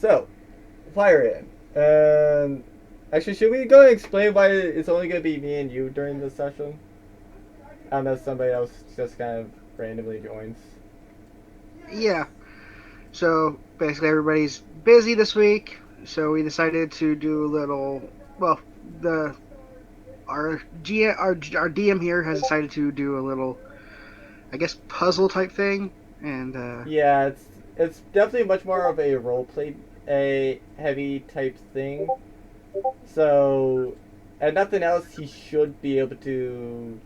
So, fire in. Actually, should we go and explain why it's only going to be me and you during this session? Unless somebody else just kind of randomly joins. Yeah. So basically, everybody's busy this week, so we decided to do a little. Well, the our DM here has decided to do a little, I guess, puzzle type thing, and Yeah, it's definitely much more of a roleplay, a heavy type thing. So, and nothing else, he should be able to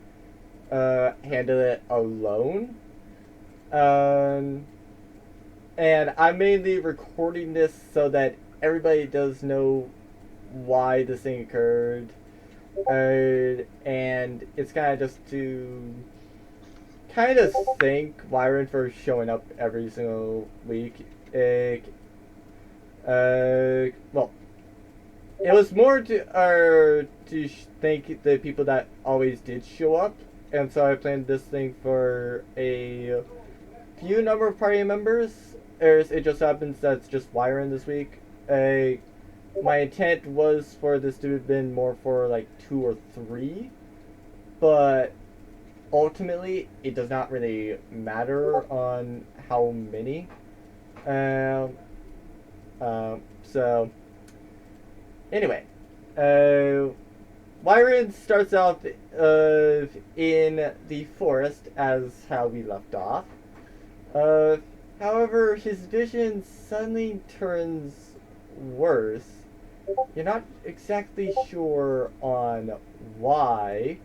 handle it alone. Um, and I'm mainly recording this so that everybody does know why this thing occurred. And it's kind of just to kind of thank Byron for showing up every single week. Well, it was more to thank the people that always did show up, and so I planned this thing for a few number of party members. It just happens that it's just Byron this week. Uh, my intent was for this to have been more for like 2 or 3, but ultimately it does not really matter on how many. Um, so anyway, uh, Byron starts off in the forest as how we left off. Uh, However, his vision suddenly turns worse. You're not exactly sure on why.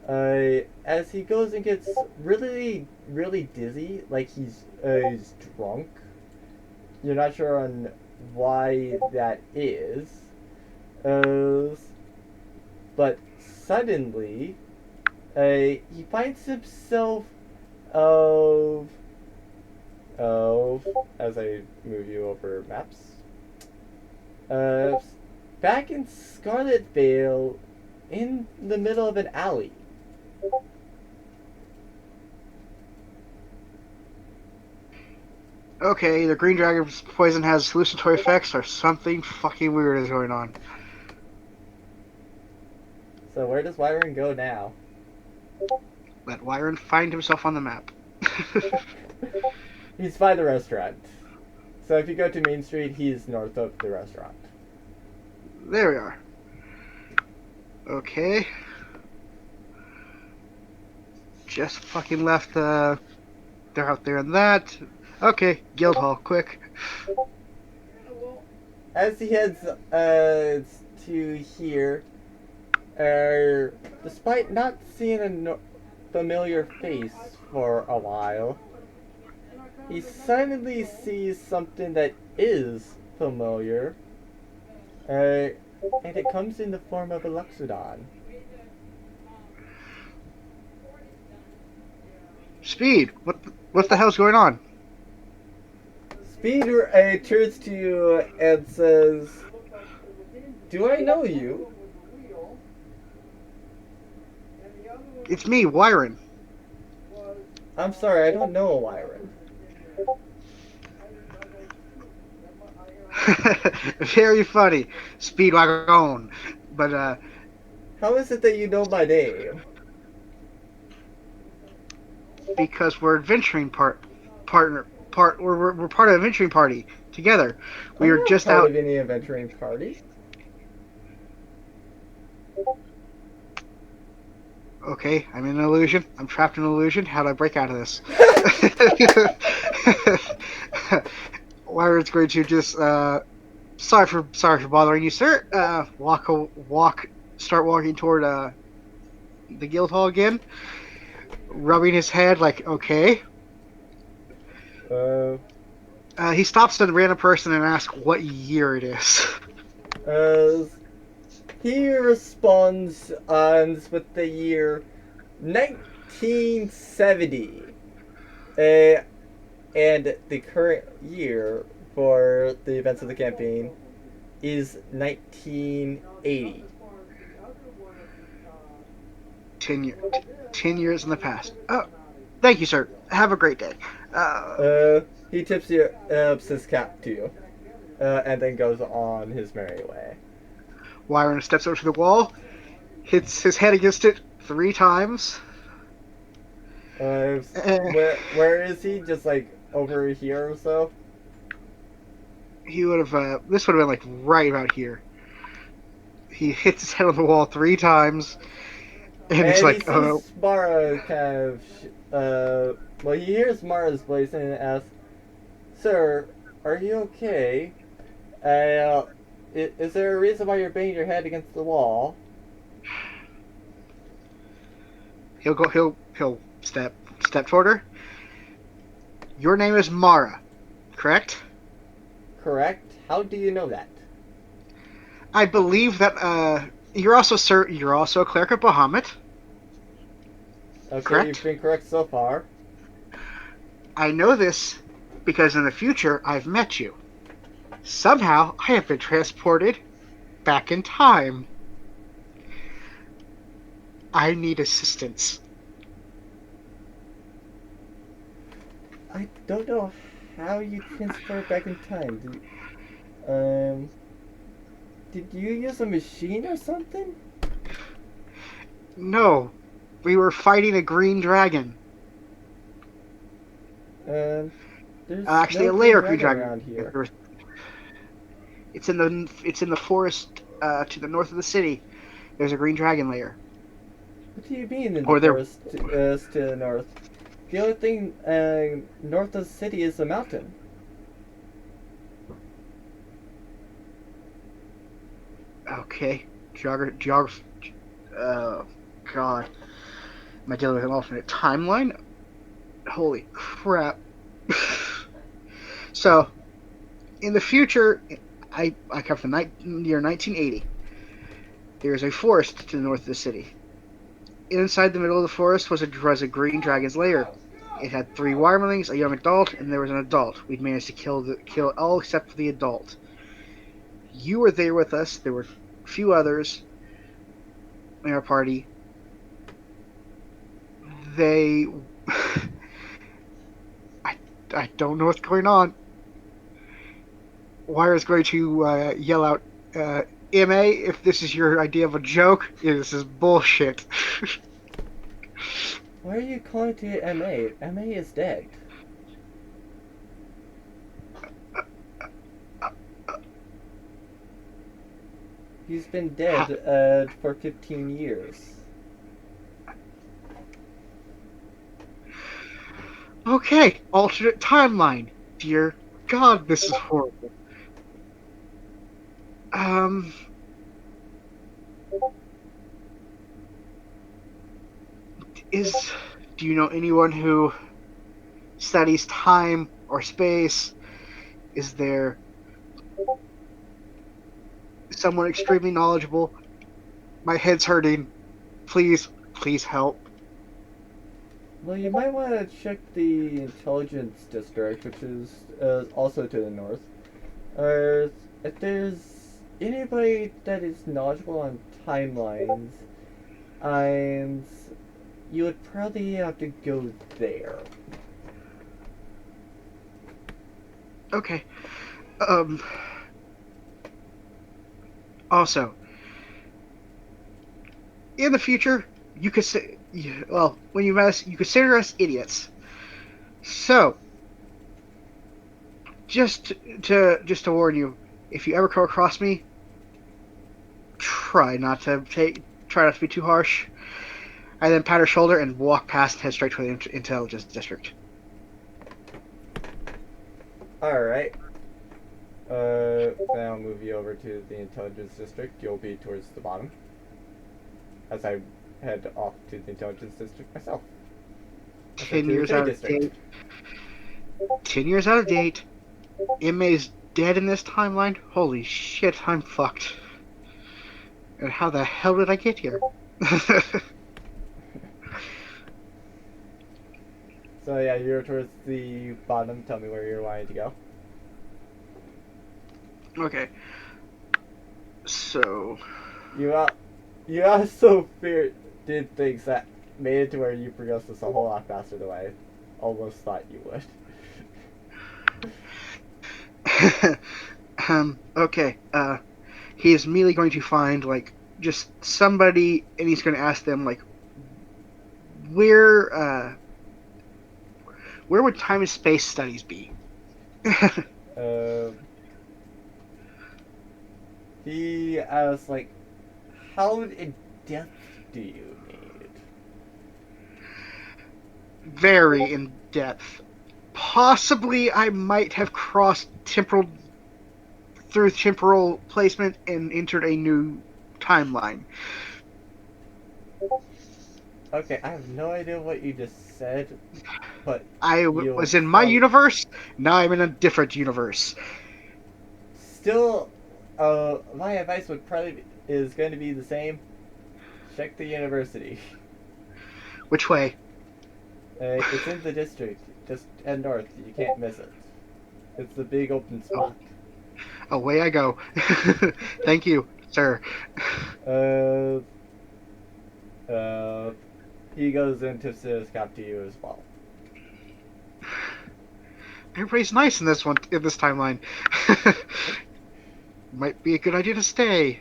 As he goes and gets really, really dizzy, like he's drunk. You're not sure on why that is. Uh, but suddenly, he finds himself of as I move you over maps. Uh, Back in Scarlet Vale, in the middle of an alley. okay, the green dragon's poison has hallucinatory effects, or something fucking weird is going on. So where does Wyron go now? Let Wyron find himself on the map. He's by the restaurant. So if you go to Main Street, he's north of the restaurant. There we are. Okay. Just fucking left. They're out there in that. Okay, Guildhall, quick. As he heads to here, despite not seeing a familiar face for a while, he suddenly sees something that is familiar, and it comes in the form of a Luxodon. Speed, what the hell's going on? Speed turns to you and says, "Do I know you?" It's me, Wyron. I'm sorry, I don't know a Wyron. Very funny, Speedwagon. But How is it that you know my name? because we're adventuring we're part of an adventuring party together. We I'm are not just part out. of any adventuring party. Okay, I'm in an illusion. I'm trapped in an illusion. How do I break out of this? Wyron's going to just sorry for bothering you, sir. Start walking toward the guild hall again, rubbing his head like, okay. Uh, He stops the random person and asks what year it is. uh, he responds with the year 1970. Uh, and the current year for the events of the campaign is 1980. 10 years. 10 years in the past. Oh, thank you, sir. Have a great day. He tips his cap to you. and then goes on his merry way. Wyron steps over to the wall, hits his head against it 3 times. Uh, Where is he? Just like over here or so? he would have. This would have been like right about here. He hits his head on the wall 3 times, and he's And he like, sees Mara kind of. Well, he hears Mara's voice and asks, "Sir, are you okay? Uh, is there a reason why you're banging your head against the wall?" he'll go. He'll step toward her. Your name is Mara, correct? Correct. How do you know that? I believe that. You're also sir. You're also a cleric of Bahamut, Okay, you've correct? been correct so far. I know this because in the future I've met you. Somehow I have been transported back in time. I need assistance. I don't know how you transport back in time. Did you use a machine or something? No, we were fighting a green dragon. Um, there's Actually, no a green layer green dragon dragon. around here. It's in the forest to the north of the city. There's a green dragon lair. What do you mean in the Or there. forest to the north? The only thing north of the city is the mountain. Okay, geography. God, am I dealing with an alternate timeline? Holy crap! So, in the future, I come from the year 1980. There is a forest to the north of the city. Inside the middle of the forest was a green dragon's lair. It had 3 wyrmlings, a young adult, and there was an adult. We'd managed to kill all except for the adult. You were there with us. There were a few others in our party. They, I don't know what's going on. Wire's going to yell out, "MA! If this is your idea of a joke, this is bullshit." Why are you calling to MA? MA is dead. He's been dead for 15 years. Okay, alternate timeline. Dear God, this is horrible. Um, is do you know anyone who studies time or space? Is there someone extremely knowledgeable? My head's hurting. Please, please help. Well, you might want to check the intelligence district, which is also to the north. If there's anybody that is knowledgeable on timelines, and you would probably have to go there. Okay. Um. Also, in the future, you could say, well, when you met us, you consider us idiots. So, just to warn you, if you ever come across me, try not to be too harsh. I then pat her shoulder and walk past and head straight to the intelligence district. Alright. Then I'll move you over to the intelligence district. You'll be towards the bottom. As I head off to the intelligence district myself. 10 years out of date. 10 years out of date. Inmay's dead in this timeline. Holy shit, I'm fucked. And how the hell did I get here? So yeah, you're towards the bottom. Tell me where you're wanting to go. Okay. So. You also did things that made it to where you progressed this a whole lot faster than I almost thought you would. Okay. He is immediately going to find like just somebody, and he's going to ask them like, where where would time and space studies be? Uh, he asks, like, how in depth do you need? Very in depth. Possibly, I might have crossed temporal through temporal placement and entered a new timeline. Okay, I have no idea what you just said, but you Was in my probably universe. Now I'm in a different universe. still. My advice would probably is going to be the same. Check the university. Which way? It's in the district. Just head north. You can't miss it. It's the big open Oh, spot. away I go. Thank you, sir. Uh, uh, he goes into his cap to you as well. Everybody's nice in this one, in this timeline. Might be a good idea to stay.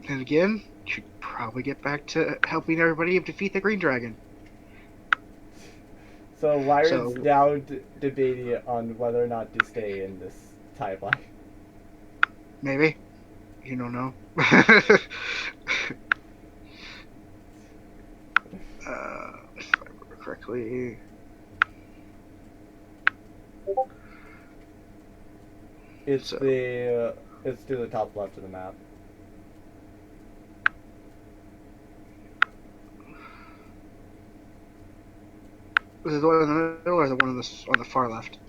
And again, should probably get back to helping everybody defeat the Green Dragon. So Lyron's So now debating on whether or not to stay in this timeline. maybe you don't know. If I remember correctly. It's So it's to the top left of the map. was it the one in the middle or the one on the far left?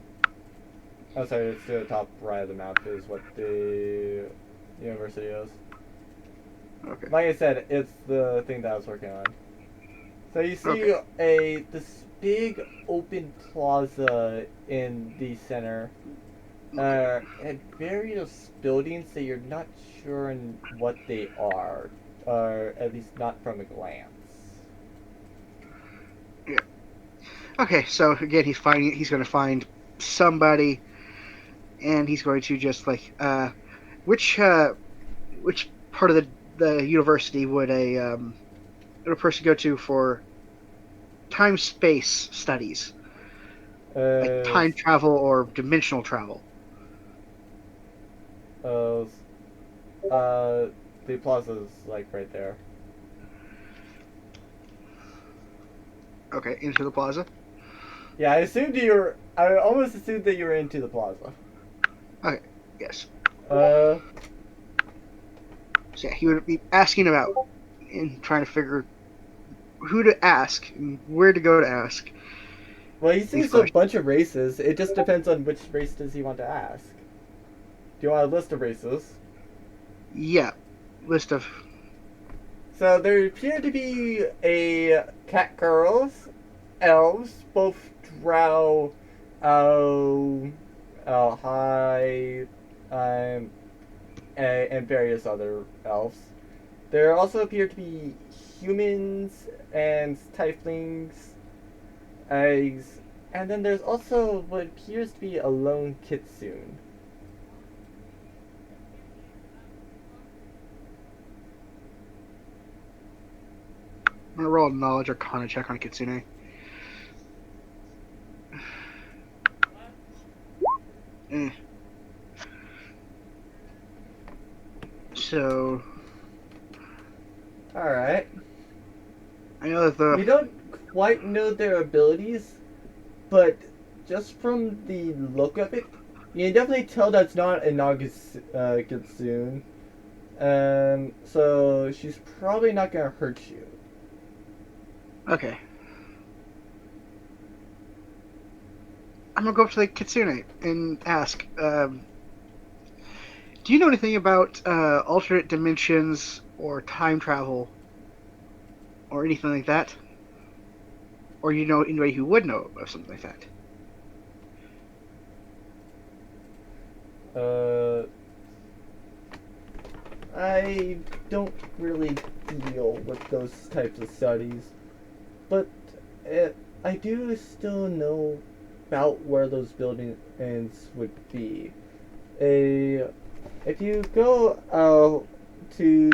Oh, sorry, it's to the top right of the map is what the university is. Okay. Like I said, it's the thing that I was working on. So you see Okay. this big open plaza in the center, Okay. and various buildings that you're not sure in what they are, or at least not from a glance. Yeah. Okay. So again, He's going to find somebody, and he's going to just like which which part of the university would a person go to for time space studies, like Uh, time travel or dimensional travel? uh, uh, the plaza's like right there. Okay, into the plaza. Yeah, I assumed you were. I almost assumed that you were into the plaza. Okay, yes. Uh, So yeah, he would be asking about and trying to figure who to ask and where to go to ask well, he these sees a questions. bunch of races. It just depends on which race does he want to ask. Do you want a list of races? Yeah, list of. So there appear to be a cat girls, elves, both drow, high, um, and various other elves. There also appear to be humans and tieflings, eggs, and then there's also what appears to be a lone kitsune. I'm gonna roll a knowledge arcana check on Kitsune. Eh. So Alright. I know that the You don't quite know their abilities, but just from the look of it, you can definitely tell that's not a Kitsune. So she's probably not gonna hurt you. okay. I'm gonna go up to the Kitsune and ask. Do you know anything about alternate dimensions or time travel or anything like that? Or you know anybody who would know of something like that? Uh, I don't really deal with those types of studies, but I do still know about where those buildings would be. a if you go to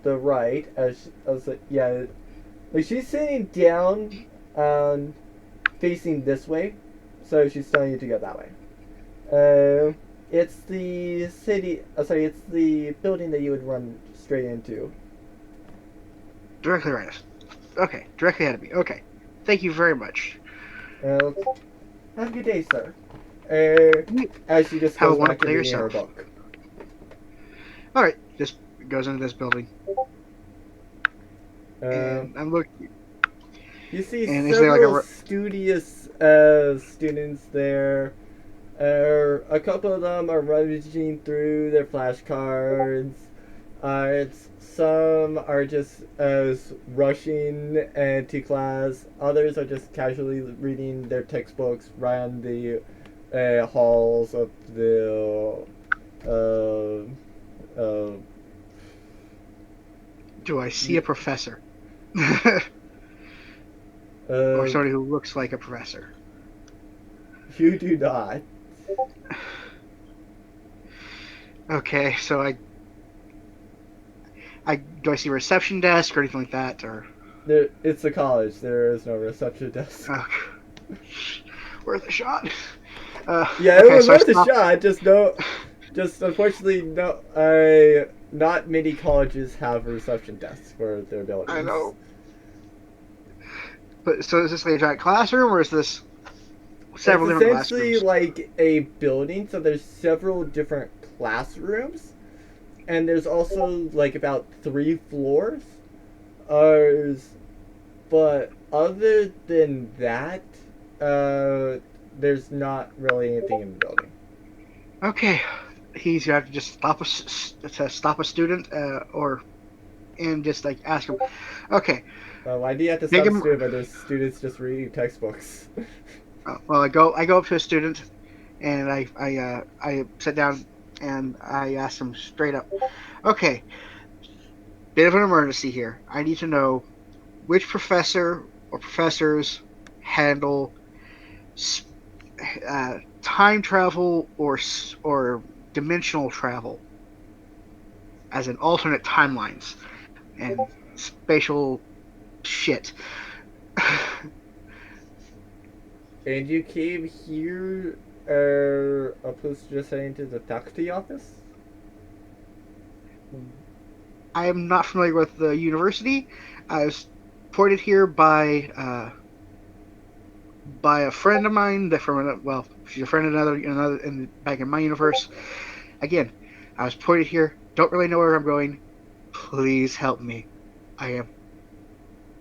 the right as yeah, like she's sitting down, um, facing this way, so she's telling you to go that way. It's the city. Sorry, it's the building that you would run straight into. Directly right us. Okay, directly ahead of me. Okay. Thank you very much. Uh, have a good day, sir. Uh, as she just Have a goes back wonderful to day reading her yourself. book. Alright, just goes into this building. Uh, And I'm looking. you see And is there like several a. studious students there. A couple of them are rummaging through their flashcards. Some are just rushing to class. Others are just casually reading their textbooks around the halls of the. Uh, uh, Do I see y- a professor? Or uh, somebody who looks like a professor? you do not. Okay, so I do I see a reception desk or anything like that, or It's a college. There is no reception desk. uh, worth a shot? Yeah, it Okay, was so I worth a stop. shot. Just no, just unfortunately, no. I not many colleges have reception desks for their I buildings. know, but so is this like a giant classroom, or is this It's several different essentially classrooms? like a building, so there's several different classrooms, and there's also like about 3 floors. Uh, but other than that, uh, there's not really anything in the building. Okay, he's gonna have to just stop a student, or and just like ask him. Okay, Why do you have to take stop him. student when there's students just reading textbooks? Well, I go up to a student, and I sit down and I ask him straight up. Okay, bit of an emergency here. I need to know which professor or professors handle time travel or dimensional travel, as in alternate timelines and spatial shit. And you came here, opposed to just heading to the faculty office? I am not familiar with the university. I was pointed here by a friend of mine that well, she's a friend of another back in my universe. Again, I was pointed here. Don't really know where I'm going. Please help me. I am.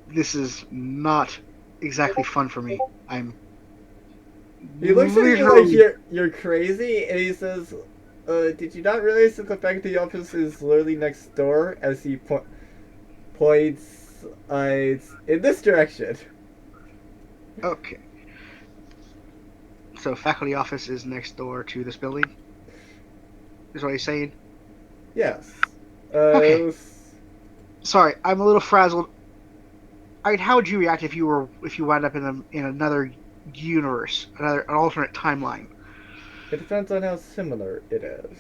This is not exactly fun for me. I'm He looks at you like literally. you're crazy, and he says, "Did you not realize that the faculty office is literally next door?" As he points, it's in this direction. Okay. So faculty office is next door to this building. Is what he's saying. Yes. Okay. Uh, Sorry, I'm a little frazzled. I mean, how would you react if you wound up in another universe, an alternate timeline? it depends on how similar it is.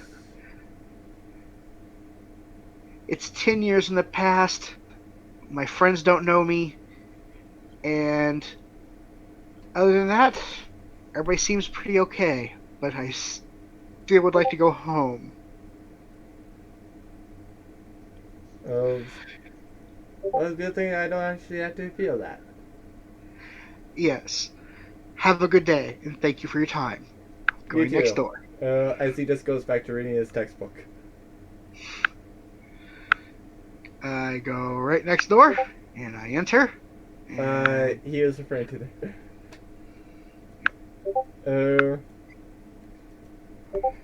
It's 10 years in the past. My friends don't know me, and other than that, everybody seems pretty okay. But I still would like to go home. Uh, well, good thing I don't actually have to feel that. Yes. Have a good day, and thank you for your time. You Going next too. door. As he just goes back to reading his textbook. I go right next door, and I enter, and He is referring to the.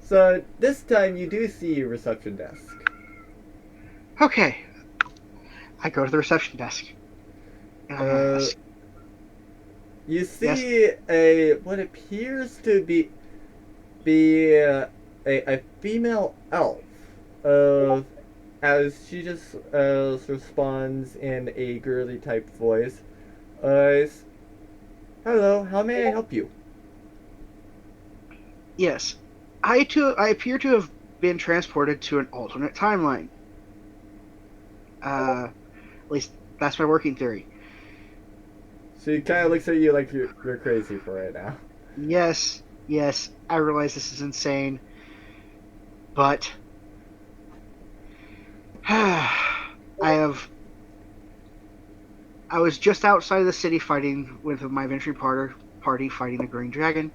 So this time you do see a reception desk. okay. I go to the reception desk, and I Uh, ask, you yes, see a what appears to be a female elf. Uh, as she just responds in a girly type voice. Hello, how may I help you? yes. I appear to have been transported to an alternate timeline. At least that's my working theory. She kind of looks at you like you're crazy for it now. Yes, yes, I realize this is insane, but I have. I was just outside of the city fighting with my adventuring party fighting the Green Dragon.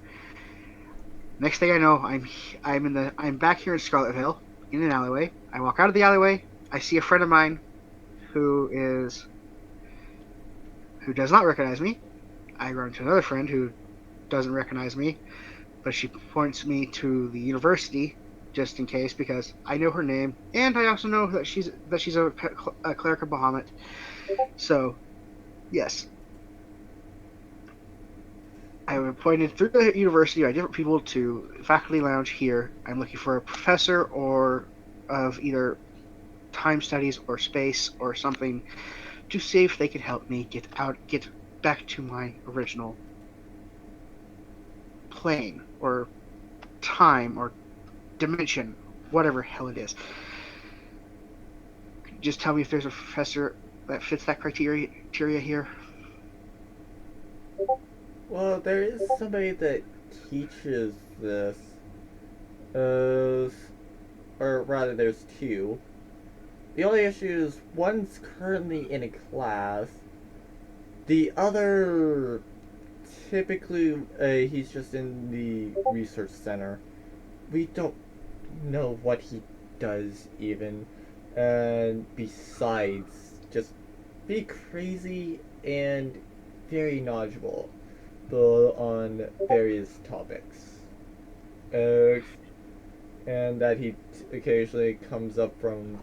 Next thing I know, I'm back here in Scarlet Vale in an alleyway. I walk out of the alleyway. I see a friend of mine who is who does not recognize me. I run into another friend who doesn't recognize me, but she points me to the university just in case because I know her name and I also know that she's a cleric of Bahamut. So yes, I was pointed through the university by different people to faculty lounge here. I'm looking for a professor or of either time studies or space or something to see if they could help me get back to my original plane or time or dimension, whatever hell it is. Just tell me if there's a professor that fits that criteria here. Well, there is somebody that teaches this. Uh, or rather, there's two. The only issue is one's currently in a class. The other, typically, he's just in the research center. We don't know what he does even. And besides, just be crazy and very knowledgeable on various topics. Uh, and that he occasionally comes up from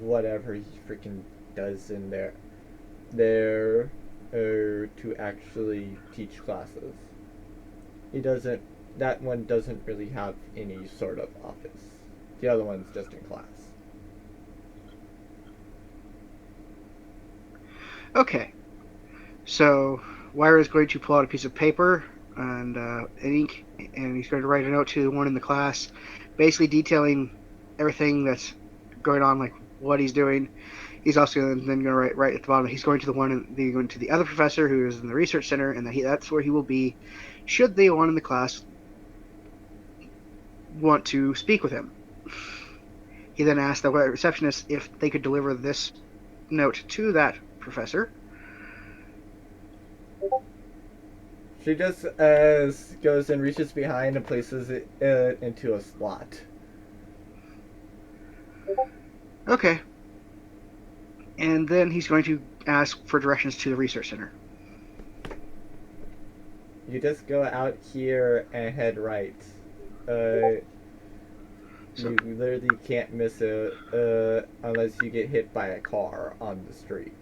whatever he freaking does in there to actually teach classes. He doesn't. That one doesn't really have any sort of office. The other one's just in class. Okay, so Wire is going to pull out a piece of paper and ink, and he's going to write a note to the one in the class, basically detailing everything that's going on, like what he's doing. He's also then going to write right at the bottom. He's going to going to the other professor who is in the research center, and that's where he will be, should the one in the class want to speak with him. He then asked the receptionist if they could deliver this note to that professor. She just goes and reaches behind and places it into a slot. Okay. And then he's going to ask for directions to the research center. You just go out here and head right. You literally can't miss it unless you get hit by a car on the street.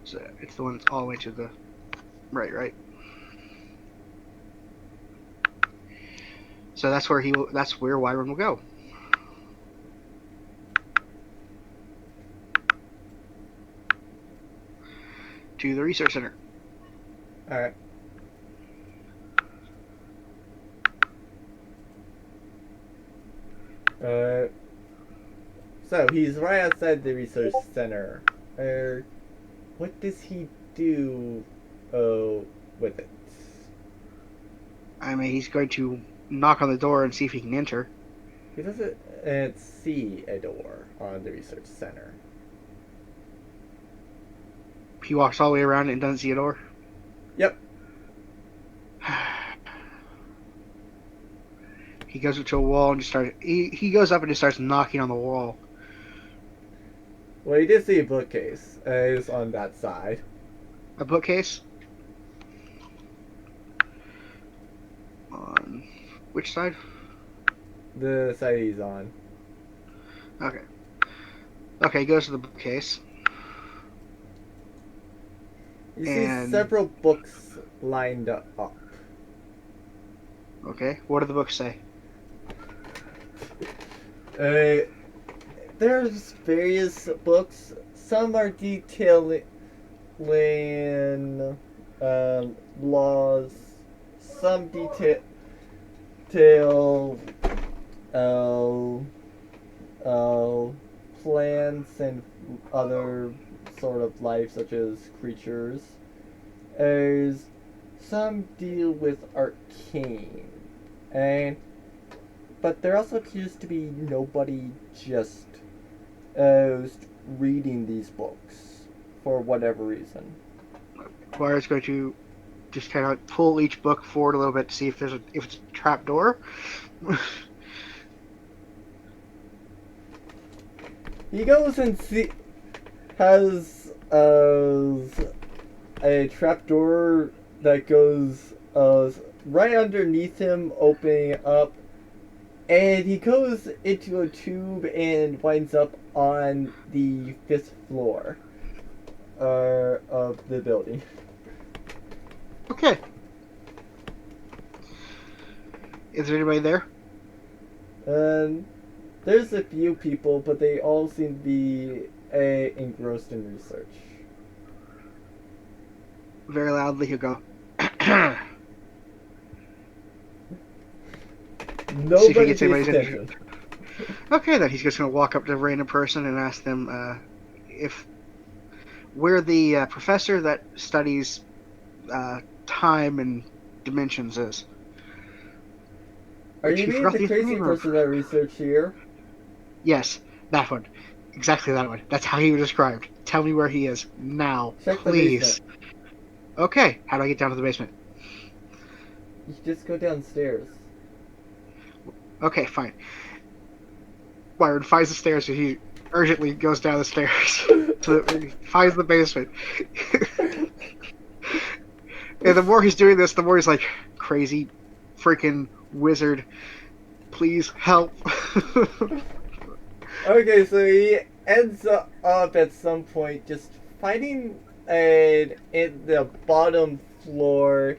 So it's the one that's all the way to the right. So that's where that's where Wyron will go. To the research center. Alright. So he's right outside the research center. What does he do with it? I mean, he's going to knock on the door and see if he can enter. He doesn't see a door on the research center. He walks all the way around and doesn't see a door. Yep. He goes up to a wall and just starts. He goes up and just starts knocking on the wall. Well, he did see a bookcase. It's on that side. A bookcase? On which side? The side he's on. Okay. Okay, he goes to the bookcase. You see several books lined up. Okay, what do the books say? There's various books. Some are detailing laws. Some detail uh, uh, plants and other sort of life, such as creatures. As some deal with arcane, and but there also appears to be nobody just uh, reading these books for whatever reason. Wire's going to just kind of pull each book forward a little bit to see if if it's a trap door. He goes and has a trapdoor that goes right underneath him, opening up, and he goes into a tube and winds up on the fifth floor of the building. Okay. Is there anybody there? And there's a few people, but they all seem to be engrossed in research. Very loudly, he'll go. Nobody gets pays anybody's attention. Okay, then he's just going to walk up to a random person and ask them if where the professor that studies time and dimensions is. Are you mean the crazy person that researched here? Yes, that one. Exactly that one. That's how he was described. Tell me where he is now, Check please. the basement. Okay, how do I get down to the basement? You just go downstairs. Okay, fine. Byron finds the stairs and he urgently goes down the stairs. So he finds the basement. And the more he's doing this, the more he's like, crazy freaking wizard, please help. Okay, so he ends up at some point just finding in the bottom floor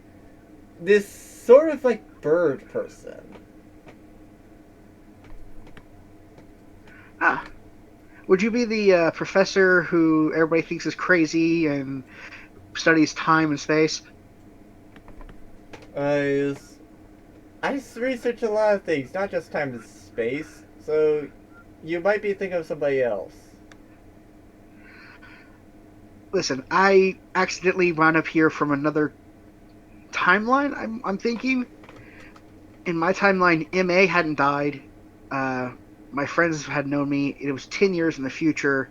this sort of like bird person. Ah. Would you be the professor who everybody thinks is crazy and studies time and space? I research a lot of things, not just time and space, so you might be thinking of somebody else. Listen, I accidentally wound up here from another timeline, I'm thinking. In my timeline, MA hadn't died. My friends had known me. It was 10 years in the future.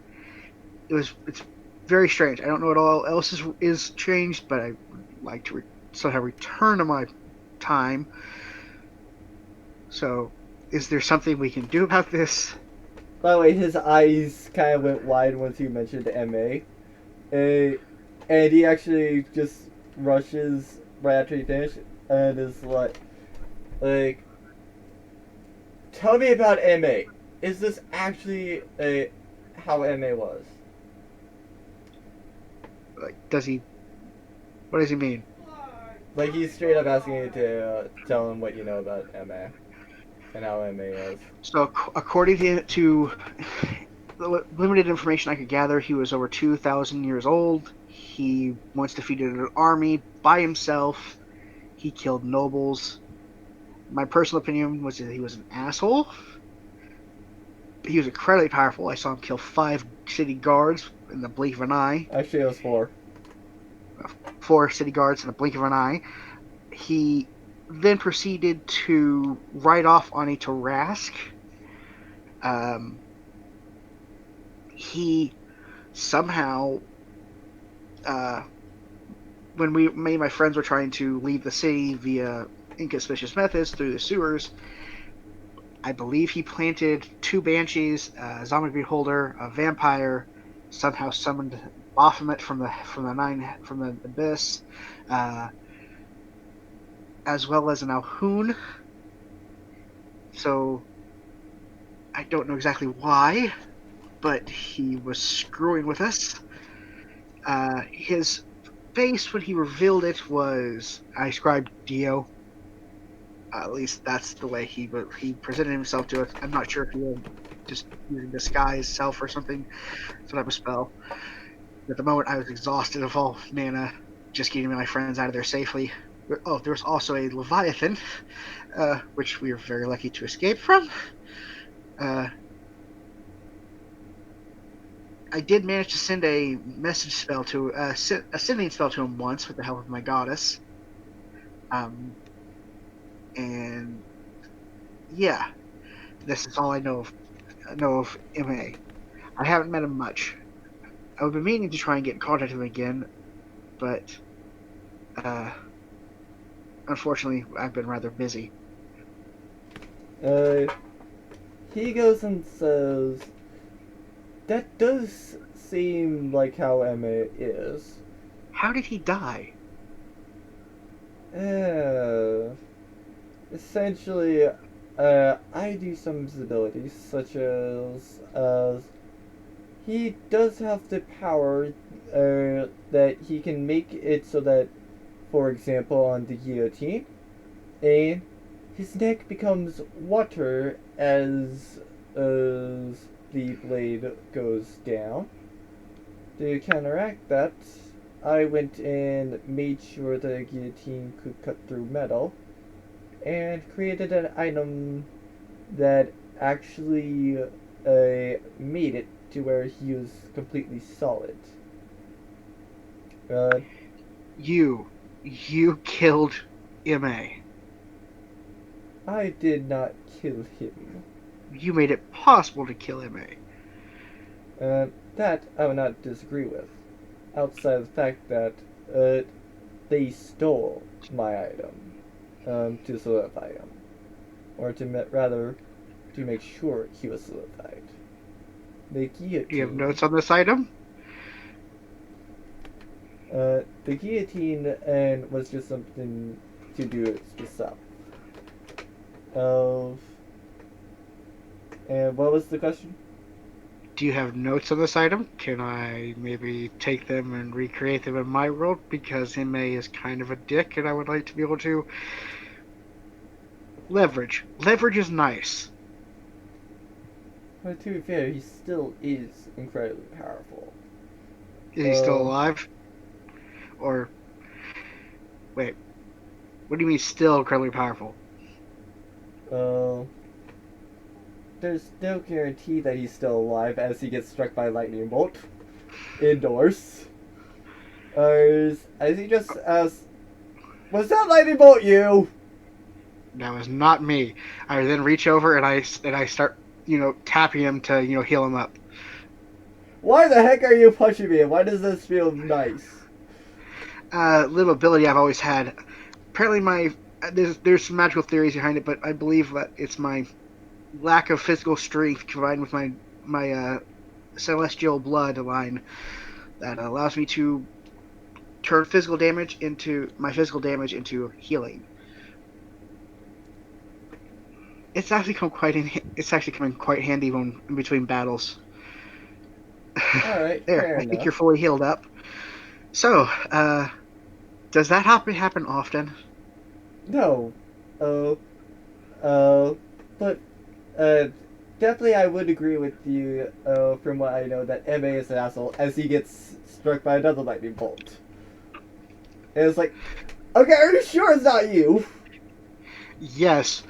It's very strange. I don't know what all else is changed, but I would like to somehow return to my time. So, is there something we can do about this? By the way, his eyes kind of went wide once you mentioned MA. And he actually just rushes right after he finished and is like, tell me about MA. Is this actually how MA was? Like, what does he mean? Like, he's straight up asking you to tell him what you know about MA and how MA was. So, according to the limited information I could gather, he was over 2,000 years old. He once defeated an army by himself. He killed nobles. My personal opinion was that he was an asshole. He was incredibly powerful. I saw him kill 5 city guards in the blink of an eye. Actually, it was 4. 4 city guards in the blink of an eye. He then proceeded to ride off on a Tarask. He somehow, when me and my friends were trying to leave the city via inconspicuous methods through the sewers, I believe he planted 2 banshees, a zombie beholder, a vampire, somehow summoned Baphomet from the abyss, as well as an Alhoun. So I don't know exactly why, but he was screwing with us. His face when he revealed it was, I described Dio. At least that's the way he presented himself to us. I'm not sure if he was just using disguise self or something, some type of spell. At the moment, I was exhausted of all mana, just getting my friends out of there safely. Oh, there was also a Leviathan. which we were very lucky to escape from. Uh, I did manage to send a message spell to a sending spell to him once with the help of my goddess. And yeah, this is all I know of MA. I haven't met him much. I've been meaning to try and get in contact with him again, but unfortunately, I've been rather busy. He goes and says, that does seem like how Emma is. How did he die? Essentially, I do some of his abilities, such as, he does have the power, that he can make it so that, for example, on the guillotine, and his neck becomes water as the blade goes down. To counteract that, I went and made sure the guillotine could cut through metal, and created an item that actually made it to where he was completely solid. You killed MA. I did not kill him. You made it possible to kill MA. That I would not disagree with, outside of the fact that they stole my item to solidify him, or rather to make sure he was solidified. The guillotine. Do you have notes on this item? The guillotine was just something to do it yourself. And what was the question? Do you have notes on this item? Can I maybe take them and recreate them in my world? Because MA is kind of a dick, and I would like to be able to leverage. Leverage is nice. But to be fair, he still is incredibly powerful. Is he still alive? Or wait, what do you mean still incredibly powerful? There's no guarantee that he's still alive as he gets struck by a lightning bolt indoors. As he just asks, was that lightning bolt you? That was not me. I then reach over and I start, tapping him to, heal him up. Why the heck are you punching me? Why does this feel nice? Little ability I've always had. Apparently there's some magical theories behind it, but I believe that it's my lack of physical strength combined with my celestial bloodline that allows me to turn my physical damage into healing. It's actually coming quite handy when in between battles. All right, there. I think you're fully healed up. So, does that happen often? No. But definitely I would agree with you, from what I know, that MA is an asshole as he gets struck by another lightning bolt. And it's like, okay, are you sure it's not you? Yes.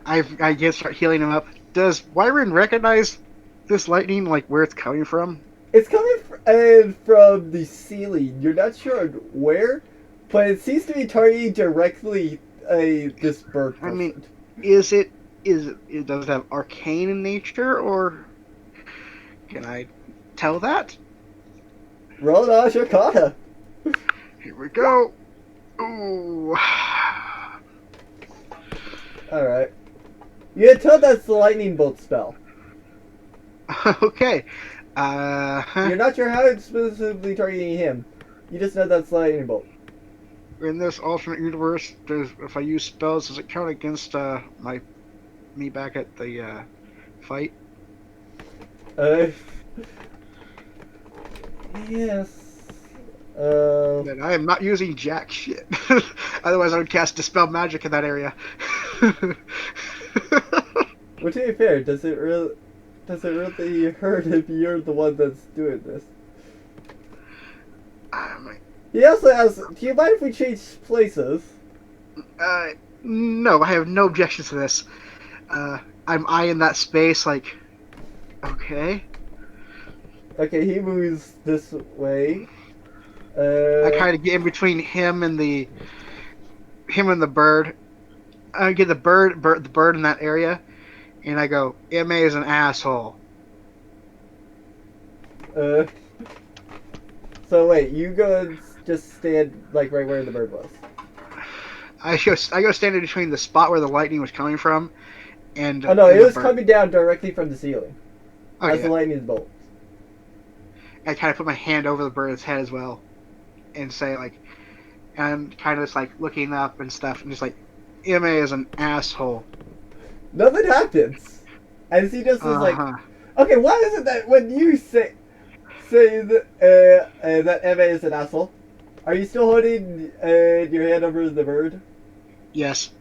I get start healing him up. Does Wyron recognize this lightning, like where it's coming from? It's coming from the ceiling. You're not sure where, but it seems to be targeting directly this bird person. I mean, does it have arcane in nature, or can I tell that? Roll it on Arcana. Here we go. Ooh. Alright. You can tell that's the lightning bolt spell. Okay. You're not sure how it's specifically targeting him. You just know that's lightning bolt. In this alternate universe, if I use spells, does it count against me back at the fight? Yes. Then I am not using jack shit. Otherwise, I would cast Dispel Magic in that area. Well, to be fair, does it really hurt if you're the one that's doing this? Um, He also asks, do you mind if we change places? No, I have no objections to this. I'm eyeing that space like, okay. Okay, he moves this way. I Uh, kind of get in between him and the bird. I get the bird in that area, and I go, "Ma is an asshole." uh. So wait, you go and just stand like right where the bird was. I go standing between the spot where the lightning was coming from Oh no, it and the was bird. coming down directly from the ceiling Oh as the yeah. lightning bolt. I kind of put my hand over the bird's head as well, and say like, and kind of just like looking up and stuff, and just like, "Ma is an asshole." Nothing happens. As he just is Uh like, huh. okay, why is it that when you say that, that Emma is an asshole, are you still holding your hand over the bird? Yes.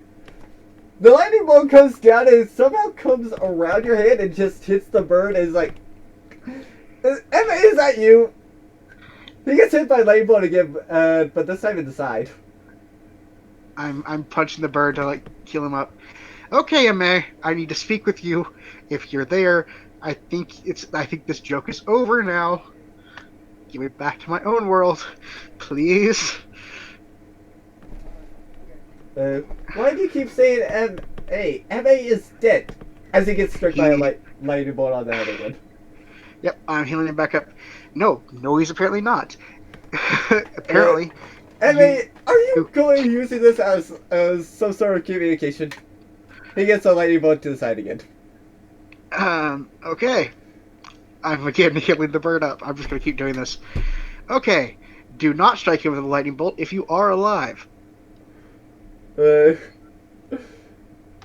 The lightning bolt comes down and it somehow comes around your hand and just hits the bird and is like, Emma, is that you? He gets hit by lightning bolt again, but this time in the side. I'm punching the bird to like kill him up. Okay, Ma, I need to speak with you. If you're there, I think this joke is over now. Give me back to my own world, please. Why do you keep saying M.A.? M.A. is dead. As he gets struck by a He lightning bolt on the head again. Yep, I'm healing him back up. No, he's apparently not. Uh, Apparently, you M.A., are you going using this as some sort of communication? He gets a lightning bolt to the side again. okay. I'm again healing the bird up. I'm just gonna keep doing this. Okay. Do not strike him with a lightning bolt if you are alive. Uh,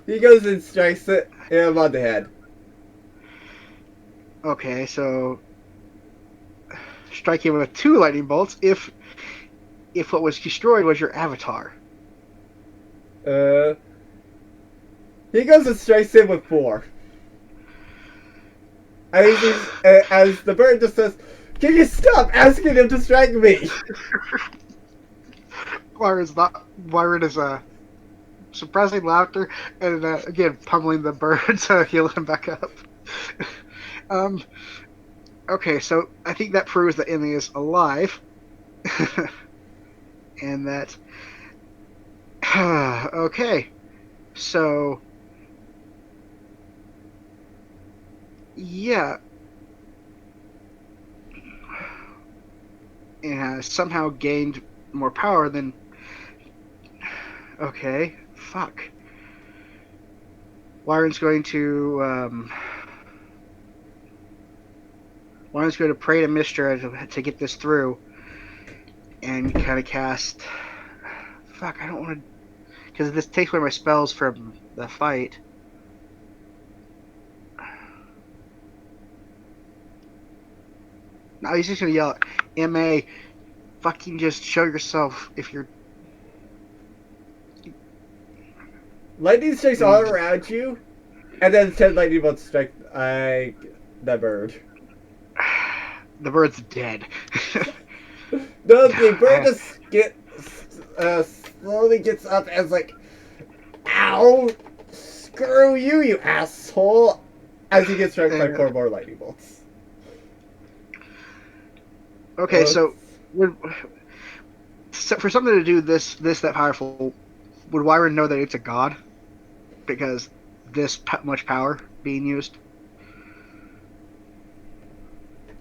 he goes and strikes him on the head. Okay, so strike him with 2 lightning bolts if what was destroyed was your avatar. Uh, he goes and strikes him with 4. As the bird just says, "Can you stop asking him to strike me?" Byron is suppressing laughter and again pummeling the bird to heal him back up. um. Okay, so I think that proves that Emmy is alive, and that. Okay, so yeah, it has somehow gained more power than. Okay, fuck. Wyron's going to Wyron's going to pray to Mystra to get this through, and kind of cast. Fuck, I don't want to, because this takes away my spells from the fight. Now he's just gonna yell, "Ma, fucking just show yourself if you're." Lightning strikes all around you, and then 10 lightning bolts strike the bird. The bird's dead. No, the bird just slowly gets up as like, "Ow! Screw you, you asshole!" As he gets struck by 4 more lightning bolts. Okay, so for something to do that powerful, would Wyron know that it's a god? Because this much power being used.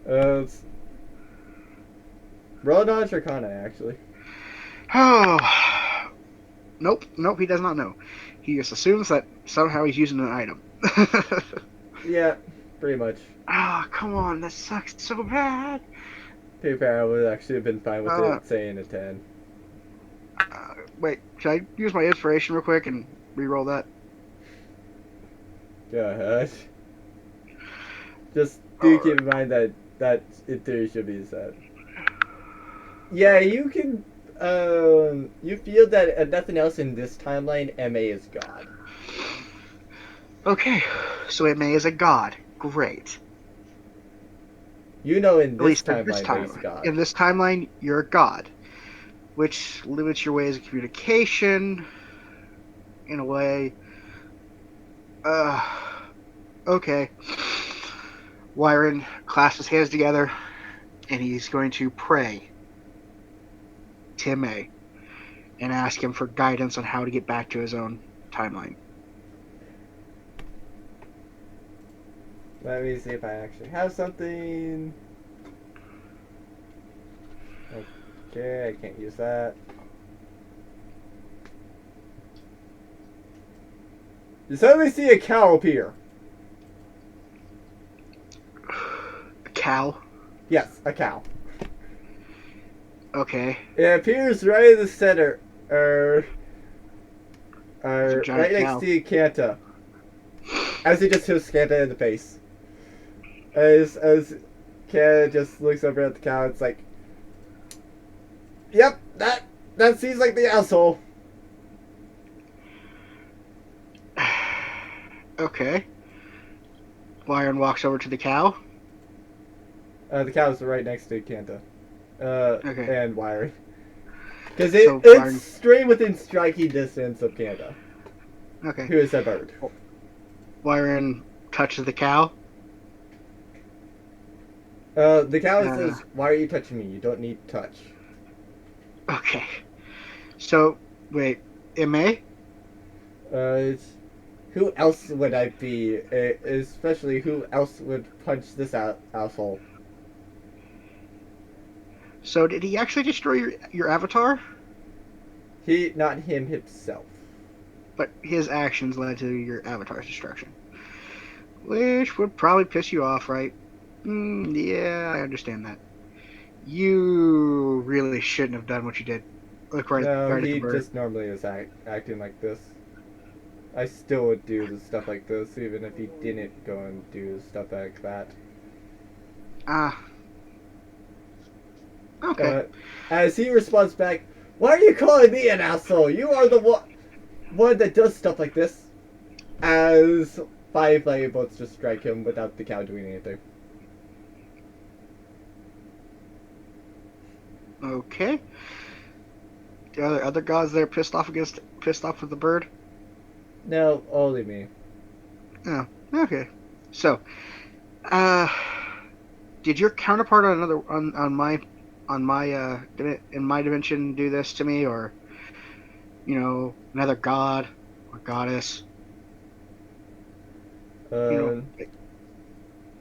Roll dodge Arcana, actually. Oh, nope, he does not know. He just assumes that somehow he's using an item. Yeah, pretty much. Ah, come on, that sucks so bad. Paper, I would actually have been fine with it saying a 10. Wait, should I use my inspiration real quick and re-roll that? Go ahead. Just do keep in mind that in theory should be set. Yeah, you can. You feel that nothing else in this timeline, MA is God. Okay, so MA is a god. Great. You know, in this timeline, he's God. In this timeline, you're a god, which limits your ways of communication in a way. Okay. Wyron clasps his hands together, and he's going to pray to May and ask him for guidance on how to get back to his own timeline. Let me see if I actually have something. Okay, I can't use that. You suddenly see a cow appear. A cow? Yes, a cow. Okay. It appears right in the center, It's a giant right next cow. to Kanta. As he just hits Kanta in the face. As Kanta just looks over at the cow, it's like, yep, that seems like the asshole. Okay. Wyron walks over to the cow. The cow's right next to Kanta. Okay. And Wiry. Because So it's Wyron. straight within striking distance of Kanta, Okay. who is a bird. Wyron touches the cow. The cow Uh, says, "Why are you touching me? You don't need touch." Okay. So, wait. Ma? It's, who else would I be? Especially who else would punch this asshole? So, did he actually destroy your avatar? Not him himself. But his actions led to your avatar's destruction. Which would probably piss you off, right? Yeah, I understand that. You really shouldn't have done what you did. Look right No, at the he bird. just normally is acting like this. I still would do the stuff like this, even if he didn't go and do stuff like that. Ah. Okay. As he responds back, "Why are you calling me an asshole? You are the one that does stuff like this." As five lightning bolts just strike him without the cow doing anything. Okay. The other gods there pissed off with the bird? No, only me. Oh, okay. So, uh, did your counterpart on another on my in my dimension do this to me, or another god or goddess? You know, Um,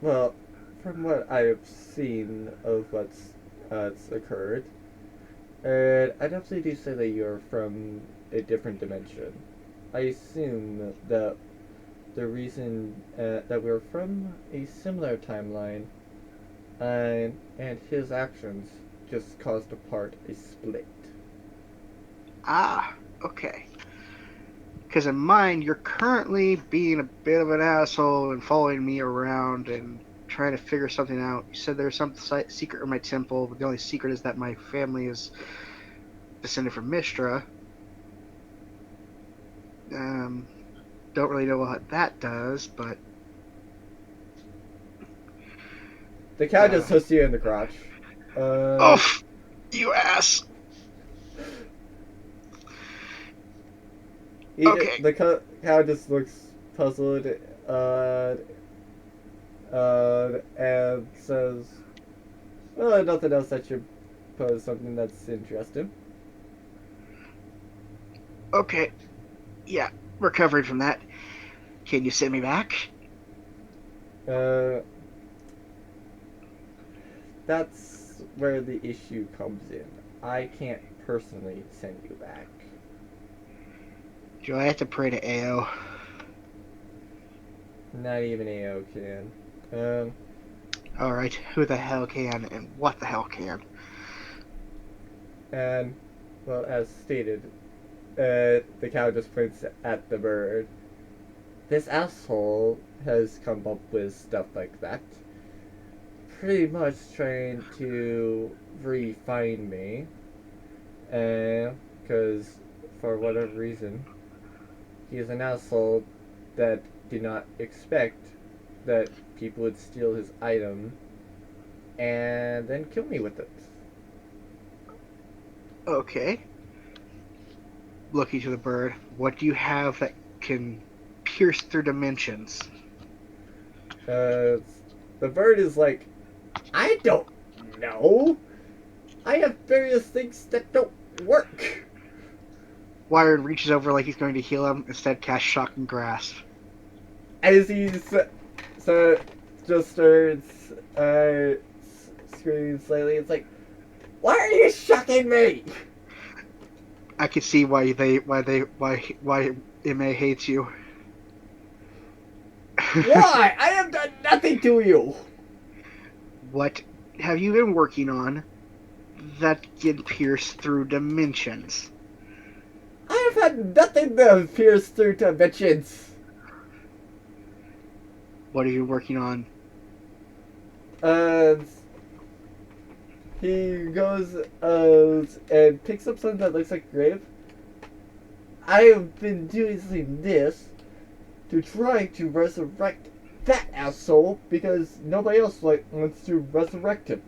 well, from what I have seen of what's occurred, I definitely do say that you're from a different dimension. I assume that the reason that we're from a similar timeline, and his actions just caused a split. okay. Because in mine, you're currently being a bit of an asshole and following me around and trying to figure something out. You said there's some secret in my temple, but the only secret is that my family is descended from Mistra. Don't really know what that does, but The cow just hits you in the crotch. oh, you ass. Okay. The cow just looks puzzled, and says, "Well, nothing else that should pose something that's interesting." Okay. Yeah, recovering from that. Can you send me back? Uh, that's where the issue comes in. I can't personally send you back. Do I have to pray to Ao? Not even AO can. Um, Alright, who the hell can and what the hell can? and, well, as stated, the cow just points at the bird. This asshole has come up with stuff like that. Pretty much trying to refine me. Because, for whatever reason, he is an asshole that did not expect that people would steal his item and then kill me with it. Okay. looking to the bird. What do you have that can pierce through dimensions? Uh, the bird is like, I don't know. I have various things that don't work. Wyron reaches over like he's going to heal him, instead casts Shock and Grasp. As he just starts screaming slightly, it's like, why are you shocking me? I can see why it may hate you. Why? I have done nothing to you. What have you been working on that can pierce through dimensions? I have had nothing to pierce through dimensions. What are you working on? Uh, he goes and picks up something that looks like a grave. I have been doing this to try to resurrect that asshole because nobody else wants to resurrect him.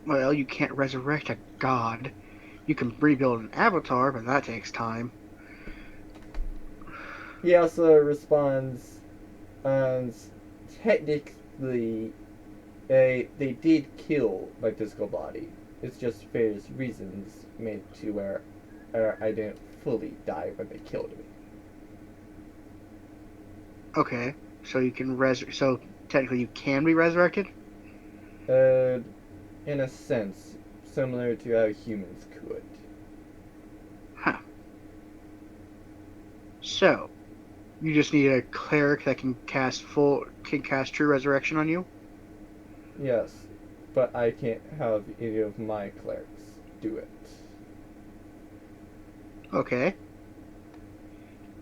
Well, you can't resurrect a god. You can rebuild an avatar, but that takes time. He also responds, um, technically, they did kill my physical body. It's just various reasons made to where I didn't fully die when they killed me. Okay, so you can so technically you can be resurrected? Uh, in a sense, similar to how humans could. Huh. So, you just need a cleric that can cast true resurrection on you? Yes, but I can't have any of my clerics do it. Okay.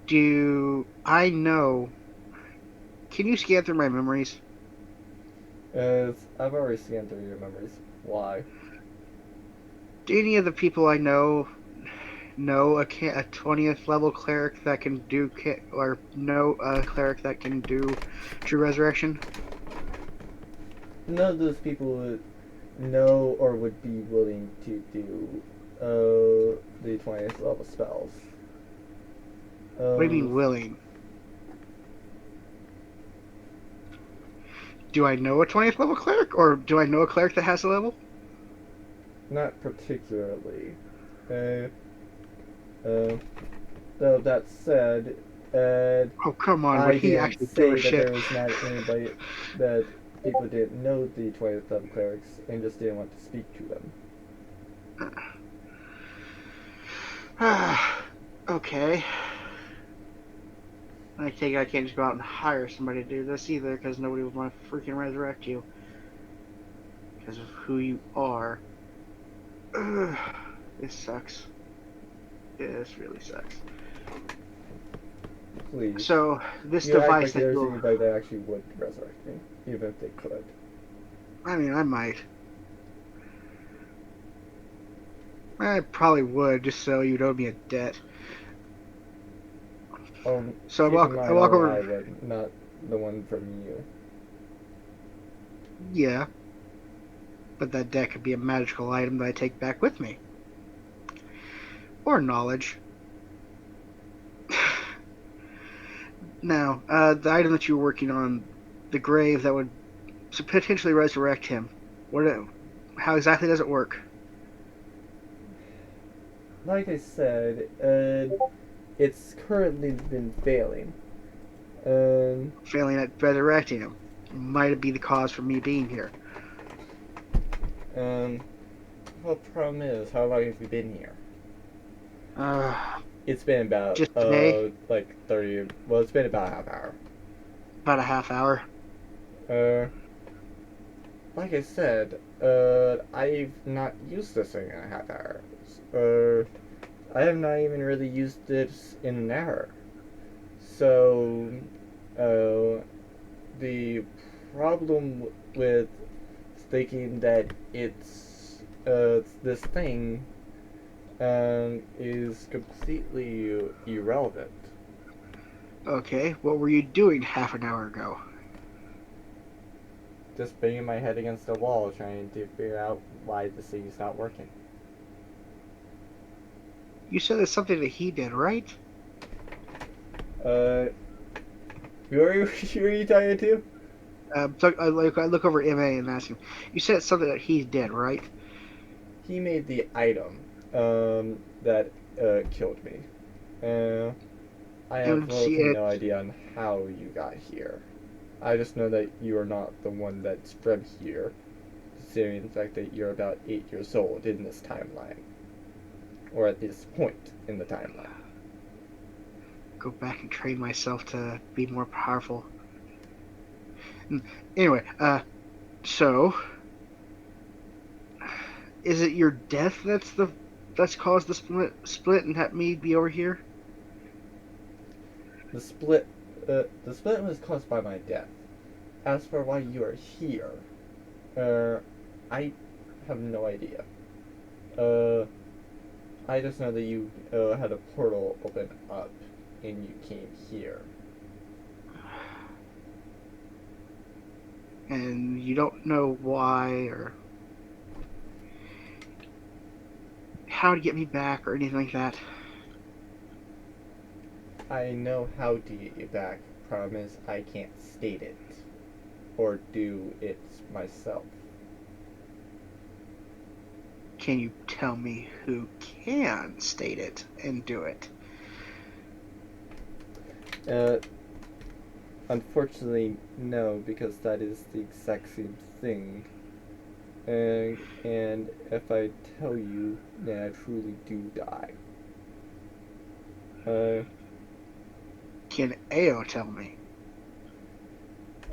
Do I know? Can you scan through my memories? As I've already scanned through your memories. Why? Do any of the people I know a 20th level cleric that can do or know a cleric that can do true resurrection? None of those people would know or would be willing to do the 20th level spells. What do you mean willing? Do I know a 20th level cleric, or do I know a cleric that has a level? Not particularly. Though that said, Oh, come on, would I he didn't actually give a say that shit? there was not anybody that people didn't know the 20th level clerics and just didn't want to speak to them. Okay. I take it I can't just go out and hire somebody to do this either, because nobody would want to freaking resurrect you. Because of who you are. This sucks. This really sucks. Please. So, this You act device like that there's you'll... anybody that actually would resurrect me, even if they could. I mean, I might. I probably would, just so you'd owe me a debt. So Keep in I mind, walk only over... I would, not the one from you. Yeah. But that debt could be a magical item that I take back with me. Or knowledge. Now, the item that you were working on, the grave that would potentially resurrect him, how exactly does it work? Like I said, it's currently been failing. Failing at resurrecting him might be the cause for me being here. Well, the problem is, how long have you been here? It's been about, Just today, like 30, well, it's been about a half hour. about a half hour. Like I said, I've not used this thing in a half hour. I have not even really used this in an hour. So, the problem with thinking that it's this thing is completely irrelevant. Okay, what were you doing half an hour ago? Just banging my head against the wall trying to figure out why this thing's not working. You said it's something that he did, right? Uh, who are you talking to? So I look over at MA and ask him. You said it's something that he did, right? He made the item that killed me. Uh, I have And see relatively it. no idea on how you got here. I just know that you are not the one that's from here, considering the fact that you're about 8 years old in this timeline, or at this point in the timeline. Go back and train myself to be more powerful. Anyway, so is it your death that's caused the split and had me be over here? The split, the split was caused by my death. As for why you are here, uh, I have no idea. Uh, I just know that you had a portal open up and you came here. And you don't know why or how to get me back or anything like that. I know how to get you back. Problem is, I can't state it or do it myself. Can you tell me who can state it and do it? Uh, Unfortunately, no, because that is the exact same thing. And if I tell you, then I truly do die. Uh, Can Ao tell me?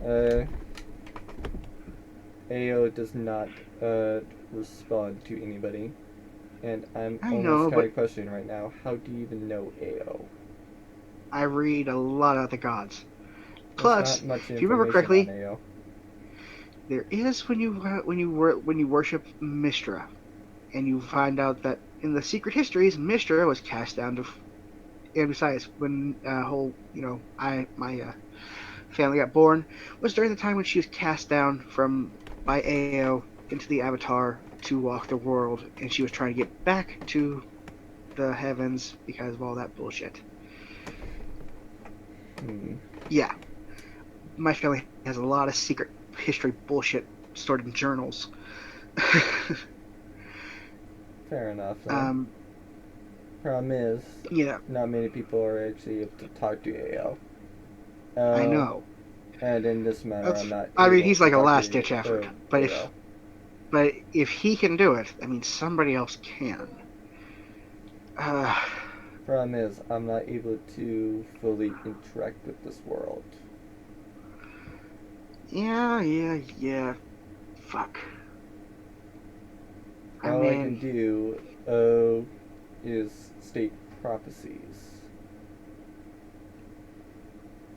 uh, AO does not, respond to anybody. And I'm I almost know, kind but of questioning right now, how do you even know AO? I read a lot about the gods. There's Plus, not much if you remember information on correctly, AO. there is when you worship Mistra, and you find out that in the secret histories, Mistra was cast down to. And besides, when whole my family got born, was during the time when she was cast down from by Ao into the Avatar to walk the world, and she was trying to get back to the heavens because of all that bullshit. Hmm. Yeah, my family has a lot of secret history bullshit stored in journals. Fair enough, then. um, Problem is, yeah, not many people are actually able to talk to AO. I know. And in this manner, I'm That's, not I mean, able he's to like a talk last to ditch effort. AO. But if he can do it, I mean, somebody else can. Uh, Problem is, I'm not able to fully interact with this world. yeah. Fuck. I All I can mean, do, is state prophecies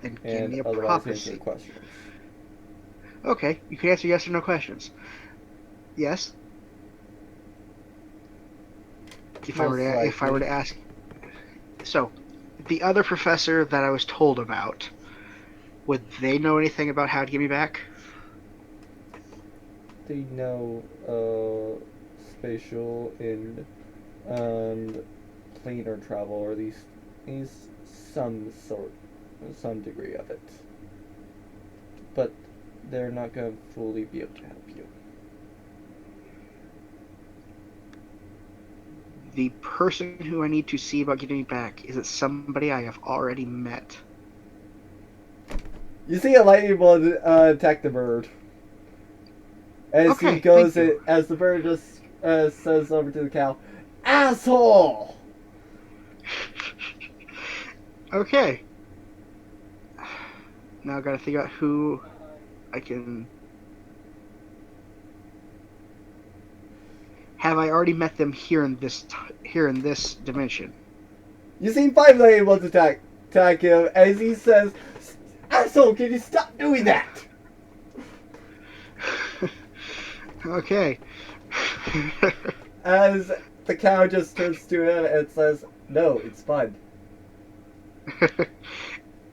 then give and me a otherwise answer prophecy. questions. Okay, you can answer yes or no questions. Yes. Most If I were likely, to ask, so the other professor that I was told about, would they know anything about how to get me back? they know, spatial and planar travel, or at least some degree of it. But they're not going to fully be able to help you. The person who I need to see about getting me back, is it somebody I have already met? You see a lightning bolt attack the bird. As he Okay, goes, thank you. as the bird just says over to the cow, "Asshole!" Okay. Now I gotta figure out who I can. Have I already met them here in this dimension? You see 5 lightning bolts attack him as he says, "Asshole, can you stop doing that?" Okay. As the cow just turns to him and says, "No, it's fun."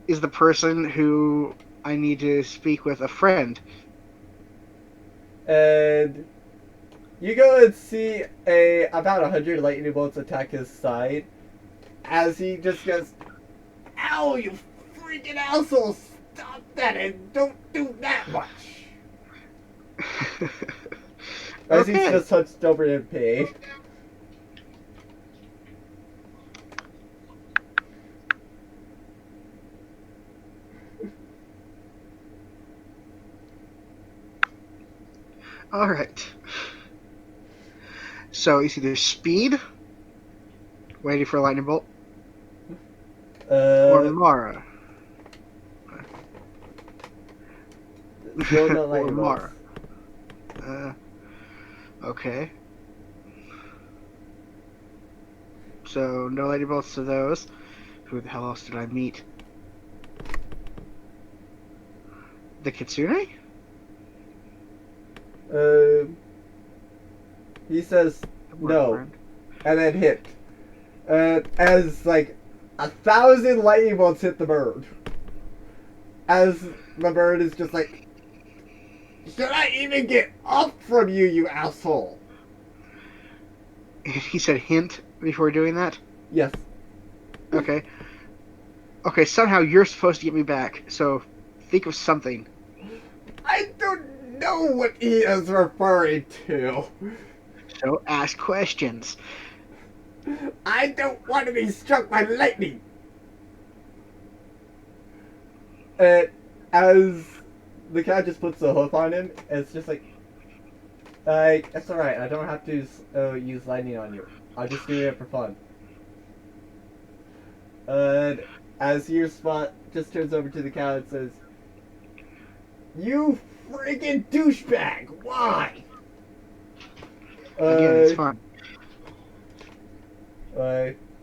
Is the person who I need to speak with a friend? And you go and see about 100 lightning bolts attack his side, as he just goes, "Ow, you freaking asshole! Stop that and don't do that much." As he's Okay. just hunched over in pain. All right. So it's either speed, waiting for a lightning bolt, or Uh, Mara. still no Or lightning bolts. Mara. Uh, okay. So no lightning bolts to those. Who the hell else did I meet? The Kitsune? He says The no, boyfriend. and then hit. As like 1,000 lightning bolts hit the bird. As the bird is just like, should I even get up from you, you asshole? He said hint before doing that? Yes. Okay. Okay, somehow you're supposed to get me back, so think of something. I don't know what he is referring to. So ask questions. I don't want to be struck by lightning. And as the cat just puts the hoof on him, it's just like, it's alright, I don't have to use lightning on you. I'll just do it for fun. And as your spot just turns over to the cow and says, "You freaking douchebag! Why?" Again, it's fun.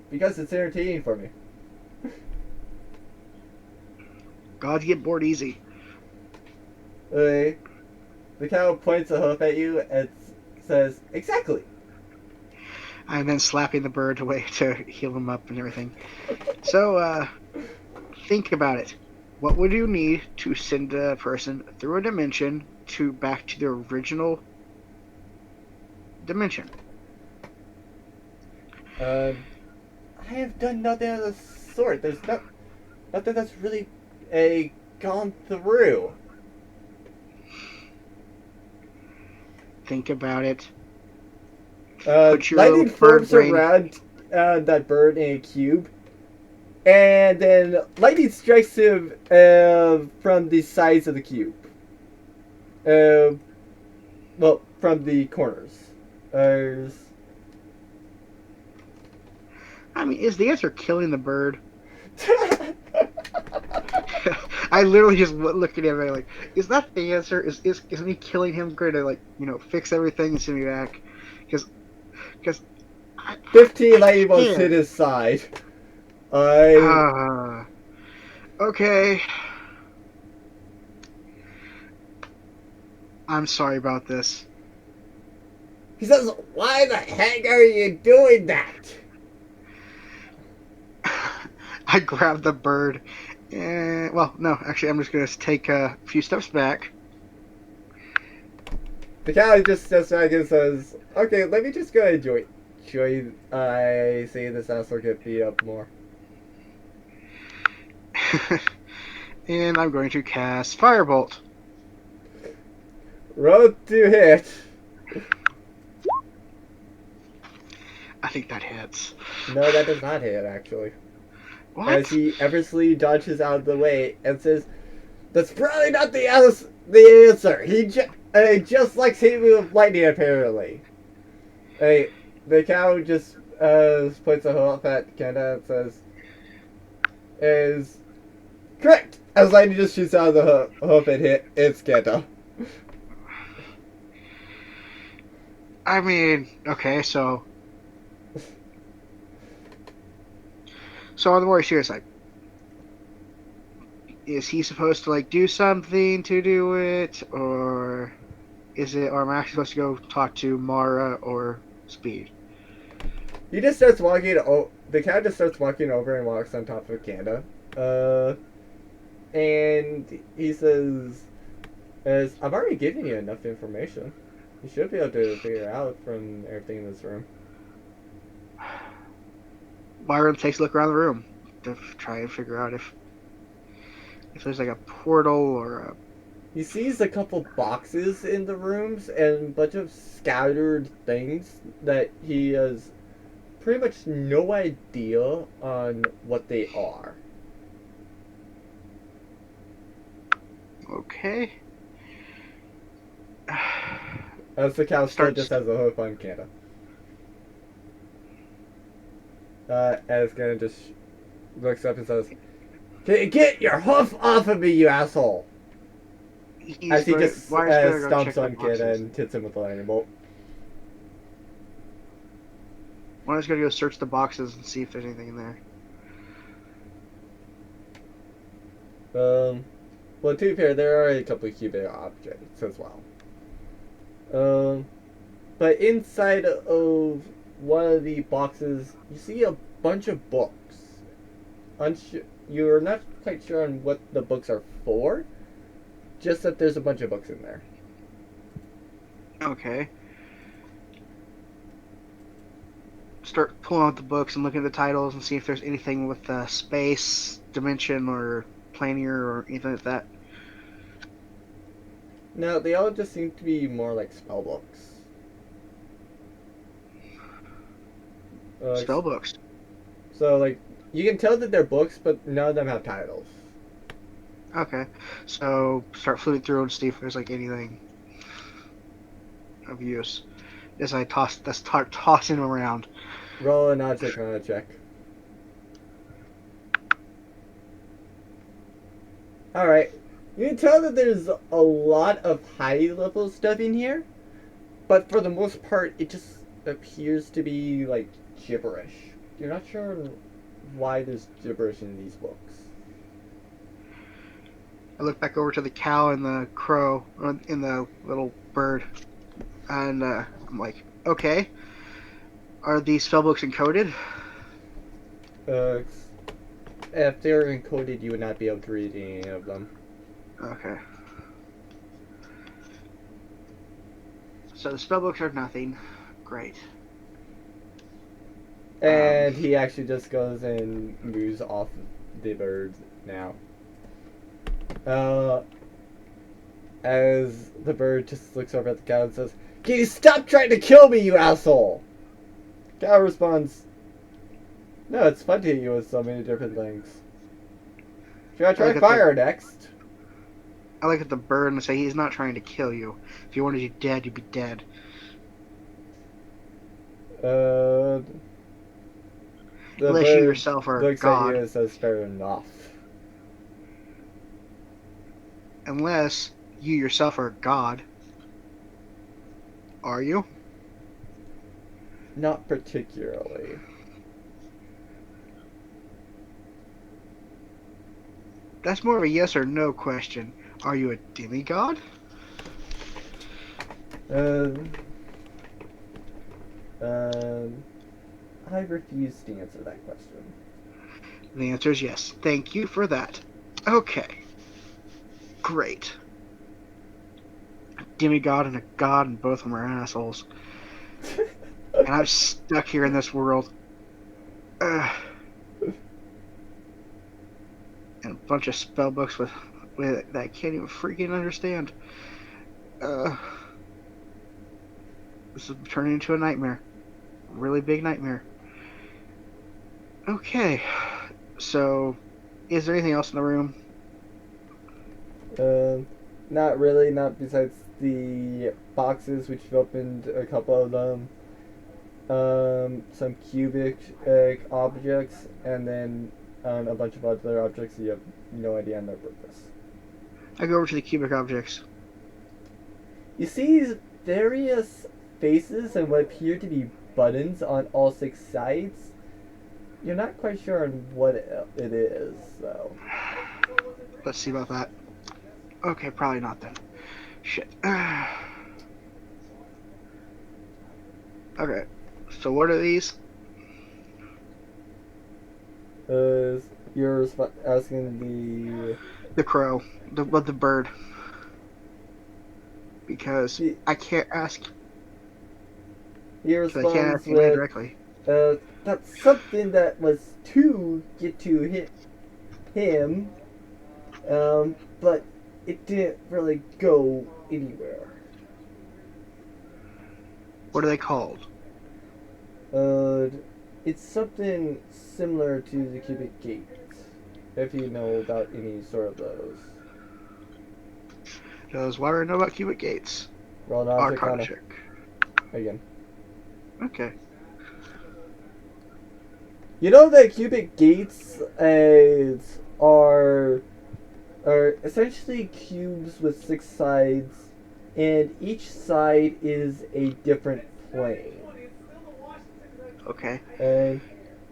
Because it's entertaining for me. Gods get bored easy. The cow points a hoof at you and says, "Exactly." And then slapping the bird away to heal him up and everything. So, think about it. What would you need to send a person through a dimension to back to their original dimension? I have done nothing of the sort. There's nothing that's really gone through. Think about it. Put your little Lightning bird forms brain. around that bird in a cube, and then lightning strikes him from the sides of the cube. Well, from the corners. I mean, is the answer killing the bird? I literally just look at him and I'm like, is that the answer? Is me killing him going to, like, fix everything and send me back? Because 15 I lightning bolts hit can't. his side. Okay. I'm sorry about this. He says, "Why the heck are you doing that?" I grabbed the bird. And, well, no, actually, I'm just going to take a few steps back. The cow just steps back and says, "Okay, let me just go enjoy. I see this asshole get beat up more." And I'm going to cast Firebolt. Roll to hit. I think that hits. No, that does not hit, actually. What? As he effortlessly dodges out of the way and says, "That's probably not the answer. He just likes hitting me with lightning, apparently." The cow just puts a hoof at Kenda and says, "Is correct." As lightning just shoots out of the hoof and it's Kenda. I mean, okay, so on the more serious side, is he supposed to, like, do something to do it, or am I actually supposed to go talk to Mara or Speed? He just starts walking. The cat just starts walking over and walks on top of Kanda. And he says, "As I've already given you enough information, you should be able to figure out from everything in this room." Byron takes a look around the room to try and figure out if there's like a portal or a. He sees a couple boxes in the rooms and a bunch of scattered things that he has pretty much no idea on what they are. Okay. As the cow still Starts. just has a hoof on Canada. As Canada just looks up and says, "Get your hoof off of me, you asshole!" As he just stomps on Canada and hits him with a lightning bolt. Warner's gonna go search the boxes and see if there's anything in there. Well, to be fair, there are a couple of cubic objects as well. But inside of one of the boxes, you see a bunch of books. You're not quite sure on what the books are for, just that there's a bunch of books in there. Okay. Start pulling out the books and looking at the titles and see if there's anything with space, dimension, or planar, or anything like that. No, they all just seem to be more like spell books. Spell books. So, like, you can tell that they're books, but none of them have titles. Okay. So, start flipping through and see if there's, like, anything of use. As I start tossing them around. Roll an object on a check. Alright. You can tell that there's a lot of high-level stuff in here, but for the most part, it just appears to be, like, gibberish. You're not sure why there's gibberish in these books. I look back over to the cow and the crow, and the little bird, and I'm like, okay, are these spellbooks encoded? If they're encoded, you would not be able to read any of them. Okay. So the spellbooks are nothing. Great. And he actually just goes and moves off the bird now. As the bird just looks over at the cow and says, "Can you stop trying to kill me, you asshole?" Cow responds, "No, it's fun to hit you with so many different things. Should I try fire next?" I look at the bird and say, he's not trying to kill you. If he wanted you dead, you'd be dead. Unless you yourself are looks God. at you and says, "Fair enough." Unless you yourself are God. Are you? Not particularly. That's more of a yes or no question. Are you a demigod? I refuse to answer that question. The answer is yes. Thank you for that. Okay. Great. A demigod and a god, and both of them are assholes. And I'm stuck here in this world. And a bunch of spellbooks with that I can't even freaking understand. This is turning into a nightmare. A really big nightmare. Okay. So, is there anything else in the room? Not really, not besides the boxes, which you've opened a couple of them. Some cubic objects, and then a bunch of other objects that you have no idea on their purpose. I go over to the cubic objects. You see various faces and what appear to be buttons on all 6 sides. You're not quite sure on what it is, though. Let's see about that. Okay, probably not then. Shit. Okay, so what are these? You're asking the crow, the bird, because I can't ask. He I can't responds ask you directly. that's something that was to get to hit him, but it didn't really go anywhere. What are they called? Uh, it's something similar to the cubic gate, if you know about any sort of those. Does Lyra know about cubic gates? Roll an Arcana Arcana check. again. Okay. You know that cubic gates are essentially cubes with 6 sides, and each side is a different plane. Okay. And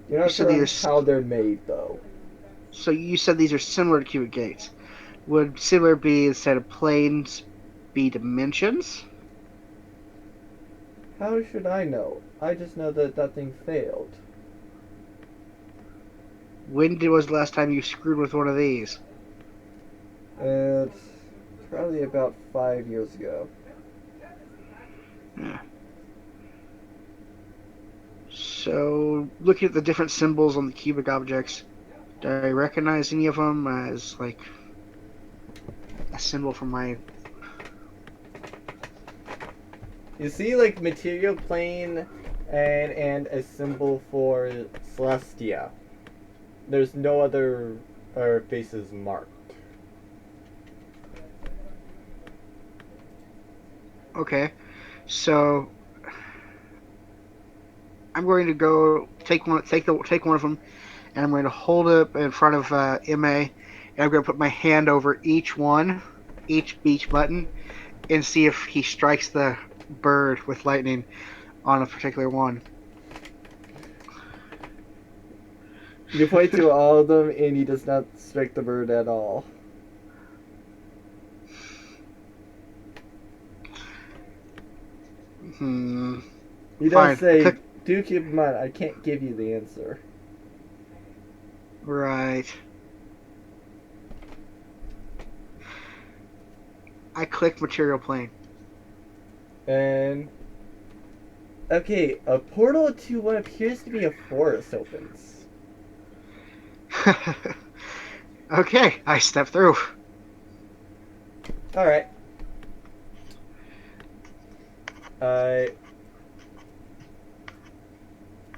you're You not said sure on these how they're made, though. So you said these are similar to cubic gates. Would similar be instead of planes be dimensions? How should I know? I just know that that thing failed. Was the last time you screwed with one of these? It's probably about 5 years ago. Yeah. So looking at the different symbols on the cubic objects, do I recognize any of them as like a symbol from my? You see, like, material plane and a symbol for Celestia. There's no other faces marked. Okay. So I'm going to go take one of them, and I'm going to hold it up in front of Ma, and I'm going to put my hand over each beach button, and see if he strikes the bird with lightning on a particular one. You point to all of them, and he does not strike the bird at all. He does Fine. I say, click. do keep in mind, I can't give you the answer. Right. I click material plane. And okay, a portal to what appears to be a forest opens. Okay, I step through. All right. Uh,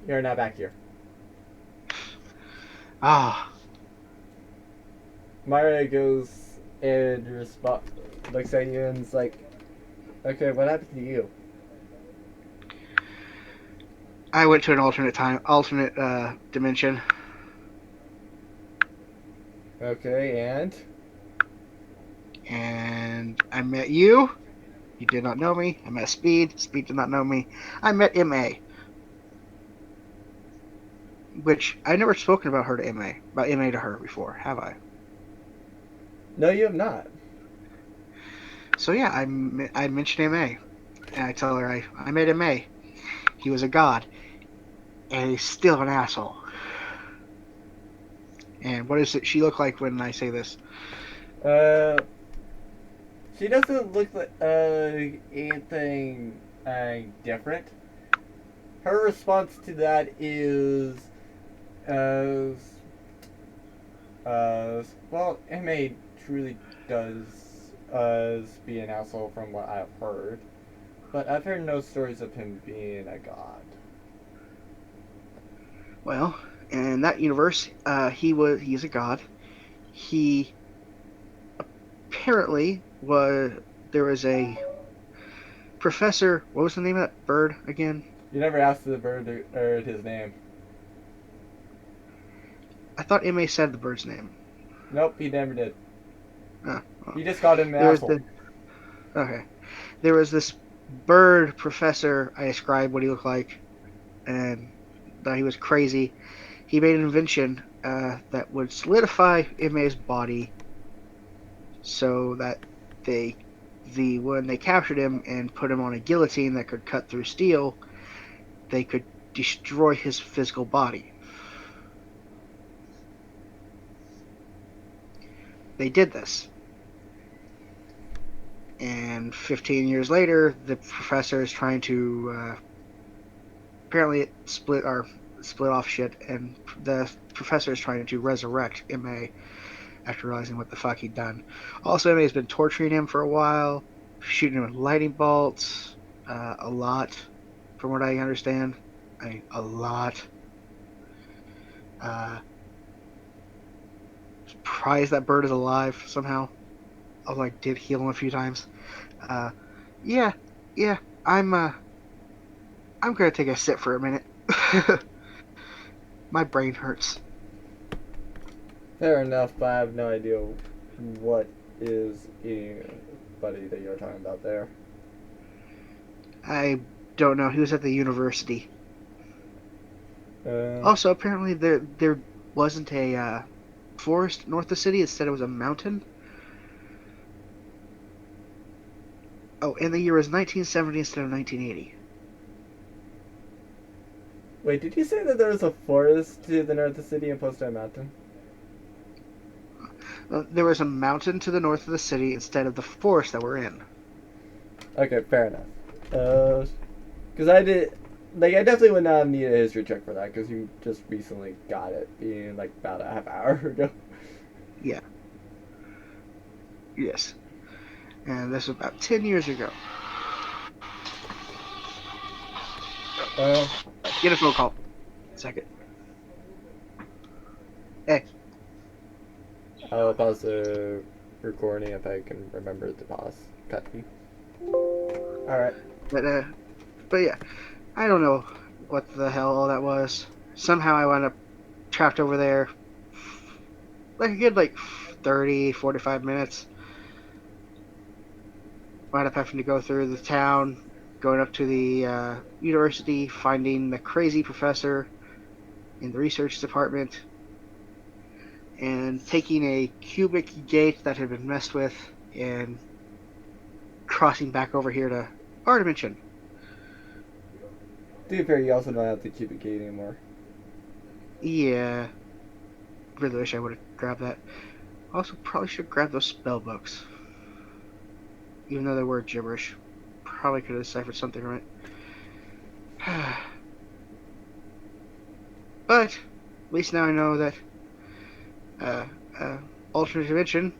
you're not back here. Ah, Myra goes and looks at you and is like, "Okay, what happened to you?" I went to an alternate dimension, Okay, and I met you. You did not know me. I met Speed. Speed did not know me. I met Ma, which I never spoken about her to Ma to her before, have I? no, you have not. So yeah, I mentioned Ma, and I tell her I met Ma. He was a god, and he's still an asshole. And what does she look like when I say this? Uh, she doesn't look like anything different. Her response to that is, uh, well, Ma truly does be an asshole from what I've heard, but I've heard no stories of him being a god. Well, in that universe, he's a god. He apparently was there was a professor. What was the name of that bird again? You never asked the bird or his name. I thought Ma said the bird's name. Nope, he never did. Well, You just called him an there was asshole. the okay. There was this bird professor. I described what he looked like, and that he was crazy. He made an invention that would solidify Ma's body, so that when they captured him and put him on a guillotine that could cut through steel, they could destroy his physical body. They did this. And 15 years later, the professor is trying to apparently split off shit, and the professor is trying to resurrect Ma after realizing what the fuck he'd done. Also, Ma has been torturing him for a while, shooting him with lightning bolts, a lot, from what I understand. I mean, a lot. Uh, Surprised that bird is alive somehow. Although I did heal him a few times. Uh, yeah, yeah. I'm gonna take a sit for a minute. My brain hurts. Fair enough, but I have no idea what is anybody that you're talking about there. I don't know. He was at the university. Um, Also, apparently there wasn't a forest north of the city. Instead, it was a mountain. Oh, and the year was 1970 instead of 1980. Wait, did you say that there was a forest to the north of the city opposed to a mountain? There was a mountain to the north of the city instead of the forest that we're in. Okay, fair enough. Because I definitely would not need a history check for that, because you just recently got it, being like about a half hour ago. Yeah. Yes. And this was about 10 years ago. Uh, Get a phone call. Second. Hey. I'll pause the recording if I can remember to pause. Cut. Alright. But yeah, I don't know what the hell all that was. Somehow I wound up trapped over there like a good 30, 45 minutes. Wound up having to go through the town, going up to the university, finding the crazy professor in the research department, and taking a cubic gate that had been messed with and crossing back over here to our dimension. To be fair, you also don't have the cubic gate anymore. Yeah, really wish I would have grabbed that. Also, probably should grab those spell books. Even though they were gibberish. Probably could have deciphered something right. But, at least now I know that uh, alternate dimension,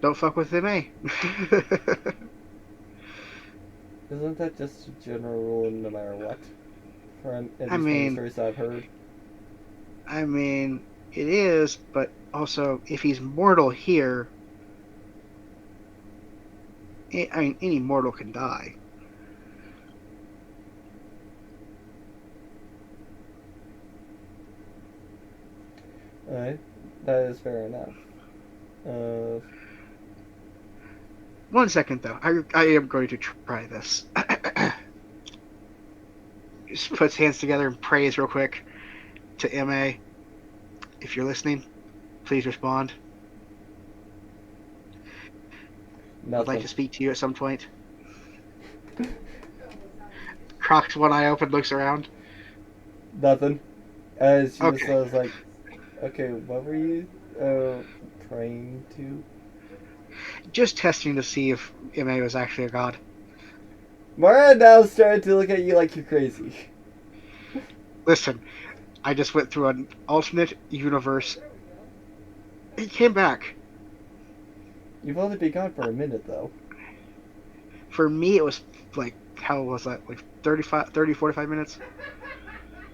don't fuck with MA. Isn't that just a general rule no matter what? At least I from the mean, stories I've heard. It is, but also, if he's mortal here, any mortal can die. Alright, that is fair enough. Uh, 1 second, though. I am going to try this. Just puts hands together and prays real quick to MA. If you're listening, please respond. Would like nothing. to speak to you at some point. Croc's one eye open, looks around. Nothing. As she just Okay. was like, okay, what were you praying to? Just testing to see if MA was actually a god. Mara now started to look at you like you're crazy. Listen, I just went through an alternate universe. He came back. You've only been gone for a minute, though. For me, it was how was that? 30, 45 minutes?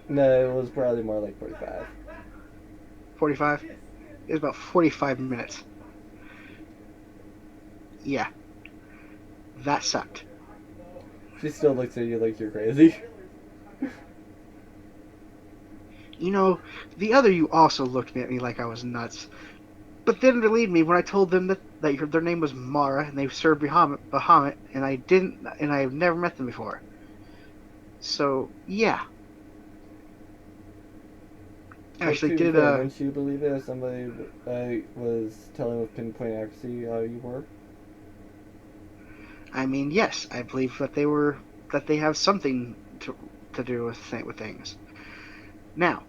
No, it was probably more like 45. 45? It was about 45 minutes. Yeah. That sucked. She still looks at you like you're crazy. You know, the other you also looked at me like I was nuts. But didn't believe me when I told them that their name was Mara and they served Bahamut, and I've never met them before. So, yeah. Actually, To be fair, wouldn't you believe it if somebody was telling with pinpoint accuracy how you were? yes, I believe that they have something to do with things. Now,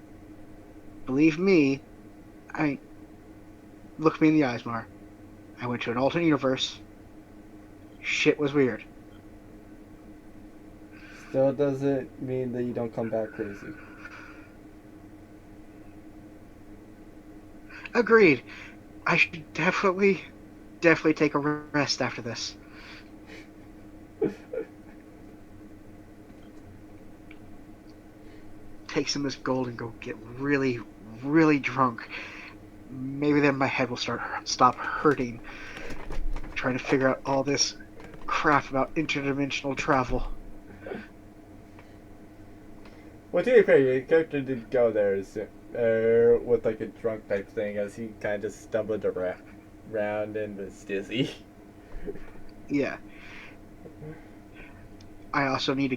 believe me, look me in the eyes, Mar. I went to an alternate universe. Shit was weird. Still doesn't mean that you don't come back crazy. Agreed. I should definitely take a rest after this. Take some of this gold and go get really, really drunk. Maybe then my head will stop hurting. Trying to figure out all this crap about interdimensional travel. Well, to be fair, your character did go there with like a drunk type thing, as he kind of just stumbled around and was dizzy. Yeah. I also need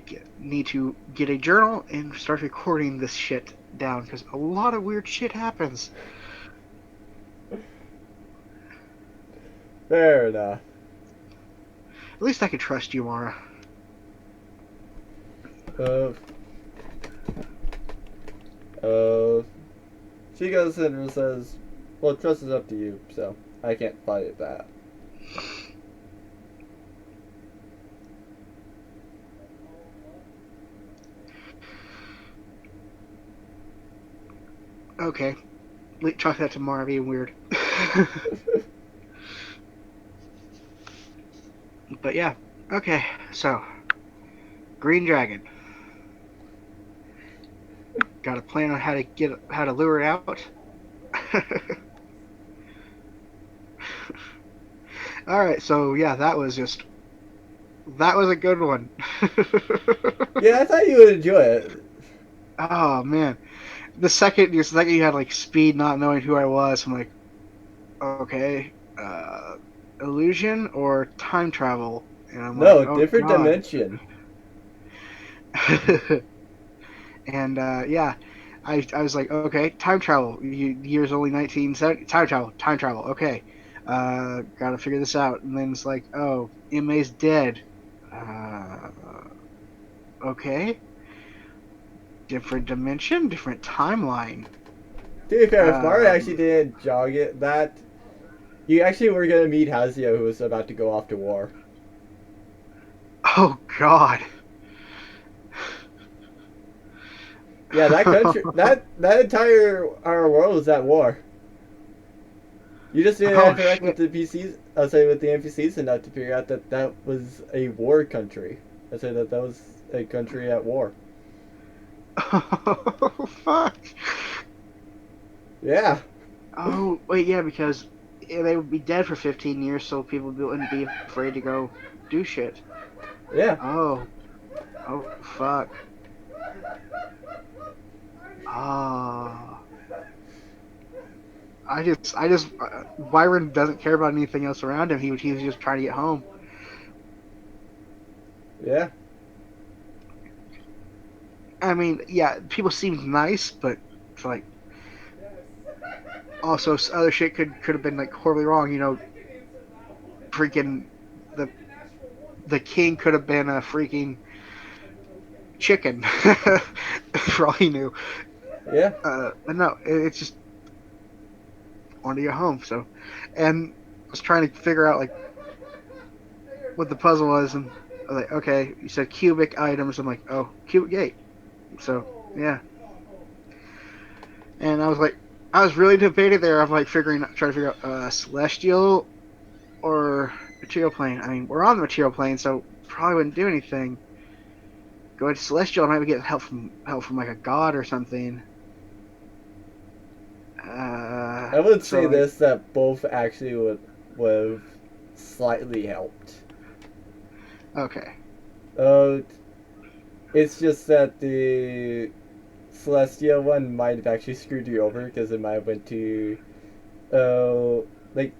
to get a journal and start recording this shit down because a lot of weird shit happens. Fair enough. At least I can trust you, Mara. Uh, uh, she goes in and says, "Well, trust is up to you, so I can't fight that." Okay. Talk that to Mara being weird. But yeah. Okay, so Green Dragon. Got a plan on how to lure it out? Alright, so yeah, that was a good one. Yeah, I thought you would enjoy it. Oh man. The second you had like speed not knowing who I was, I'm like, okay, illusion or time travel? And I'm like, No, oh different god. dimension. And yeah, I was like, okay, time travel. Year's only 1970. Time travel. Okay, gotta figure this out. And then it's like, oh, MA's dead. Uh, okay, different dimension, different timeline. To be fair, if Mario Um, actually didn't jog it, that you actually were gonna meet Hazio, who was about to go off to war. oh god. Yeah, that country, that entire our world was at war. You just didn't Oh interact with shit. the PCs. I'll say with the NPCs enough to figure out that that was a war country. I say that that was a country at war. Oh fuck. Yeah, Oh wait, yeah, because they would be dead for 15 years, so people wouldn't be afraid to go do shit. yeah. Oh, oh fuck. Ah. Byron doesn't care about anything else around him. He was just trying to get home. Yeah. I mean, yeah, people seemed nice, but it's like also other shit could have been like horribly wrong. You know, freaking the the king could have been a freaking chicken for all he knew. Yeah. But no, it's just wanted to get home. So, and I was trying to figure out like what the puzzle was, and I was like, okay, you said cubic items. I'm like, oh, cubic gate. So yeah, and I was like, I was really debated there. I'm like trying to figure out celestial or material plane. I mean, we're on the material plane, so probably wouldn't do anything. Going to celestial, I might get help from like a god or something. I would say So like, this that both actually would have slightly helped. okay, Uh, it's just that the Celestia one might have actually screwed you over because it might have went to, like,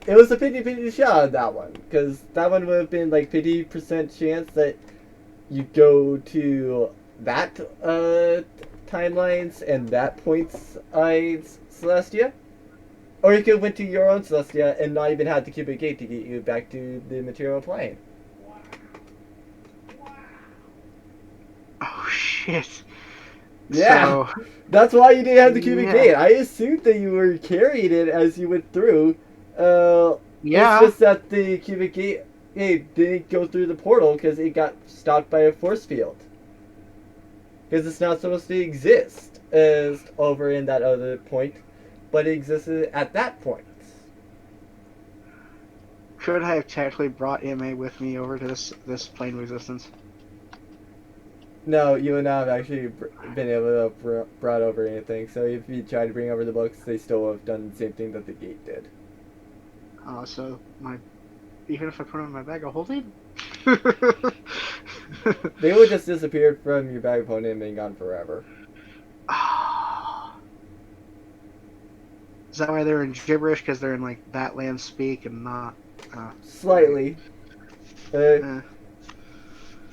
it was a 50-50 shot on that one because that one would have been like 50% chance that you go to that timelines and that point's Celestia, or you could have went to your own Celestia and not even had the cubic gate to get you back to the material plane. oh shit. Yeah, So that's why you didn't have the cubic yeah, gate. I assumed that you were carrying it as you went through. It's yeah. just that the cubic gate didn't go through the portal because it got stopped by a force field. Because it's not supposed to exist as over in that other point. but it existed at that point. Could I have technically brought MA with me over to this plane of existence? No, you would not have actually been able to brought over anything. So if you tried to bring over the books, they still would have done the same thing that the gate did. So even if I put them in my bag of holding. They would just disappeared from your bag of holding and been gone forever. Is that why they're in gibberish? Because they're in like that land speak and not Slightly. Uh,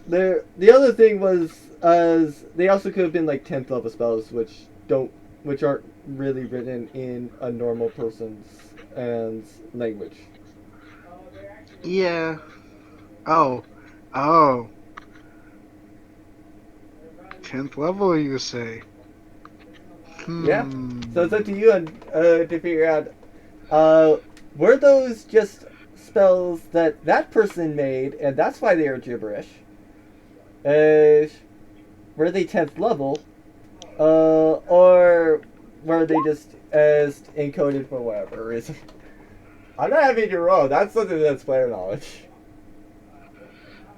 The other thing was they also could have been like 10th level spells, which aren't really written in a normal person's and language. yeah. Oh. 10th level, you say? Yeah. So it's up to you to figure out. Were those just spells that person made, and that's why they are gibberish? Were they 10th level? Or were they just as encoded for whatever reason? I'm not having you roll. That's something that's player knowledge.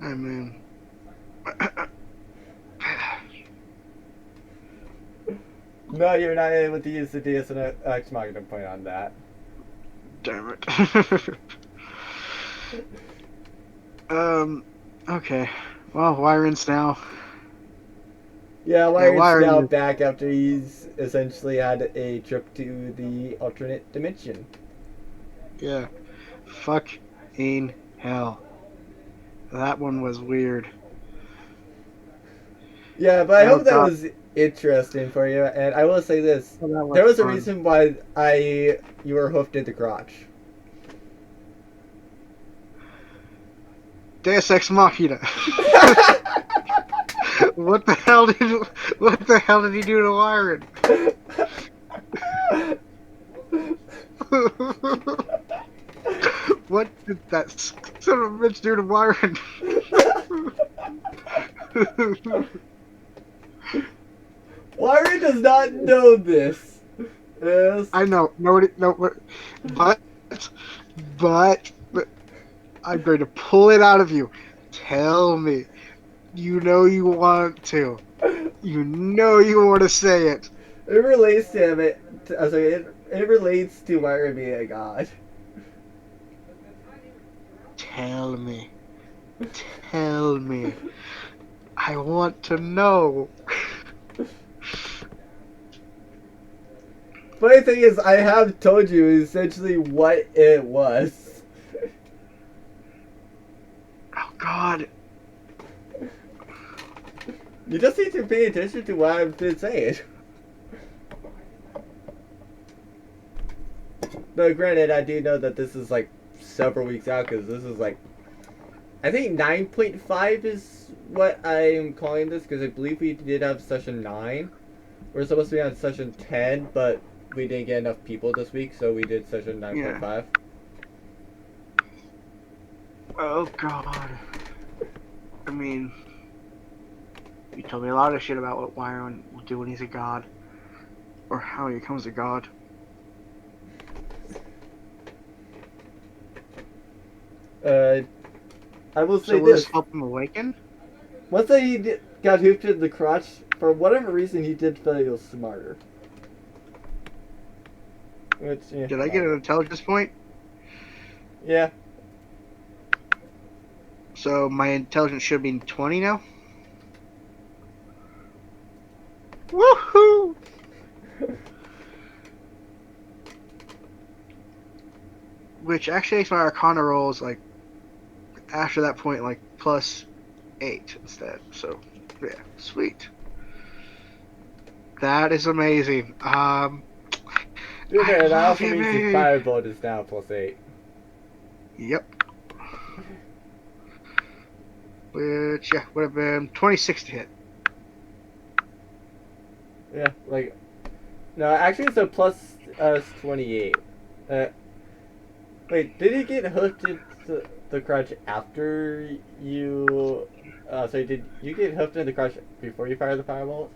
I mean, No, you're not able to use the DS and X Machina point on that. damn it. Okay. Well, Wyron's now. Yeah, Wired's Wired now is- back after he's essentially had a trip to the alternate dimension. Yeah. Fucking hell. That one was weird. Yeah, but I Oh, hope that God. was interesting for you. And I will say this: Well, that there was a fun. reason why you were hoofed in the crotch. Deus Ex Machina. What the hell did he do to Wyron? What did that son of a bitch do to Byron? Wired does not know this. Yes. I know, nobody, but I'm going to pull it out of you. Tell me, you know you want to. You know you want to say it. It relates to him. It relates to Wired being a god. Tell me. Tell me. I want to know. Funny thing is, I have told you essentially what it was. Oh God. You just need to pay attention to what I've been saying. Though granted, I do know that this is like several weeks out because this is like, I think 9.5 is what I'm calling this because I believe we did have session 9. We're supposed to be on session 10, but we didn't get enough people this week, so we did session 9.5. Oh God. I mean, you told me a lot of shit about what Byron will do when he's a god, or how he becomes a god. I will say So will this. this help him awaken? Once got hooped in the crotch, for whatever reason, he did feel smarter. Which, yeah, Did I get an intelligence point? Yeah. So my intelligence should be 20 now? Woohoo! Which actually makes my Arcana rolls, like, after that point, like, +8 instead. So, yeah, sweet. That is amazing. That also love means you, his firebolt is now +8. Yep. Which, yeah, would have been 26 to hit. Yeah, like, no, actually it's a plus 28. Wait, did he get hooked into the crotch after you? So did you get hooked in the crotch before you fired the firebolt?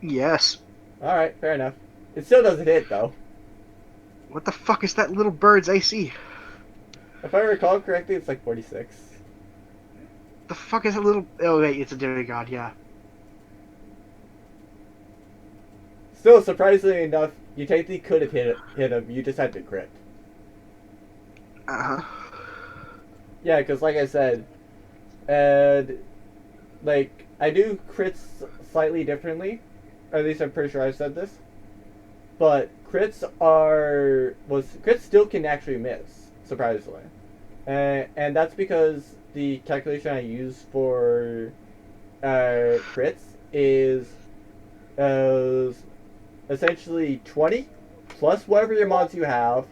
Yes. All right, fair enough. It still doesn't hit though. What the fuck is that little bird's AC? If I recall correctly, it's like 46. The fuck is that little? Oh wait, it's a demigod. Yeah. Still, surprisingly enough, you technically could have hit him. You just had to crit. Uh huh. Yeah, because like I said, and like I do crits slightly differently. Or at least I'm pretty sure I've said this. But crits still can actually miss, surprisingly, and that's because the calculation I use for crits is uh, essentially 20 plus whatever your mods you have,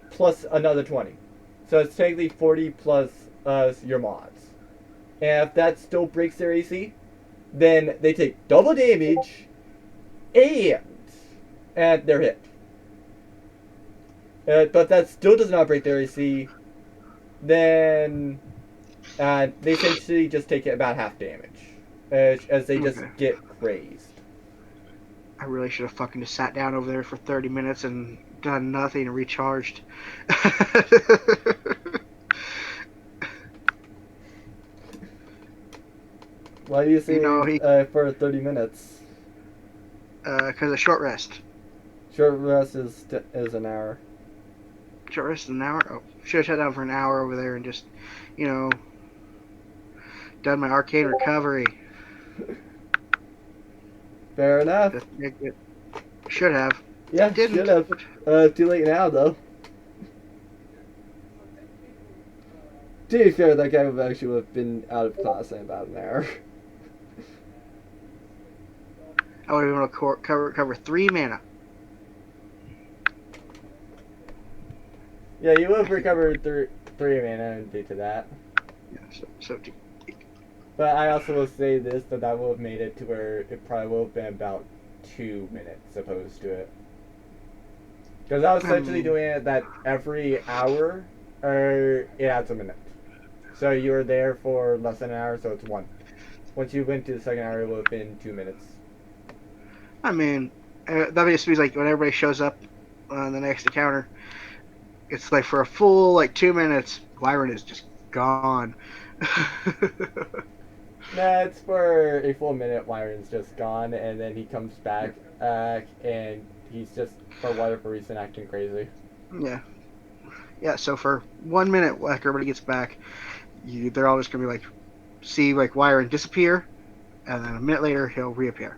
plus another 20. So it's technically 40 plus your mods. And if that still breaks their AC, then they take double damage and they're hit. But that still does not break their AC. Then they essentially just take about half damage as they just Okay. get crazed. I really should have fucking just sat down over there for 30 minutes and done nothing and recharged. Why do you You know, say he for 30 minutes? because of short rest. Short rest is an hour. Short rest is an hour. Oh, should have sat down for an hour over there and just, you know, done my arcane recovery. Fair enough. Just, should have. Yeah, should Didn't. have. Too late now though. To be fair, that guy would actually have been out of class in about an hour. I would have been able to cover 3 mana. Yeah, you would have recovered three mana due to that. Yeah, so But I also will say this, that would have made it to where it probably would have been about 2 minutes opposed to it. Because I was essentially doing it that every hour, or it adds a minute. So you were there for less than an hour, so it's 1. Once you went to the second hour, it would have been 2 minutes. I mean, that just means like when everybody shows up on the next encounter, it's like for a full like 2 minutes, Lyron is just gone. Nah, it's for a full minute. Myron's just gone, and then he comes back, and he's just for whatever reason acting crazy. Yeah, yeah. So for 1 minute, after everybody gets back, they're all just gonna be like, see like Lyron disappear, and then a minute later he'll reappear.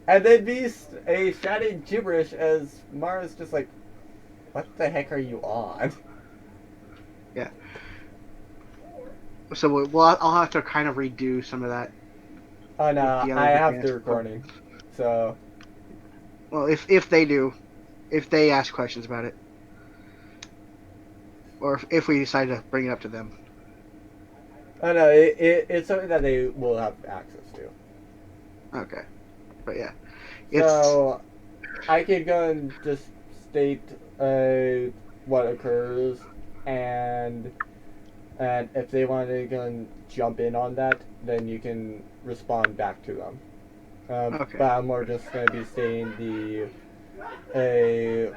And then be a shouting gibberish as Mara's just like, "What the heck are you on?" Yeah. So I'll have to kind of redo some of that. Oh no, With the I other have advanced the recording, so Well, if they do, if they ask questions about it, or if we decide to bring it up to them. oh no, it's something that they will have access to. Okay. But yeah, So I could go and just state what occurs, and if they want to go and jump in on that, then you can respond back to them. Okay. But I'm more just going to be stating a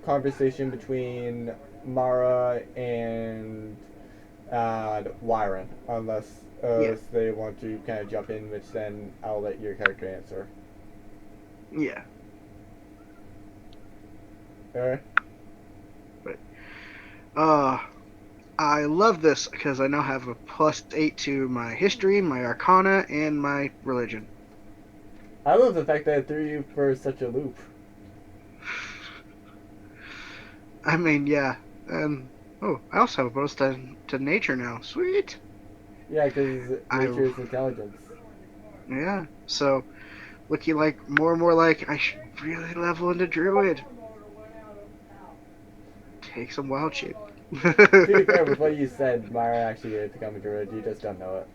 conversation between Mara and Wyron, unless they want to kind of jump in, which then I'll let your character answer. Yeah. Alright? But I love this because I now have a +8 to my history, my arcana, and my religion. I love the fact that it threw you for such a loop. I mean, yeah. And I also have a bonus to nature now. Sweet. Yeah, because nature is intelligence. Yeah. So, looking like more and more like I should really level into druid. Take some wild shape. To be fair, with what you said, Mara actually did become a druid. You just don't know it.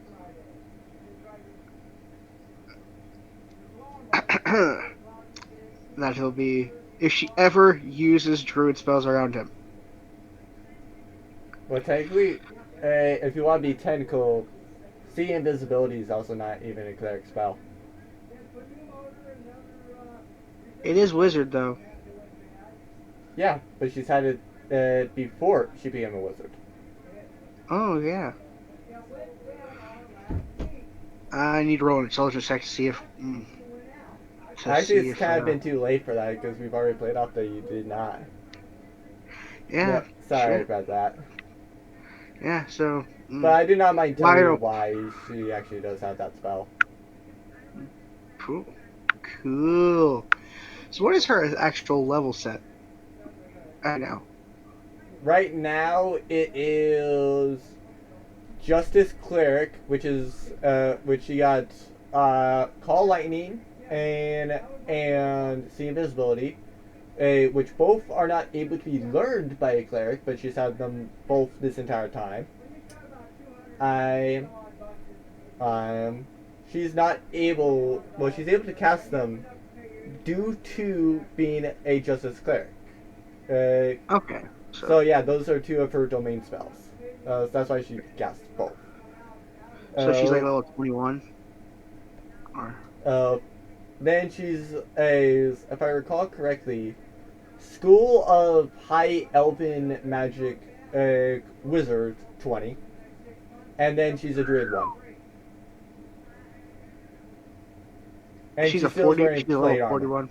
That he'll be if she ever uses druid spells around him. Well, technically, if you want to be technical, see invisibility is also not even a cleric spell. It is wizard though. Yeah, but she's had it before she became a wizard. Oh yeah. I need to roll an intelligence check to see if Actually, it's kind of been too late for that because we've already played off that you did not. yeah, No, sorry shit. about that. Yeah, so But I do not mind telling you vital. why she actually does have that spell. Cool. Cool. So what is her actual level set? I know. Right now, it is Justice Cleric, which she got Call Lightning and See Invisibility, which both are not able to be learned by a cleric, but she's had them both this entire time. I she's not able. Well, she's able to cast them due to being a Justice Cleric. Okay. So yeah, those are two of her domain spells. That's why she casts both. So she's like Uh, level 21? Or... uh, then she's a, if I recall correctly, School of High Elven Magic Wizard 20, and then she's a Druid 1. And she's she a still 40, wearing she's a plate level armor. 41.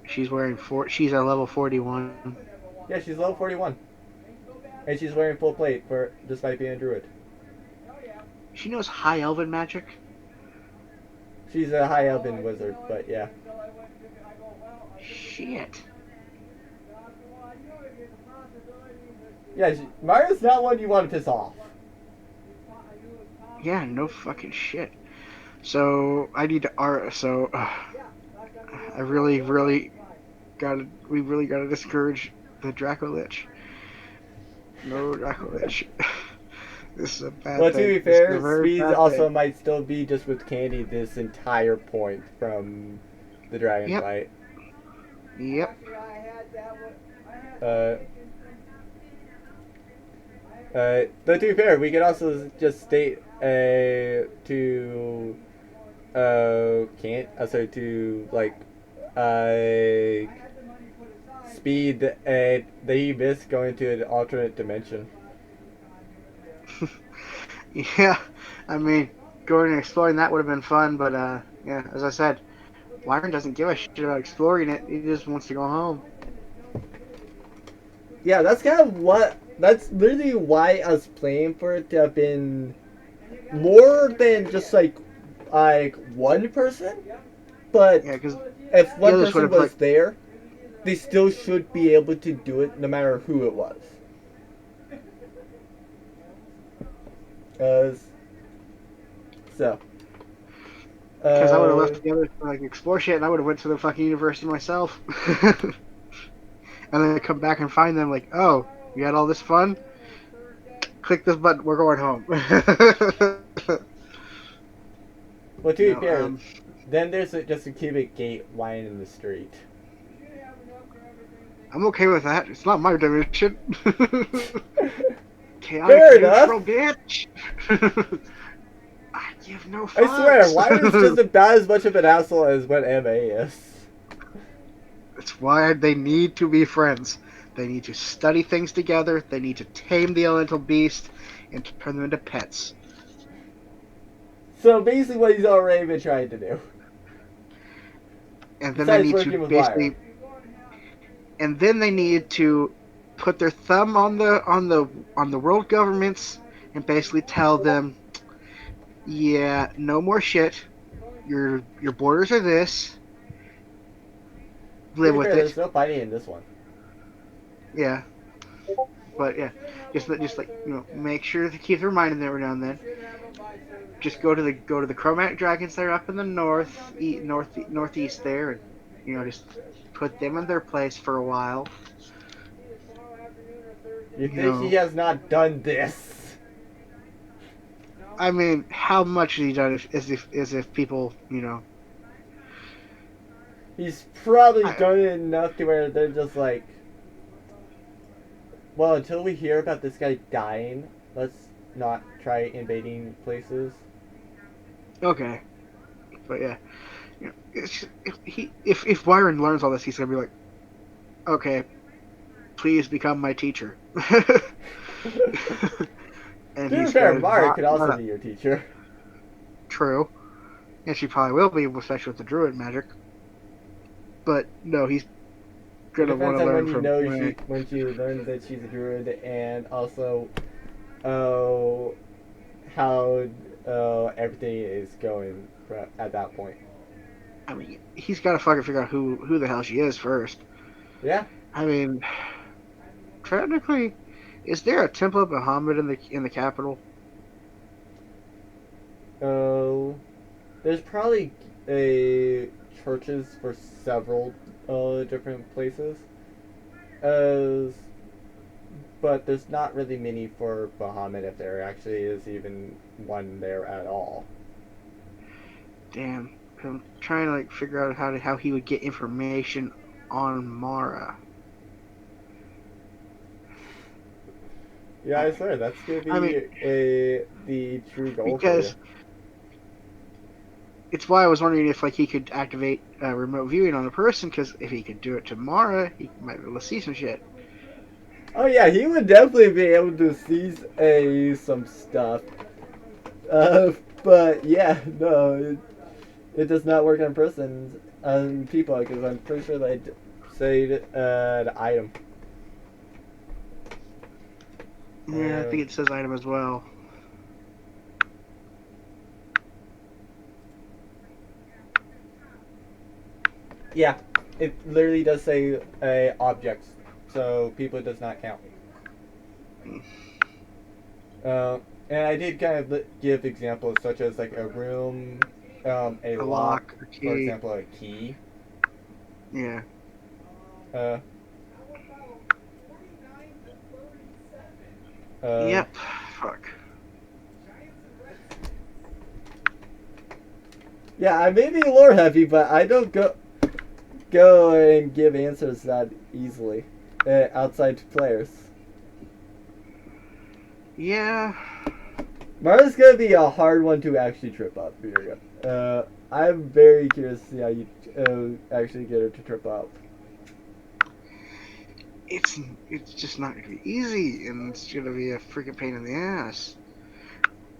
She's wearing she's a level 41. Yeah, she's level 41. And she's wearing full plate despite being a druid. She knows high elven magic? She's a high elven wizard, but yeah. Shit. Yeah, Mario's not one you want to piss off. Yeah, no fucking shit. So I need to I really we really gotta discourage the Draco Lich. No Draco Lich. This is a bad Well, thing. to be This is a fair, very Speed bad also thing. might still be just with Candy this entire point from the dragon Yep. fight. Yep. But to be fair, we could also just state to like Speed the Abyss going to an alternate dimension. Yeah. I mean, going and exploring that would have been fun, but yeah, as I said, Wyron doesn't give a shit about exploring it. He just wants to go home. Yeah, that's literally why us playing for it to have been more than just like one person. But Yeah, because if the one others would person have was there, they still should be able to do it no matter who it was. So. Because I would have left the others to like explore shit, and I would have went to the fucking university myself. And then come back and find them like, oh, you had all this fun? Click this button, we're going home. Well, to be No, fair, then there's just a cubic gate lying in the street. I'm okay with that. It's not my dimension. Chaotic Fair neutral, enough. bitch. I give no fucks. I swear, Lyra's just about as much of an asshole as what MA is. That's why they need to be friends. They need to study things together. They need to tame the elemental beast and turn them into pets. So basically what he's already been trying to do. And then Besides they need to working with basically Lyra. and then they need to put their thumb on the world governments and basically tell them, yeah, no more shit. Your borders are this. Live with Fair, it. there's no fighting in this one. Yeah. But yeah, just like make sure to keep reminding them every now and then. Just go to the chromatic dragons that are up in the northeast there, and just put them in their place for a while. You think he has not done this? I mean, how much has he done? As if people, He's probably done it enough to where they're just like, well, until we hear about this guy dying, let's not try invading places. Okay, but yeah, it's just, if Byron learns all this, he's gonna be like, okay, please become my teacher. And To be he's fair, going, Mara not, could not also a, be your teacher. true. And she probably will be, especially with the druid magic. But no, he's It gonna want depends to on learn when you from know me. when she learns that she's a druid, and also, oh, how everything is going at that point. I mean, he's got to fucking figure out who the hell she is first. Yeah. I mean, technically, is there a Temple of Muhammad in the capital? Oh, there's probably a churches for several different places. As but there's not really many for Bahamut if there actually is even one there at all. Damn, I'm trying to like figure out how he would get information on Mara. Yeah, I swear that's gonna I mean, be a the true goal for you. because it's why I was wondering if like he could activate remote viewing on a person. Because if he could do it to Mara, he might be able to see some shit. Oh yeah, he would definitely be able to see some stuff. Uh, but yeah, no, it does not work on persons on people because I'm pretty sure they say the item. Yeah, I Uh, think it says item as well. yeah, it literally does say objects, so people does not count. Uh, and I did kind of give examples such as like a room, a A lock, lock, a for key. example, a key. Yeah. Uh, uh, Yep. Fuck. yeah, I may be lore heavy, but I don't go and give answers that easily outside to players. Yeah. Mara's gonna be a hard one to actually trip up. I'm very curious to see how you actually get her to trip up. It's it's just not gonna be easy, and it's gonna be a freaking pain in the ass.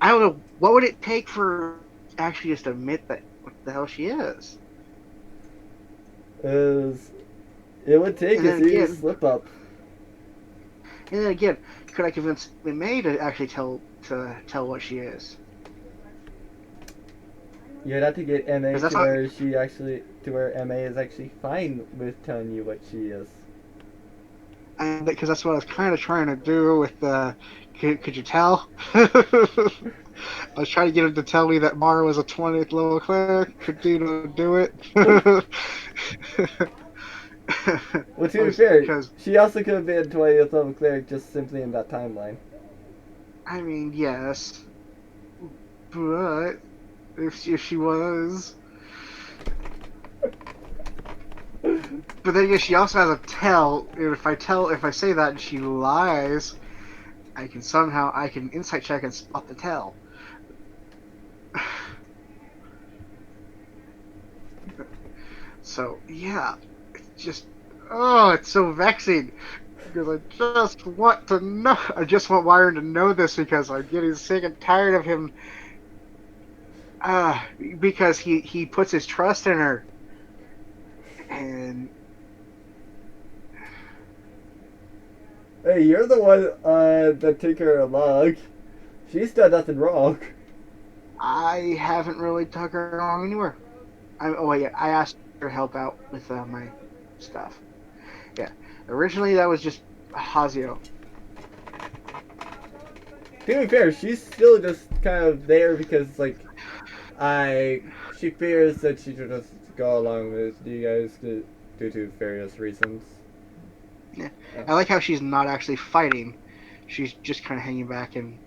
I don't know what would it take for actually just admit that what the hell she is, Is it would take and a then serious again, slip up. could I convince May to actually tell what she is? You'd have to get MA Because that's to not where MA is actually fine with telling you what she is. because that's what I was kind of trying to do with the. Could you tell? I was trying to get him to tell me that Mara was a 20th level cleric. Could do it? Well, to be fair, Because she also could have been 20th level cleric just simply in that timeline. I mean, yes, but if she was, but then again, she also has a tell. And if I say that and she lies, I can insight check and spot the tell. So yeah, it's just it's so vexing because I just want to know. I just want Wyron to know this because I'm getting sick and tired of him. Uh, because he puts his trust in her, and Hey, you're the one that took her along. She's done nothing wrong. I haven't really took her along anywhere. Oh wait, yeah, I asked her to help out with my stuff. Yeah, originally that was just Hazio. To be fair, she's still just kind of there because, like, she fears that she should just go along with you guys due to various reasons. Yeah, Yeah. I like how she's not actually fighting. She's just kind of hanging back, and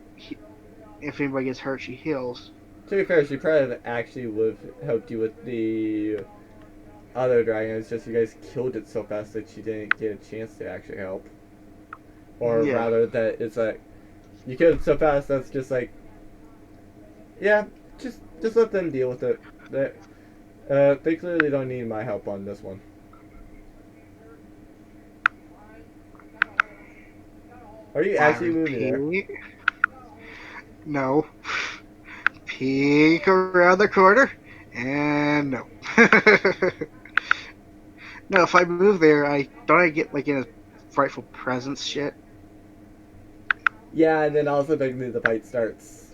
if anybody gets hurt, she heals. To be fair, she probably actually would have helped you with the other dragon. It's just you guys killed it so fast that she didn't get a chance to actually help. Or Yeah, rather, that it's like you killed it so fast that's just like, yeah, just let them deal with it. They clearly don't need my help on this one. Are you actually Byron, moving there? peek. No. Peek around the corner, and no. No, if I move there, I get like in a frightful presence shit. Yeah, and then also technically the fight starts.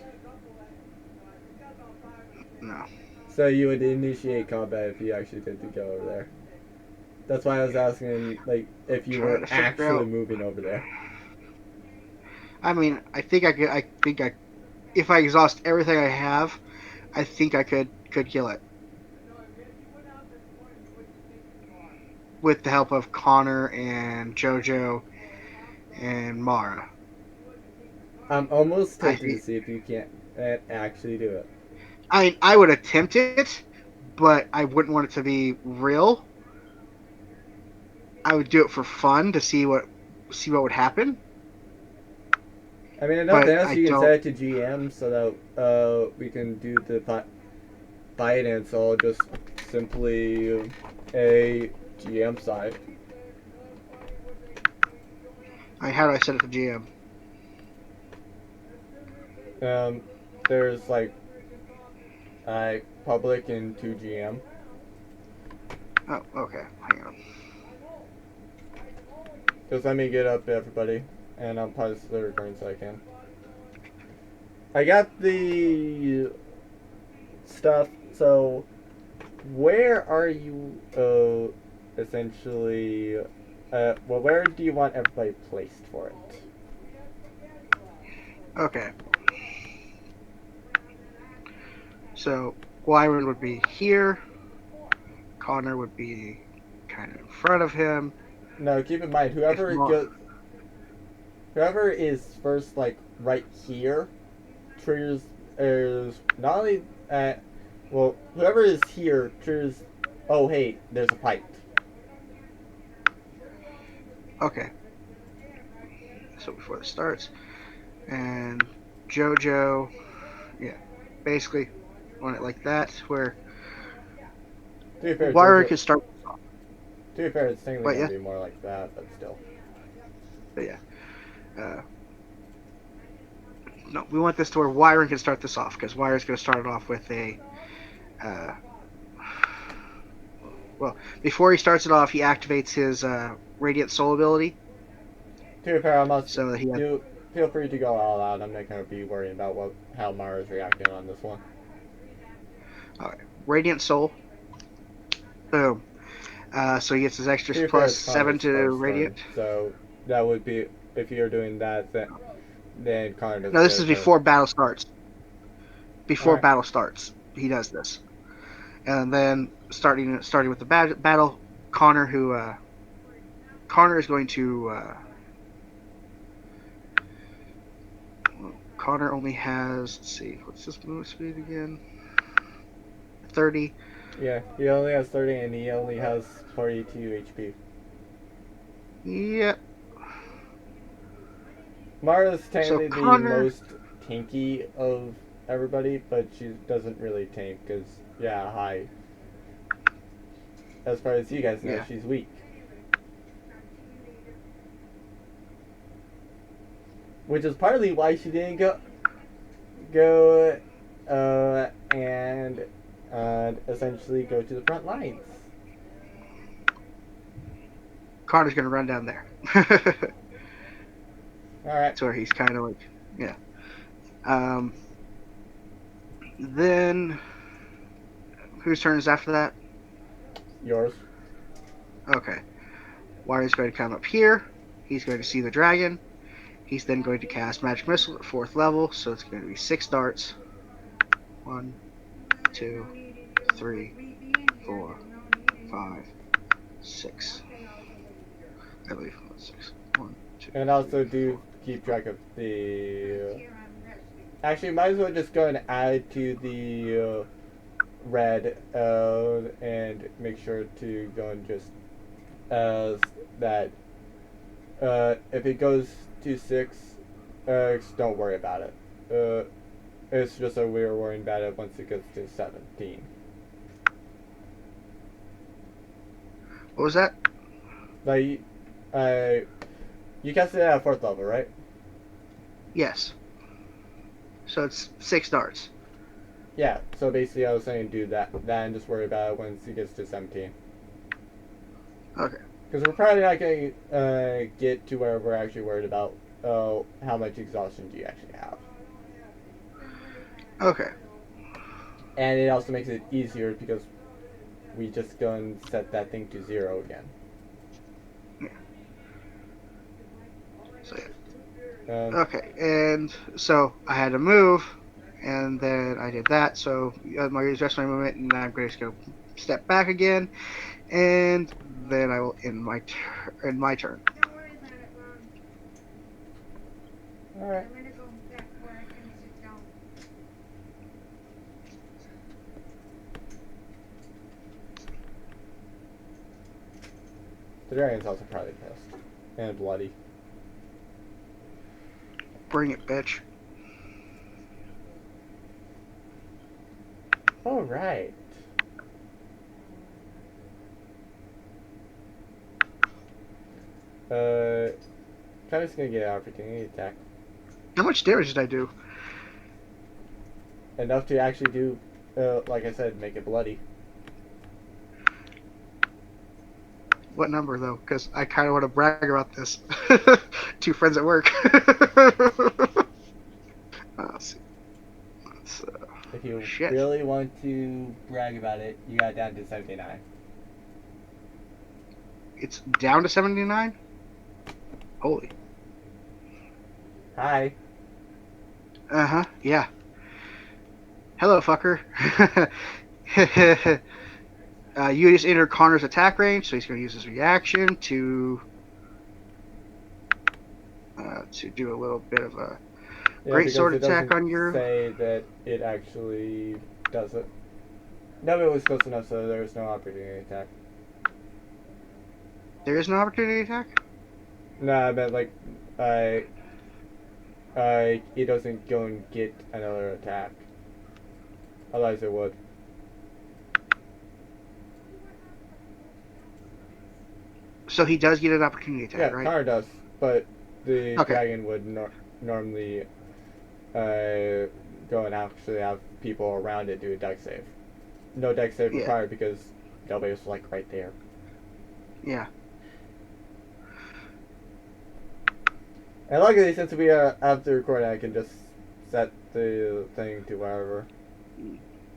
No. So you would initiate combat if you actually did to go over there. That's why I was asking, like, if you Trying were to figure actually out. moving over there. I mean, I think I could. I think I, if I exhaust everything I have, I think I could kill it with the help of Connor and JoJo and Mara. I'm almost I tempted to think. see if you can't actually do it. I would attempt it, but I wouldn't want it to be real. I would do it for fun to see what would happen. I mean, if But nothing else, I you can don't. set it to GM so that we can do the fight, and so I'll just simply a GM side. How do I set it to GM? Um, there's like public and 2 GM. Oh, okay. Hang on. Just let me get up everybody, and I'll pause the recording so I can. I got the stuff. So, where are you? Essentially. Well, where do you want everybody placed for it? Okay. So Wyron would be here. Connor would be kind of in front of him. No, keep in mind If whoever is first, like right here, triggers is not only well, whoever is here triggers. Oh, hey, there's a fight. Okay. So before this starts, and JoJo, yeah, basically want it like that, where To be fair, Wyron Jojo. can start. To be fair, it's technically But gonna yeah, be more like that, but still. but yeah. Uh, no, we want this to where Wyron can start this off because Wyron's going to start it off with a. Uh, well, before he starts it off, he activates his Radiant Soul ability, To be fair, I must so that he has. do. Feel free to go all out. I'm not gonna be worrying about how Mara's reacting on this one. All right, Radiant Soul. Boom. So he gets his extra To be fair, plus it's 7 Connor's to first Radiant. turn, so that would be if you're doing that. Then Connor No, doesn't this get a is turn. before battle starts. All Before right. battle starts, he does this, and then starting with the battle, Connor Connor is going to. Connor only has. Let's see. What's this move speed again? 30. Yeah, he only has 30 and he only has 42 HP. Yep. Mara's So technically the Connor. most tanky of everybody, but she doesn't really tank because, yeah, hi. As far as you guys know, Yeah. she's weak. Which is partly why she didn't go and essentially go to the front lines. Connor's gonna run down there. Alright, That's where he's kind of like, yeah. Um. Then, whose turn is after that? yours. Okay. Wario's going to come up here. He's going to see the dragon. He's then going to cast Magic Missile at 4th level, so it's going to be 6 darts. 1, 2, 3, 4, 5, 6. I believe it's 6. 1, 2, And also 3, do 4. keep track of the... Actually, might as well just go and add to the red and make sure to go and just that if it goes to 6, don't worry about it. It's just that we're worrying about it once it gets to 17. What was that? Like, you cast it at 4th level, right? Yes. So it's 6 darts. Yeah, so basically I was saying do that and just worry about it once he gets to 17. Okay. Because we're probably not going to get to where we're actually worried about how much exhaustion do you actually have. Okay. And it also makes it easier because we just go and set that thing to 0 again. Yeah. So yeah. Um, Okay, and so I had to move, and then I did that. So my rest my movement, and I'm going to go step back again, and then I will end my turn. Alright. The dragon's also probably pissed. And bloody. Bring it, bitch. Alright. Kind of just gonna get an opportunity attack. How much damage did I do? Enough to actually do, like I said, make it bloody. What number though? Because I kind of want to brag about this. 2 friends at work. Let's see. If you Shit. really want to brag about it, you got down to 79. It's down to 79. Holy. Hi. Yeah. Hello, fucker. You just entered Connor's attack range, so he's going to use his reaction to do a little bit of a great sword attack on your. Say that it actually does it. No, it was close enough, so there was no opportunity attack. There is no opportunity attack. No, I meant like, it doesn't go and get another attack. Otherwise, it would. So he does get an opportunity attack, Yeah, right? Connor does, but the Okay. dragon would normally go and actually have people around it do a dex save. No dex save Yeah. required because nobody's like right there. Yeah. And luckily, since we are after recording, I can just set the thing to wherever.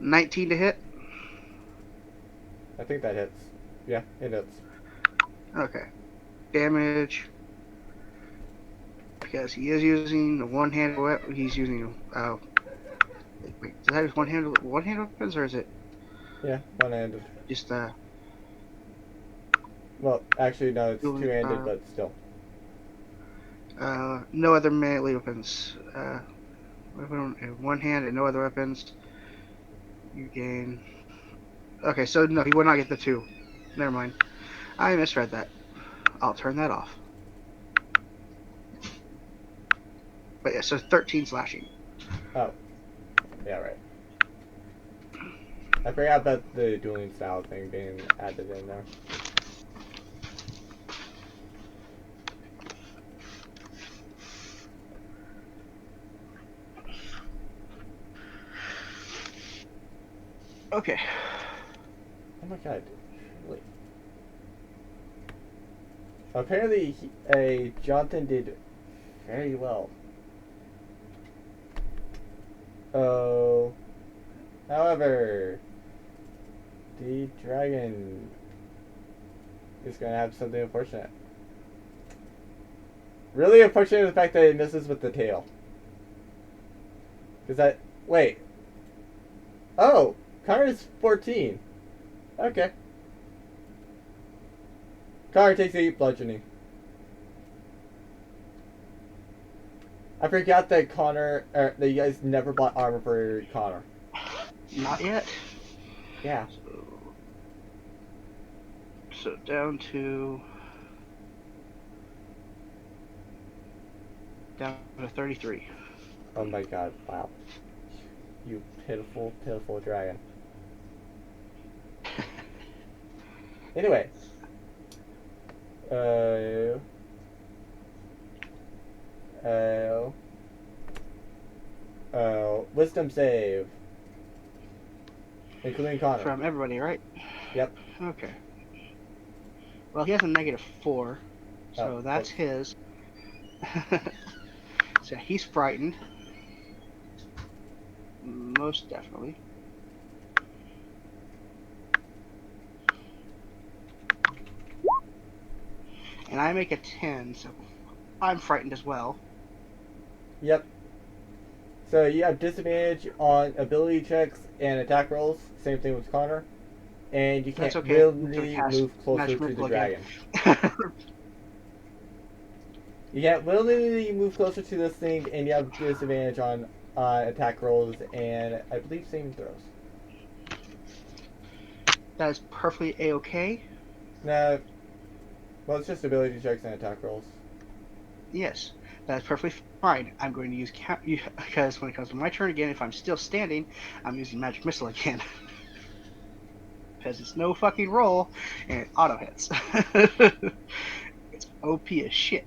19 to hit. I think that hits. Yeah, it hits. Okay. Damage. Because he is using the one-handed weapon. He's using. Wait, is that his one-handed weapons, or is it Yeah, one-handed. just Well, actually, no, it's two-handed, but still. no other melee weapons. One hand and no other weapons. You gain. Okay, so no, he will not get the 2. Never mind. I misread that. I'll turn that off. But yeah, so 13 slashing. Oh. Yeah, right. I forgot about the dueling style thing being added in there. Okay. Oh my god. Wait. Apparently, Jonathan did very well. Oh. However, the dragon is going to have something unfortunate. Really unfortunate the fact that it misses with the tail. Because that... Wait. Oh! Connor is 14. Okay. Connor takes 8 bludgeoning. I forgot that that you guys never bought armor for Connor. Not yet. Yeah. So down to 33. Oh my god, wow. You pitiful, pitiful dragon. Anyway. Wisdom save, including Connor. From everybody, right? Yep. Okay. Well, he has a -4, so Oh, that's whoops. his. So he's frightened. Most definitely. And I make a 10, so I'm frightened as well. Yep. So you have disadvantage on ability checks and attack rolls. Same thing with Connor. And you That's can't okay. I'm gonna willingly cast move closer Magic to the Missile again. dragon. You can't willingly move closer to this thing, and you have disadvantage on attack rolls and I believe saving throws. That is perfectly a-okay. Nah, well, it's just ability checks and attack rolls. Yes, that's perfectly fine. I'm going to use because when it comes to my turn again, if I'm still standing, I'm using Magic Missile again. Because it's no fucking roll, and it auto hits. It's OP as shit.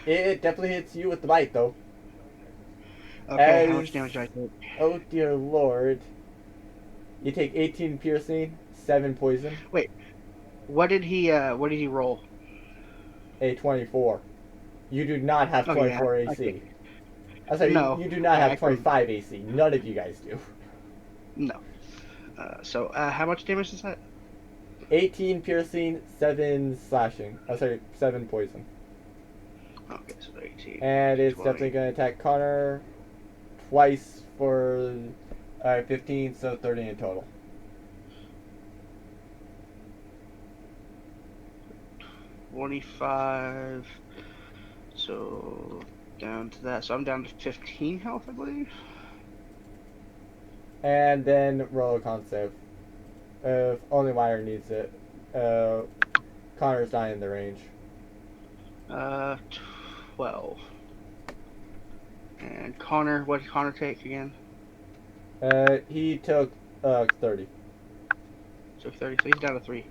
It definitely hits you with the bite, though. Okay, how As, much damage do I take? oh dear lord, you take 18 piercing, 7 poison, Wait, what did he roll? a 24. You do not have Oh yeah, 24 okay. AC. I'm sorry, No, you do not I have couldn't. 25 AC. None of you guys do. No. So how much damage is that? 18 piercing, 7 slashing. I'm sorry, 7 poison. Okay, so 18, And it's 20. definitely going to attack Connor twice for 15, so 30 in total. 25. So down to that. So I'm down to 15 health, I believe. And then roll a con save. If only Wire needs it. Connor's not in the range. 12. And Connor, what did Connor take again? He took 30. So 30. So he's down to 3.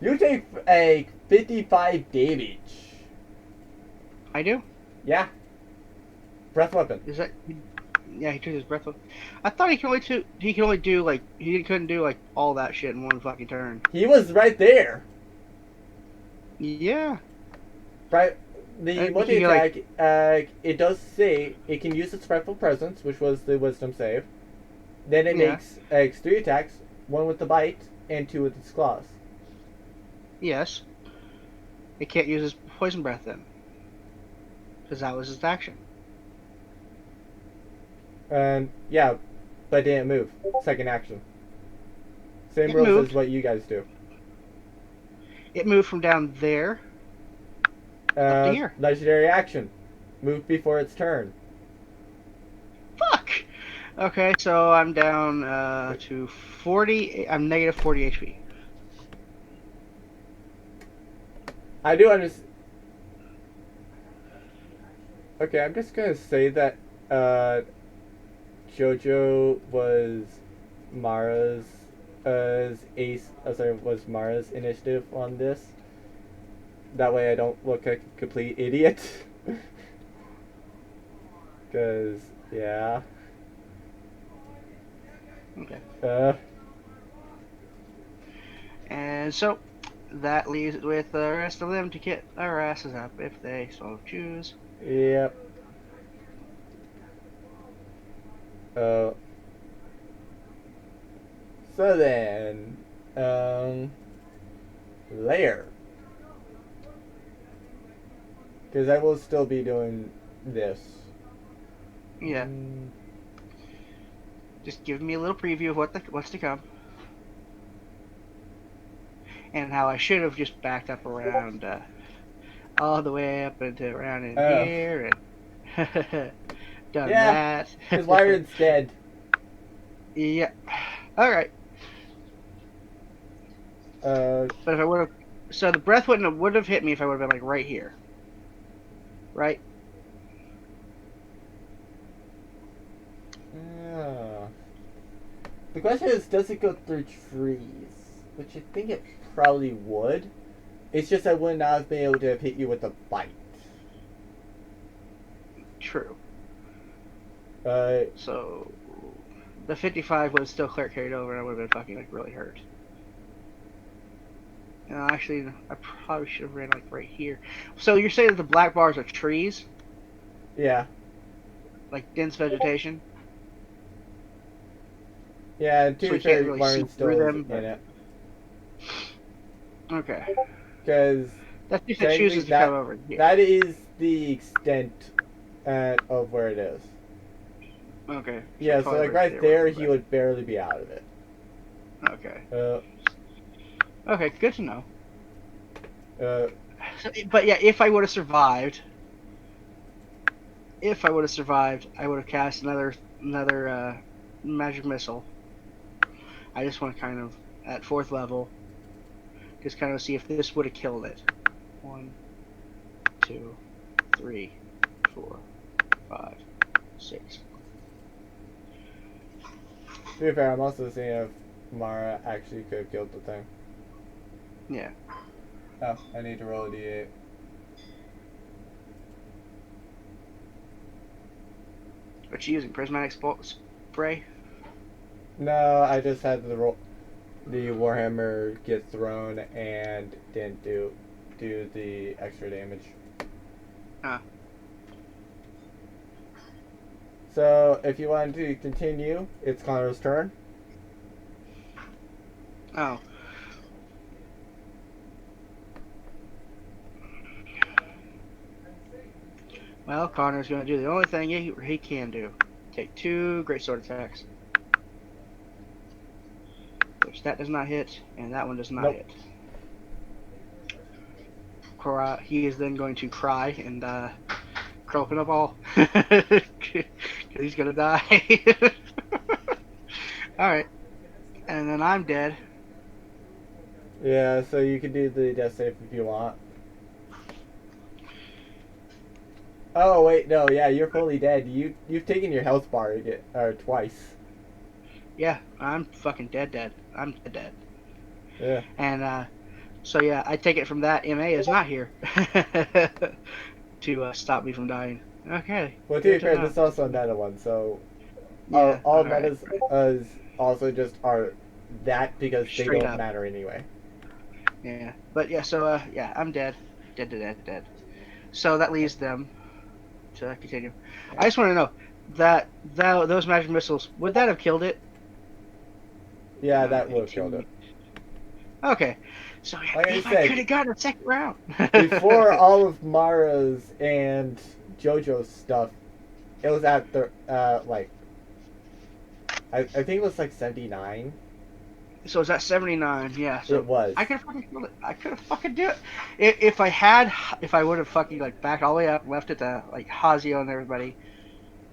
You take a 55 damage. I do. Yeah. Breath weapon. Is that? Yeah, he took his breath. I thought he could only do like he couldn't do like all that shit in one fucking turn. He was right there. Yeah. Right. The multi attack, like, it does say it can use its frightful presence, which was the wisdom save. Then it Yeah. makes 3 attacks, 1 with the bite and 2 with its claws. Yes. He can't use his poison breath then, because that was his action. And yeah, but didn't move. Second action. Same It rules moved. as what you guys do. It moved from down there up to here. Legendary action. Move before its turn. Fuck. Okay, so I'm down to 40. I'm negative 40 HP. I do understand. Okay, I'm just gonna say that JoJo was Mara's was Mara's initiative on this. That way I don't look like a complete idiot. Cause yeah. Okay. And so that leaves it with the rest of them to get their asses up if they so choose. Yep. So then, layer. Because I will still be doing this. Yeah. Just give me a little preview of what's to come. And how I should have just backed up around all the way up into around in here and done that. Because Lyron's dead. Yeah. Alright. But if I would have... So the breath would have hit me if I would have been like right here. Right? The question is, does it go through trees? Which I think it probably would. It's just I would not have been able to have hit you with a bite. True. Uh, So the 55 would still clear carried over, and I would have been fucking like really hurt. Actually, I probably should have ran like right here. So you're saying that the black bars are trees, yeah. like dense vegetation, Yeah, and to so be we can't fair, really see Martin through still is them. in But it. okay, Because that's if it technically chooses to come over here. that is the extent of where it is. Okay. Yeah, so probably like right there, he would. would barely be out of it. Okay. Uh, Okay, good to know. uh, But yeah, if I would have survived, I would have cast another magic missile. I just want to kind of at 4th level, just kind of see if this would have killed it. 1, 2, 3, 4, 5, 6. to be fair, I'm also seeing if Mara actually could have killed the thing. Yeah. Oh, I need to roll a d8. But you using prismatic spray? No, I just had the Warhammer get thrown and didn't do the extra damage. Ah. So if you wanted to continue, it's Connor's turn. Oh. Well, Connor's going to do the only thing he can do. Take 2 great sword attacks. Which that does not hit, and that one does not hit. He is then going to cry and curl up in a ball. Because he's going to die. Alright. And then I'm dead. Yeah, so you can do the death save if you want. Oh wait, no, yeah, you're fully dead. You've taken your health bar twice. Yeah, I'm fucking dead. I'm dead. Yeah. And so yeah, I take it from that MA is not here to stop me from dying. Okay. Well, to be fair, this is also a meta one, so Yeah. all Right. metas also just are that because Straight they don't up. matter anyway. Yeah. But yeah, so yeah, I'm dead. Dead. So that leaves them to continue. I just want to know that those magic missiles, would that have killed it? Yeah, that would have killed it. Okay. So yeah, Like I if I said, could have gotten a second round. before all of Mara's and JoJo's stuff, it was at the like I think it was like 79. So is that 79? Yeah. So It was. I could have fucking killed it. I could have fucking do it. If I would have fucking like backed all the way up, left it to like Hazio and everybody,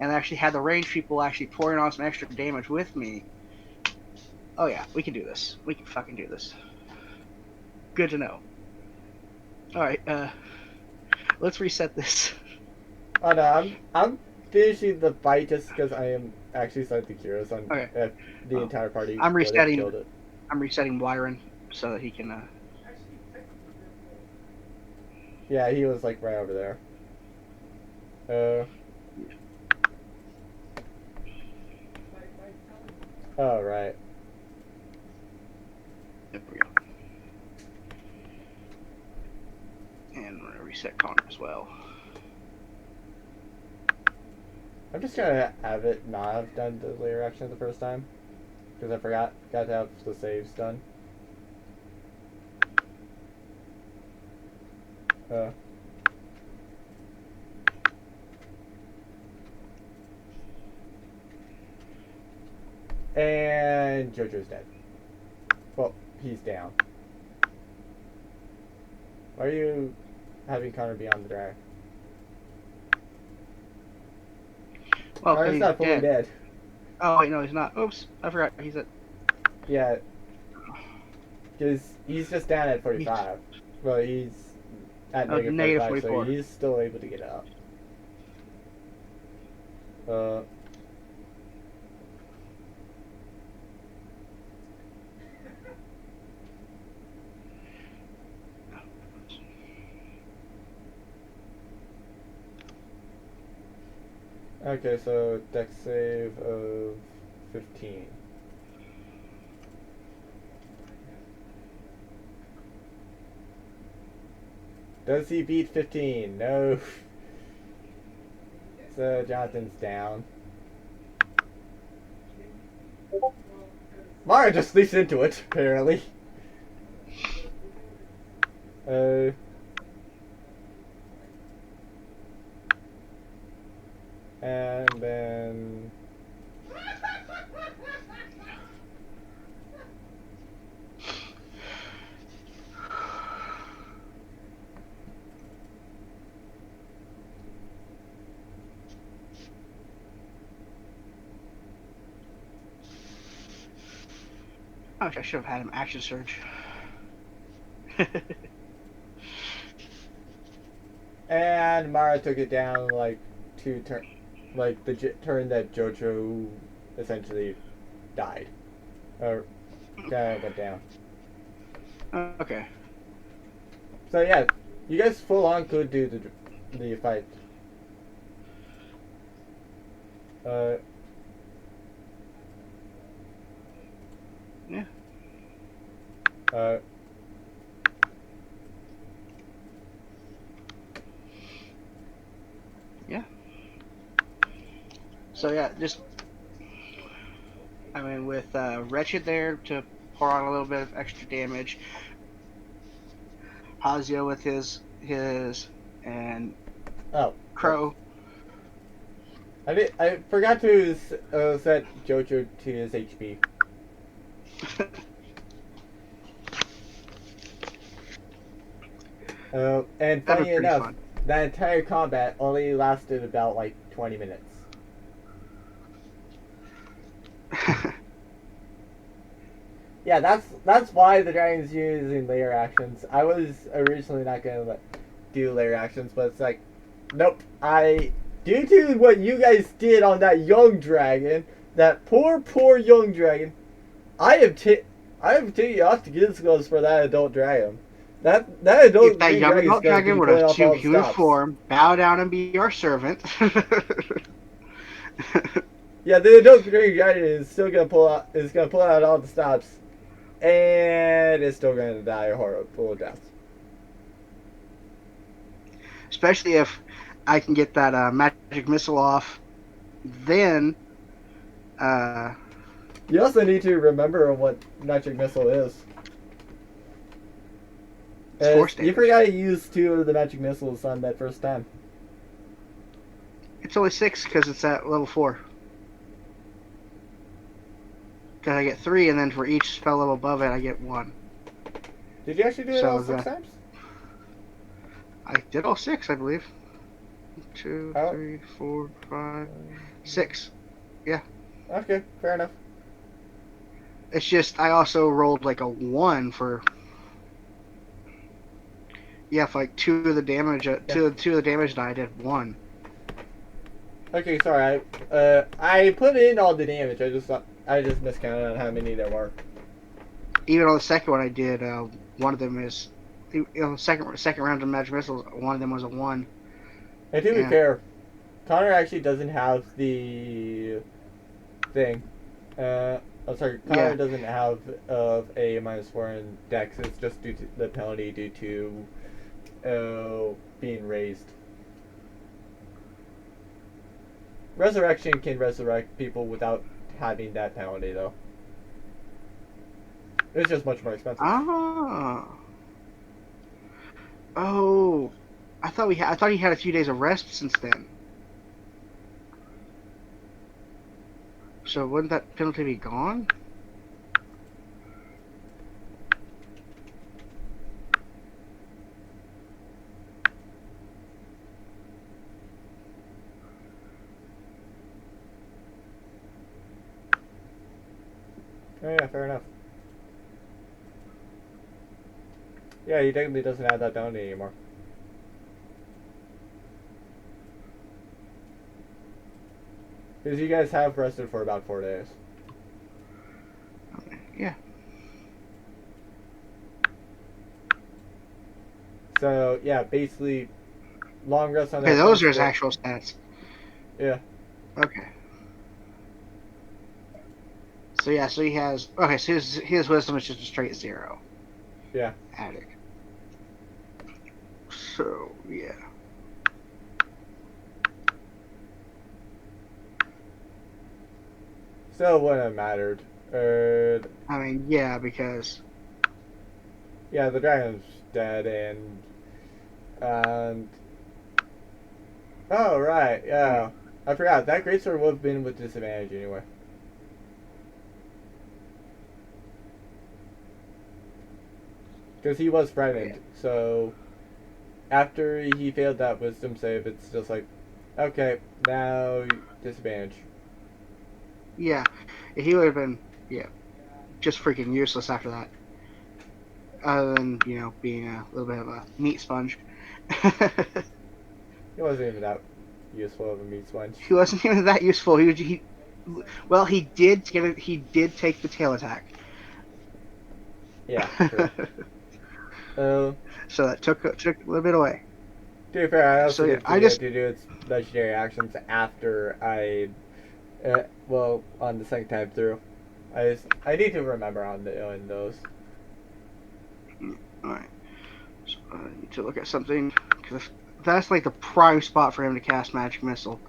and actually had the range people actually pouring on some extra damage with me. Oh yeah, we can do this. We can fucking do this. Good to know. All right. Let's reset this. Oh no, I'm finishing the fight just because I am actually slightly curious on if the entire party I'm would have killed it. I'm resetting Byron so that he can. Yeah, he was like right over there. Oh right. There we go. And we're gonna reset Connor as well. I'm just gonna have it not have done the layer action the first time because I forgot to have the saves done. And JoJo's dead. Well, he's down. Why are you having Connor be on the drag? Well, Connor's not fully dead. Oh wait, no, he's not. Oops, I forgot. He's at. Yeah. Because he's just down at 45. Well, he's at negative 45, 44. so he's still able to get up. Okay, so dex save of 15. Does he beat 15? No. So Jonathan's down. Mara just leaps into it, apparently. Uh, and then... Oh, I should have had him action surge. And Mara took it down like like the turn that Jojo essentially died. Or went down. Okay. So yeah, you guys full on could do the fight. Uh, Yeah. uh, Yeah. So yeah, just I mean with Wretched there to pour on a little bit of extra damage. Hazio with his and oh. Crow. I forgot to set Jojo to his HP. And That funny was pretty enough, fun. that entire combat only lasted about like 20 minutes. Yeah, that's why the dragon's using layer actions. I was originally not gonna do layer actions, but it's like, nope. Due to what you guys did on that young dragon, that poor young dragon, I have taken off the gift skills for that adult dragon. That If adult that green young dragon is adult going to dragon be would pulling have off assumed all the human stops. form, bow down and be our servant. Yeah, the adult green dragon is still gonna pull out all the stops, and it's still gonna die a horrible death. Especially if I can get that magic missile off, then You also need to remember what magic missile is. it's force You damage. forgot to use 2 of the magic missiles on that first time. It's only 6 because it's at level 4. Because I get 3, and then for each spell level above it, I get 1. Did you actually do it all 6 times? I did all 6, I believe. 2, Oh. 3, 4, 5, 6. Yeah. Okay, fair enough. It's just I also rolled like a 1 for. Yeah, for like 2 of the damage. Two of the damage die, I did 1. Okay, sorry. I put in all the damage. I just miscounted on how many there were. Even on the second one I did, one of them is. Second round of magic missiles, one of them was a 1. And to be fair, Connor actually doesn't have the thing. I'm sorry, Connor doesn't have a -4 in Dex. It's just due to the penalty due to being raised. Resurrection can resurrect people without having that penalty, though. It's just much more expensive. Ah. Oh, I thought he had a few days of rest since then. So wouldn't that penalty be gone? Oh yeah, fair enough. Yeah, he technically doesn't have that penalty anymore. Because you guys have rested for about 4 days. Yeah. So, yeah, basically, long rest on that. Okay, those are his actual stats. Yeah. Okay. So yeah, so he has okay. So his wisdom is just a straight 0. Yeah. Attic. So yeah. Still wouldn't have mattered. I mean, yeah, because Yeah, the dragon's dead, and oh right, yeah, I forgot that greatsword would have been with disadvantage anyway. Because he was yeah, frightened. So after he failed that wisdom save, it's just like, okay, now disadvantage. yeah, he would have been just freaking useless after that. Other than being a little bit of a meat sponge. He wasn't even that useful of a meat sponge. He wasn't even that useful. Well, he did get it. He did take the tail attack. Yeah, true. Uh, So that took a little bit away. to be fair, I So also yeah, did I forget just to do its legendary actions after well, on the second time through. I need to remember on those. all right. So I need to look at something because that's like the prime spot for him to cast magic missile.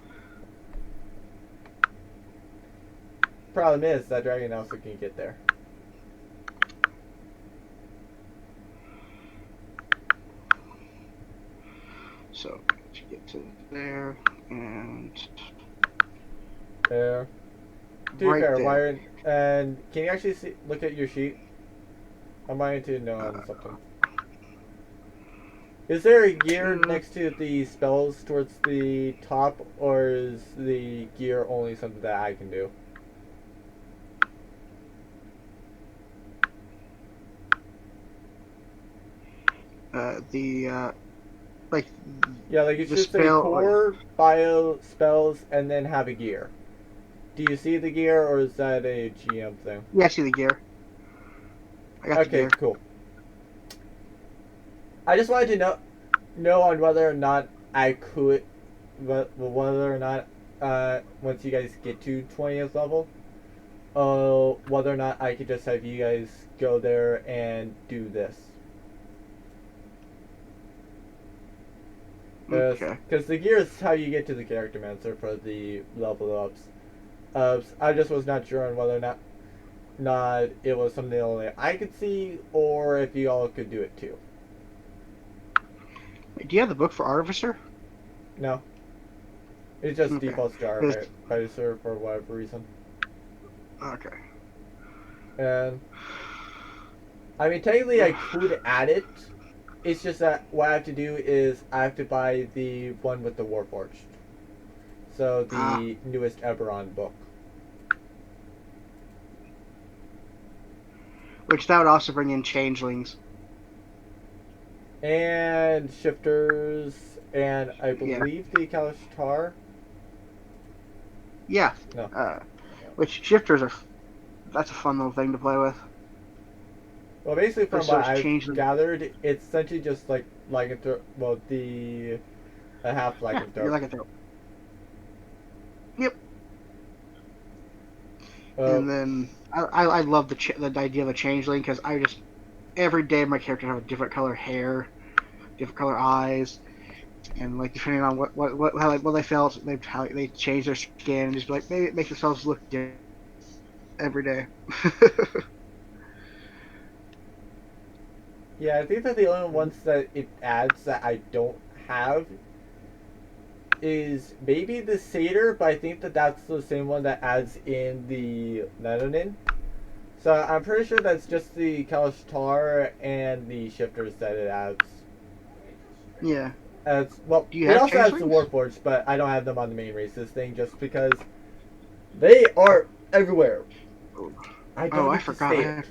Problem is that dragon also can get there. So to get to there and Yeah. To be right fair, there. why and can you actually look at your sheet? I'm wanting to know on something. Is there a gear next to the spells towards the top, or is the gear only something that I can do? The like Yeah, like it the should say spell. Like, core, bio, spells, and then have a gear. Do you see the gear, or is that a GM thing? yeah, I see the gear. I got the Okay, gear. cool. I just wanted to know on whether or not I could, whether or not once you guys get to 20th level, whether or not I could just have you guys go there and do this. Okay. Because the gear is how you get to the character mancer for the level ups. I just was not sure on whether or not it was something only I could see, or if you all could do it too. Do you have the book for Artificer? No, it just Okay. defaults to Artificer for whatever reason. Okay. And I mean, technically, I could add it. It's just that what I have to do is I have to buy the one with the Warforged. So Ah, the newest Eberron book. which that would also bring in changelings. And shifters, and I Yeah. believe the Kalashtar. Yeah. No. Which shifters are. That's a fun little thing to play with. Well, basically, from Because what those I've changelings. gathered, it's essentially just like Lycanthrope. Well, a half Yeah, you're Lycanthrope. like a throw. Yep. Uh, And then I love the idea of a changeling because I just every day my character have a different color hair, different color eyes, and like depending on what they felt, they change their skin and just be like maybe it makes themselves look different every day. yeah, I think that the only ones that it adds that I don't have is maybe the Satyr, but I think that that's the same one that adds in the Nanonin. So I'm pretty sure that's just the Kalashtar and the shifters that it adds. Yeah. Well, Do you it have also has the changelings? Warforged, but I don't have them on the main races thing just because they are everywhere. I Oh, don't I need to forgot. state it.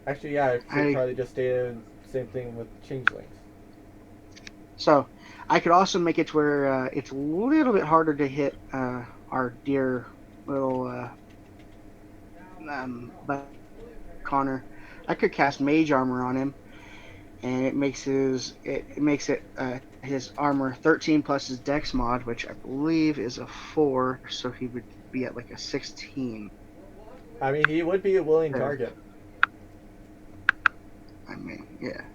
Actually, yeah, I should I probably just state the same thing with Changelings. so I could also make it to where it's a little bit harder to hit our dear little but Connor. I could cast Mage Armor on him, and it makes it his armor 13 plus his Dex mod, which I believe is a 4, so he would be at like a 16. I mean, he would be a willing Yeah, target. I mean, yeah.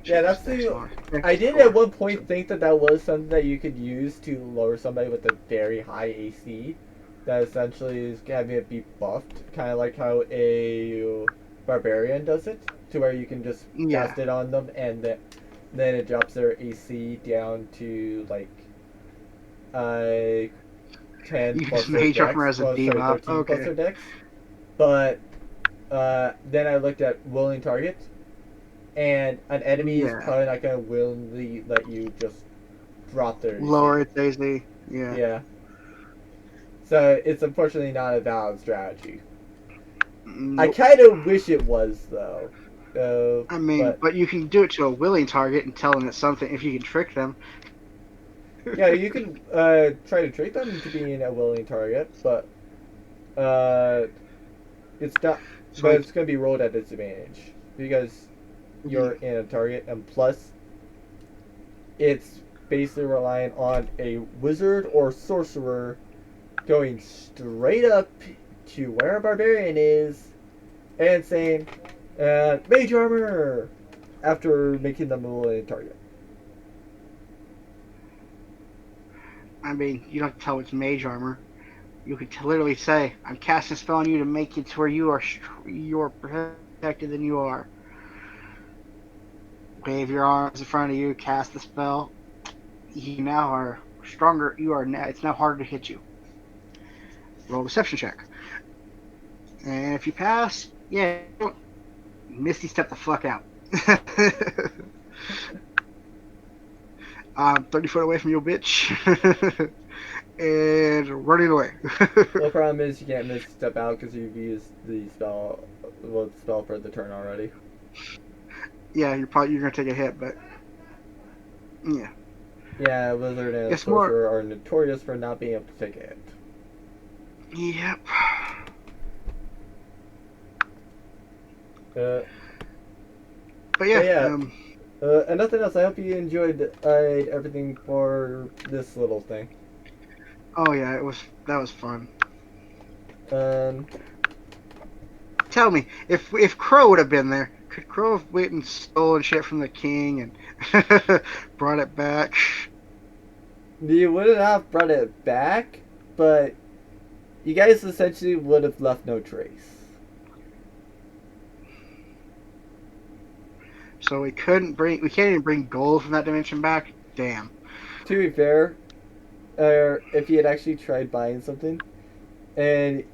Yeah, Check his that's Dex the. mod. I Dex did at 4. one So, point think that that was something that you could use to lower somebody with a very high AC. That essentially is having it be buffed, kind of like how a barbarian does it, to where you can just yeah, cast it on them and then it drops their AC down to like uh 10 you can plus just their mage armor dex. as a Well, sorry, debuff. 13 plus Okay. their dex. But then I looked at willing target, and an enemy is Yeah. probably not going to willingly let you just drop their AC. Lower its AC. Yeah. Yeah. So it's unfortunately not a valid strategy. I Nope. kind of wish it was though. I mean, But but you can do it to a willing target and tell them it's something if you can trick them. yeah, you can try to trick them into being a willing target, but uh, it's not. So But like, it's going to be rolled at disadvantage because you're yeah. in a target, and plus, it's basically relying on a wizard or sorcerer going straight up to where a barbarian is and saying, mage armor! After making them a willing target. I mean, you don't have to tell it's mage armor. You could literally say, "I'm casting a spell on you to make it to where you're protected than you are." Wave your arms in front of you, cast the spell. You now are stronger. You are now. It's now harder to hit you. Roll a deception check, and if you pass, yeah, Misty step the fuck out. I'm 30 foot away from you, bitch, and running away. Well, the problem is you can't misstep out because you've used the spell for the turn already. Yeah, you're gonna take a hit, but yeah, Yeah, wizard and it's more. sorcerer are notorious for not being able to take a hit. Yep. Uh, But but yeah, yeah, and nothing else. I hope you enjoyed everything for this little thing. oh yeah, that was fun. Um, Tell me, if Crow would have been there, could Crow have went and stolen shit from the king and brought it back? you wouldn't have brought it back, but you guys essentially would have left no trace. So we can't even bring gold from that dimension back. Damn. To be fair, if you had actually tried buying something, and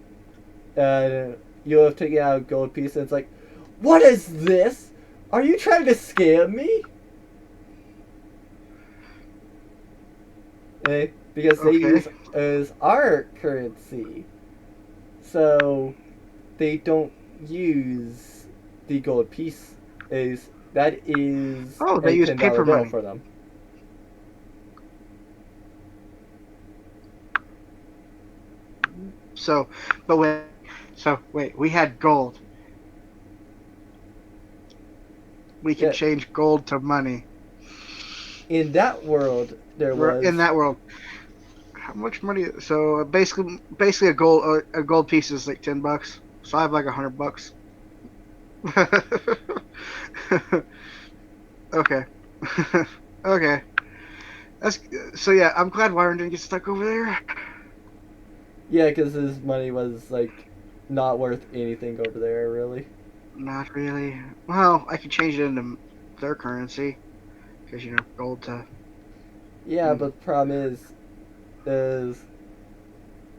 uh, you'll have taken out a gold piece, and it's like, what is this? Are you trying to scam me? Because they Okay. use as our currency, so they don't use the gold piece. Is that is Oh, they a use $10 paper bill money. for them? So, but wait. So wait, we had gold. We can Yeah, change gold to money. in that world there We're in was that world. How much money? So basically a gold piece is like $10. So I have like $100. Okay. Okay. That's so. Yeah, I'm glad Wyron didn't get stuck over there. yeah, because his money was like not worth anything over there really. Not really. Well, I could change it into their currency because gold to. Yeah, Mm, but the problem is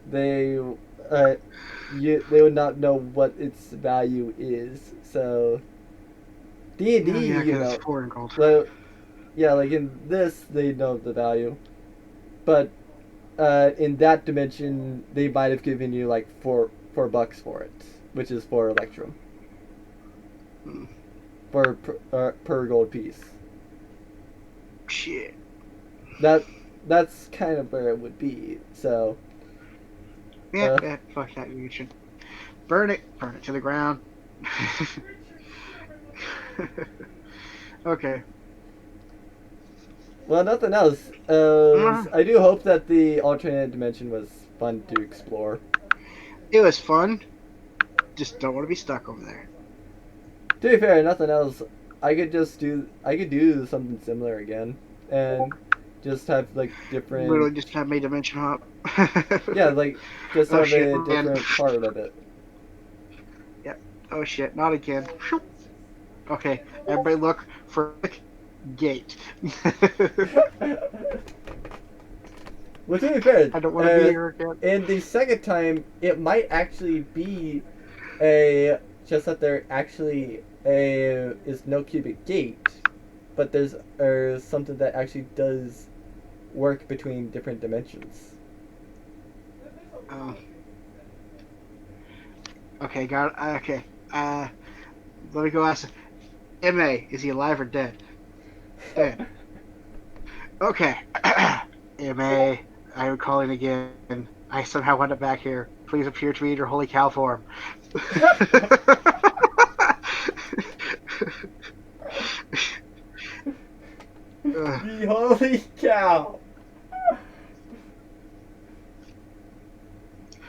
they uh they would not know what its value is. So D&D, oh yeah, because it's foreign gold. like, yeah, like in this they know the value, but in that dimension they might have given you like $4 for it, which is 4 electrum Mm, per gold piece. shit. That that's kind of where it would be. So Yeah, uh, yeah. Fuck that. You should burn it. Burn it to the ground. Okay. Well, nothing else. Uh, I do hope that the alternate dimension was fun to explore. it was fun. Just don't want to be stuck over there. To be fair, nothing else. I could do something similar again, and just have like different. Literally just have my dimension hop. Yeah, like just Oh have shit, a man. different part of it. Yep. Oh shit, not again. Okay, everybody look for gate. Well, to be fair, I don't want to be here again. in the second time, it might actually be a just that there actually is no cubic gate, but there's something that actually does work between different dimensions. Oh. Okay, got it. Okay. Let me go ask. M.A. Is he alive or dead? Dead. Okay. M.A. I am calling again. I somehow wound up back here. Please appear to me in your holy cow form. The holy cow!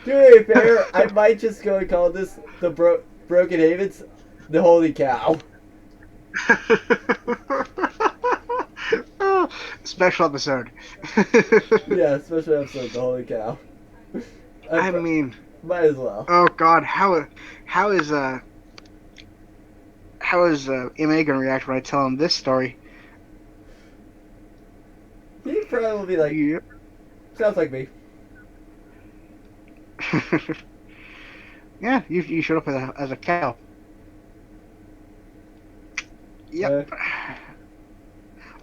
To be fair, I might just go and call this the Broken Havens, the holy cow. Special episode. Yeah, special episode, the holy cow. I mean, Might as well. oh god, how is Ma gonna react when I tell him this story? He probably will be like, Yep. sounds like me. Yeah, you showed up as a cow. Yep.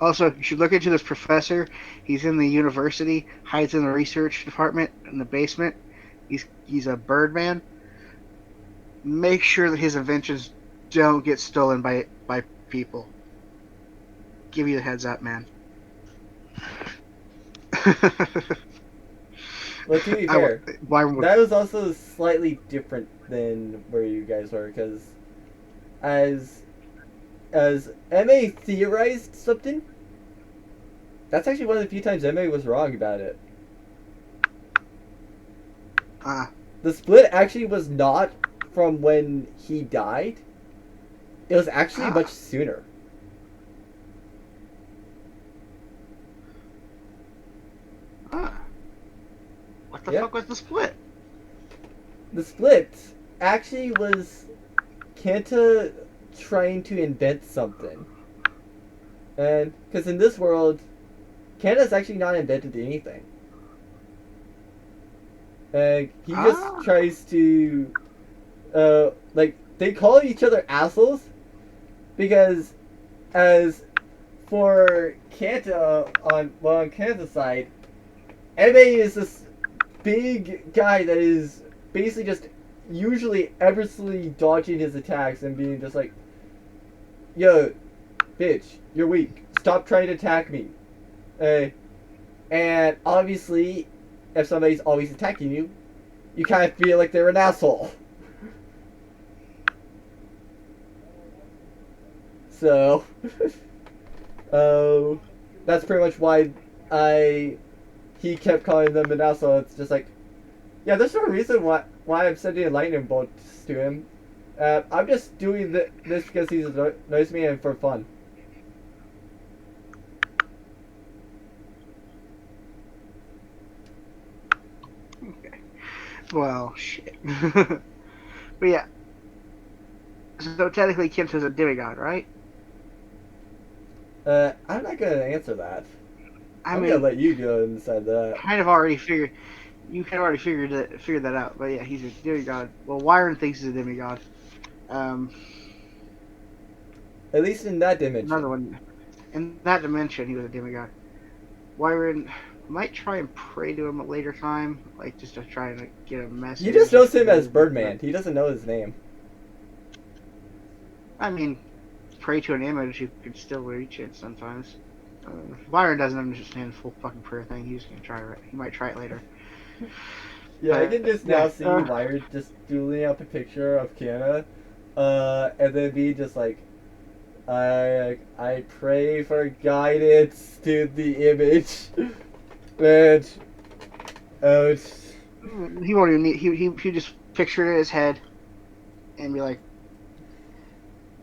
Also, you should look into this professor. He's in the university, hides in the research department in the basement. He's a birdman. Make sure that his inventions don't get stolen by people. Give you the heads up, man. Well, to be fair, Why would that was also slightly different than where you guys were, because as MA theorized something, that's actually one of the few times MA was wrong about it. The split actually was not from when he died. It was actually much sooner. What the fuck was the split? The split actually was Kanta trying to invent something. And, because in this world, Kanta's actually not invented anything. And he just tries to, like, they call each other assholes because, as for Kanta, on Kanta's side, MA is this big guy that is basically just usually eversly dodging his attacks and being just like, yo, bitch, you're weak. Stop trying to attack me. And obviously, if somebody's always attacking you, you kind of feel like they're an asshole. So, that's pretty much why he kept calling them an asshole. It's just like, yeah, there's no reason why I'm sending lightning bolts to him. I'm just doing this because he's annoys me and for fun. Okay. Well, shit. But yeah. So technically, Kinto's a demigod, right? I'm not gonna answer that. I'm gonna let you go and decide that. Kind of already figured. You kind of already figured that out. But yeah, he's a demigod. Well, Wyron thinks he's a demigod. At least in that dimension. Another one. In that dimension, he was a demigod. Wyron might try and pray to him at a later time, like just to try and get a message. He just knows him as Birdman. He doesn't know his name. I mean, pray to an image, you can still reach it sometimes. Byron doesn't understand the full fucking prayer thing. He's gonna try it. He might try it later. Yeah, I can just now see Myers just doodling up a picture of Kiana, and then be just like, I pray for guidance to the image. And it's He won't even need. He just picture it in his head and be like,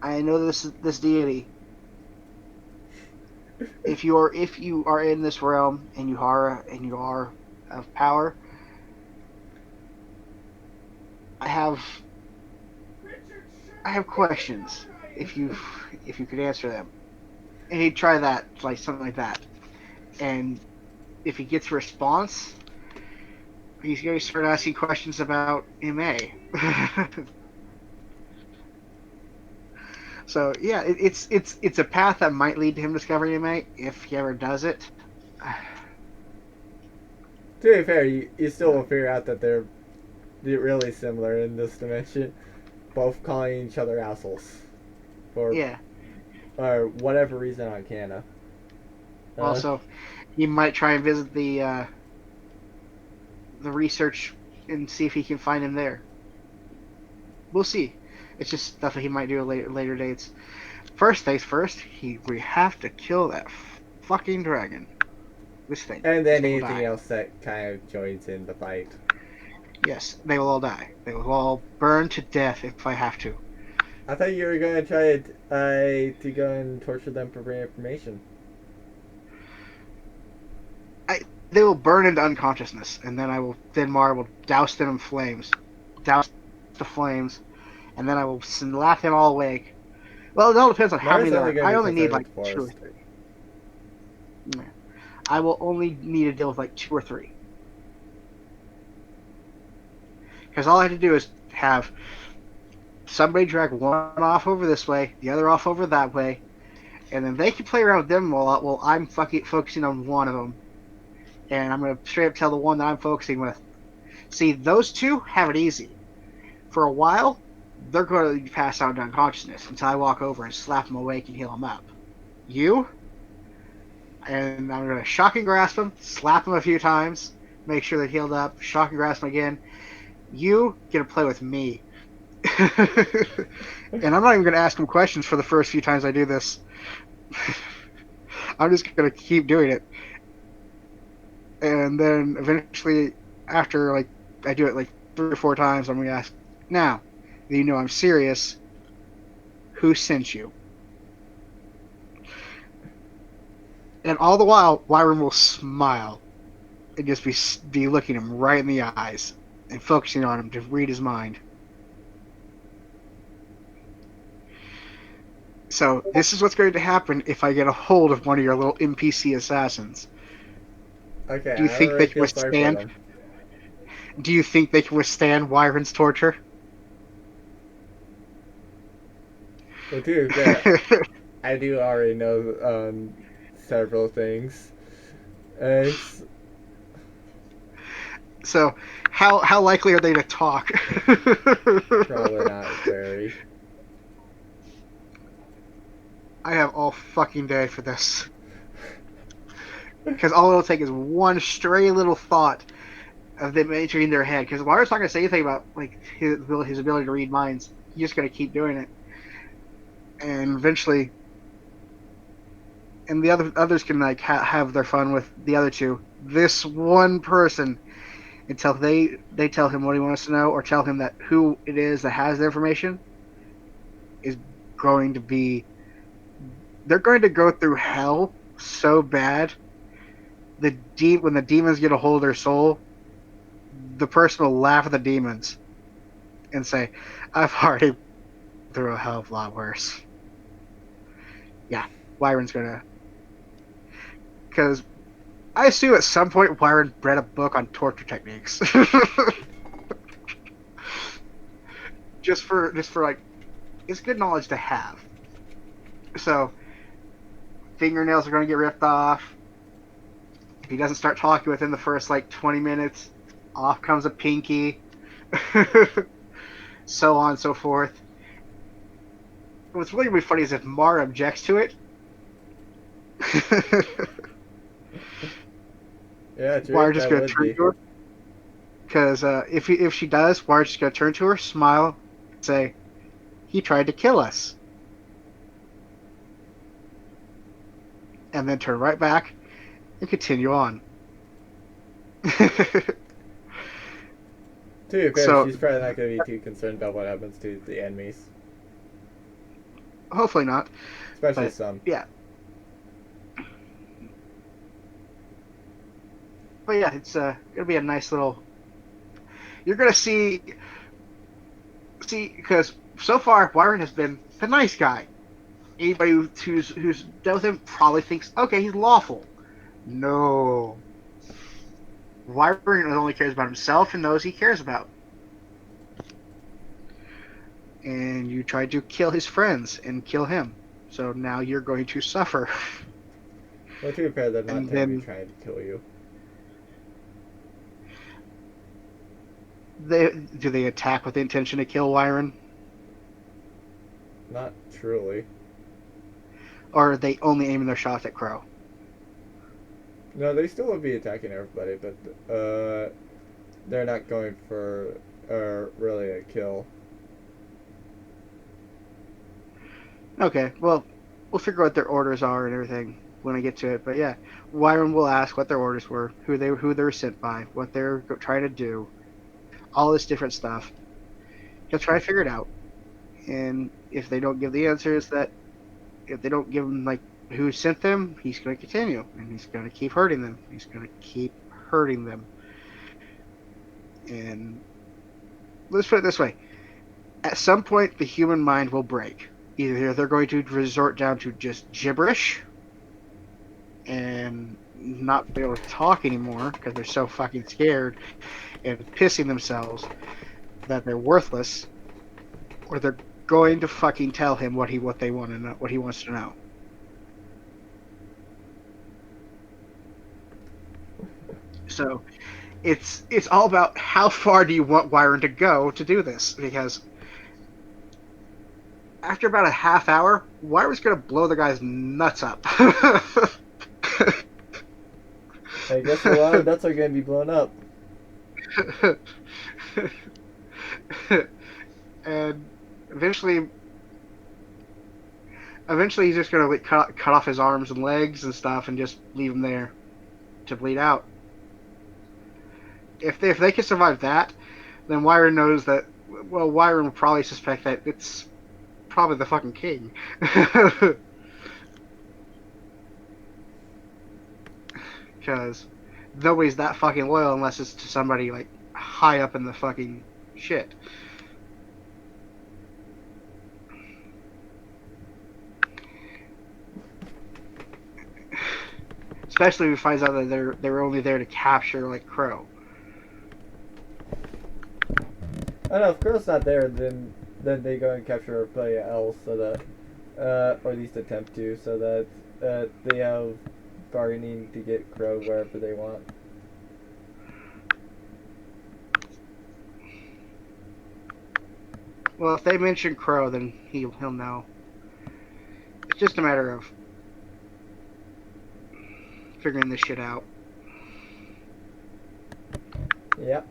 I know this deity. If you are in this realm and you are of power, I have I have questions. If you could answer them, and he'd try that, like something like that, and if he gets a response, he's going to start asking questions about MA. So yeah, it's a path that might lead to him discovering MA if he ever does it. to be fair, you still will figure out that they're really similar in this dimension, both calling each other assholes for Yeah. or whatever reason on Canna. Uh, Also, he might try and visit the research and see if he can find him there. We'll see. It's just stuff that he might do at later dates. First things first, we have to kill that fucking dragon. This thing. and This then thing will anything die. else that kind of joins in the fight. Yes, they will all die. They will all burn to death if I have to. I thought you were going to try to go and torture them for information. They will burn into unconsciousness, and then Mara will douse them in flames. Douse the flames, and then I will slap them all awake. Well, it all depends on how Mara's many there only are. going I to be only need concerned like with the 2 or forest. 3. Yeah. I will only need to deal with like 2 or 3. Because all I have to do is have somebody drag one off over this way, the other off over that way, and then they can play around with them while I'm fucking focusing on one of them. And I'm going to straight up tell the one that I'm focusing with. See, those two have it easy. For a while, they're going to pass out into unconsciousness until I walk over and slap them awake and heal them up. You, and I'm going to shock and grasp them, slap them a few times, make sure they're healed up, shock and grasp them again. You get to play with me. And I'm not even going to ask them questions for the first few times I do this. I'm just going to keep doing it. And then eventually, after like I do it like 3 or 4 times, I'm going to ask, now that you know I'm serious, who sent you? And all the while, Wyron will smile and just be looking him right in the eyes and focusing on him to read his mind. So this is what's going to happen if I get a hold of one of your little NPC assassins. Okay, Do you I think they already can feel sorry for withstand? them. Do you think they can withstand Wyron's torture? Well, dude, I do already know several things. It's So, how likely are they to talk? probably not very. I have all fucking day for this. Because all it'll take is one stray little thought of them entering their head. Because Wyron's not going to say anything about like his ability to read minds. He's just going to keep doing it. And eventually, and the others can like have their fun with the other two. This one person, until they tell him what he wants to know, or tell him that who it is that has the information, is going to be. They're going to go through hell so bad. When the demons get a hold of their soul, the person will laugh at the demons and say, "I've already been through a hell of a lot worse." Yeah, Wyron's gonna. Because I assume at some point Wyron read a book on torture techniques. just for like, it's good knowledge to have. So fingernails are going to get ripped off. If he doesn't start talking within the first like 20 minutes, off comes a pinky. So on and so forth. What's really funny is if Mara objects to it. Yeah, true. Wire's just That going to would turn be. to her. Because if she does, Wire's just going to turn to her, smile, and say, "He tried to kill us." and then turn right back and continue on. To be fair, So she's probably not going to be too concerned about what happens to the enemies, hopefully not, especially but some. yeah, but yeah, it's gonna be a nice little. You're gonna see because so far Byron has been the nice guy. Anybody who's dealt with him probably thinks, okay, he's lawful. No, Wyvern only cares about himself and those he cares about. And you tried to kill his friends and kill him. So now you're going to suffer. Well, to be fair, they're not And technically then trying to kill you. they attack with the intention to kill Wyron? Not truly. Or are they only aiming their shots at Crow? No, they still would be attacking everybody, but they're not going for really a kill. Okay, well, we'll figure out what their orders are and everything when I get to it. But yeah, Wyron will ask what their orders were, who they were sent by, what they're trying to do, all this different stuff. He'll try to figure it out. And if they don't give the answers if they don't give him like who sent them, he's going to continue and he's going to keep hurting them. He's going to keep hurting them. And let's put it this way: at some point, the human mind will break. Either they're going to resort down to just gibberish and not be able to talk anymore because they're so fucking scared and pissing themselves that they're worthless, or they're going to fucking tell him what they want to know, what he wants to know. So it's all about how far do you want Wyron to go to do this, because after about a half hour, Wyron's going to blow the guy's nuts up. I guess a lot of nuts are going to be blown up. And eventually he's just going to like cut off his arms and legs and stuff and just leave him there to bleed out. If they can survive that, then Wyron knows that. Well, Wyron will probably suspect that it's probably the fucking king. Because nobody's that fucking loyal unless it's to somebody like high up in the fucking shit. Especially if he finds out that they're only there to capture like Crow. I know if Crow's not there, then they go and capture everybody else, so that or at least attempt to, so that they have bargaining to get Crow wherever they want. Well, if they mention Crow, then he'll know. It's just a matter of figuring this shit out. Yep.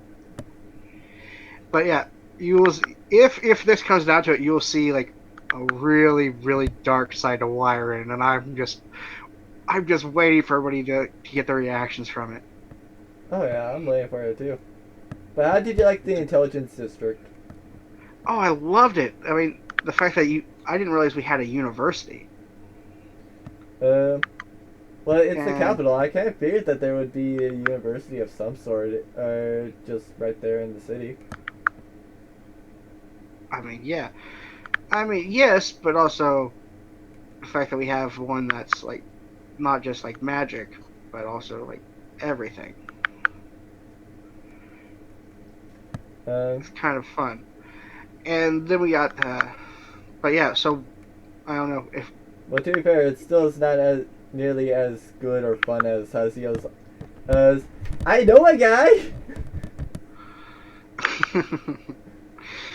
But yeah, you will. If this comes down to it, you will see like a really really dark side to Wyron, and I'm just waiting for everybody to get their reactions from it. Oh yeah, I'm waiting for it too. But how did you like the intelligence district? Oh, I loved it. I mean, the fact that I didn't realize we had a university. Well, it's the And capital. I kind of figured that there would be a university of some sort, just right there in the city. I mean, yeah. I mean, yes, but also the fact that we have one that's like not just like magic, but also like everything. It's kind of fun. And then we got, but yeah. So I don't know if. Well, to be fair, it still is not as nearly as good or fun as Hazio's. As I know a guy.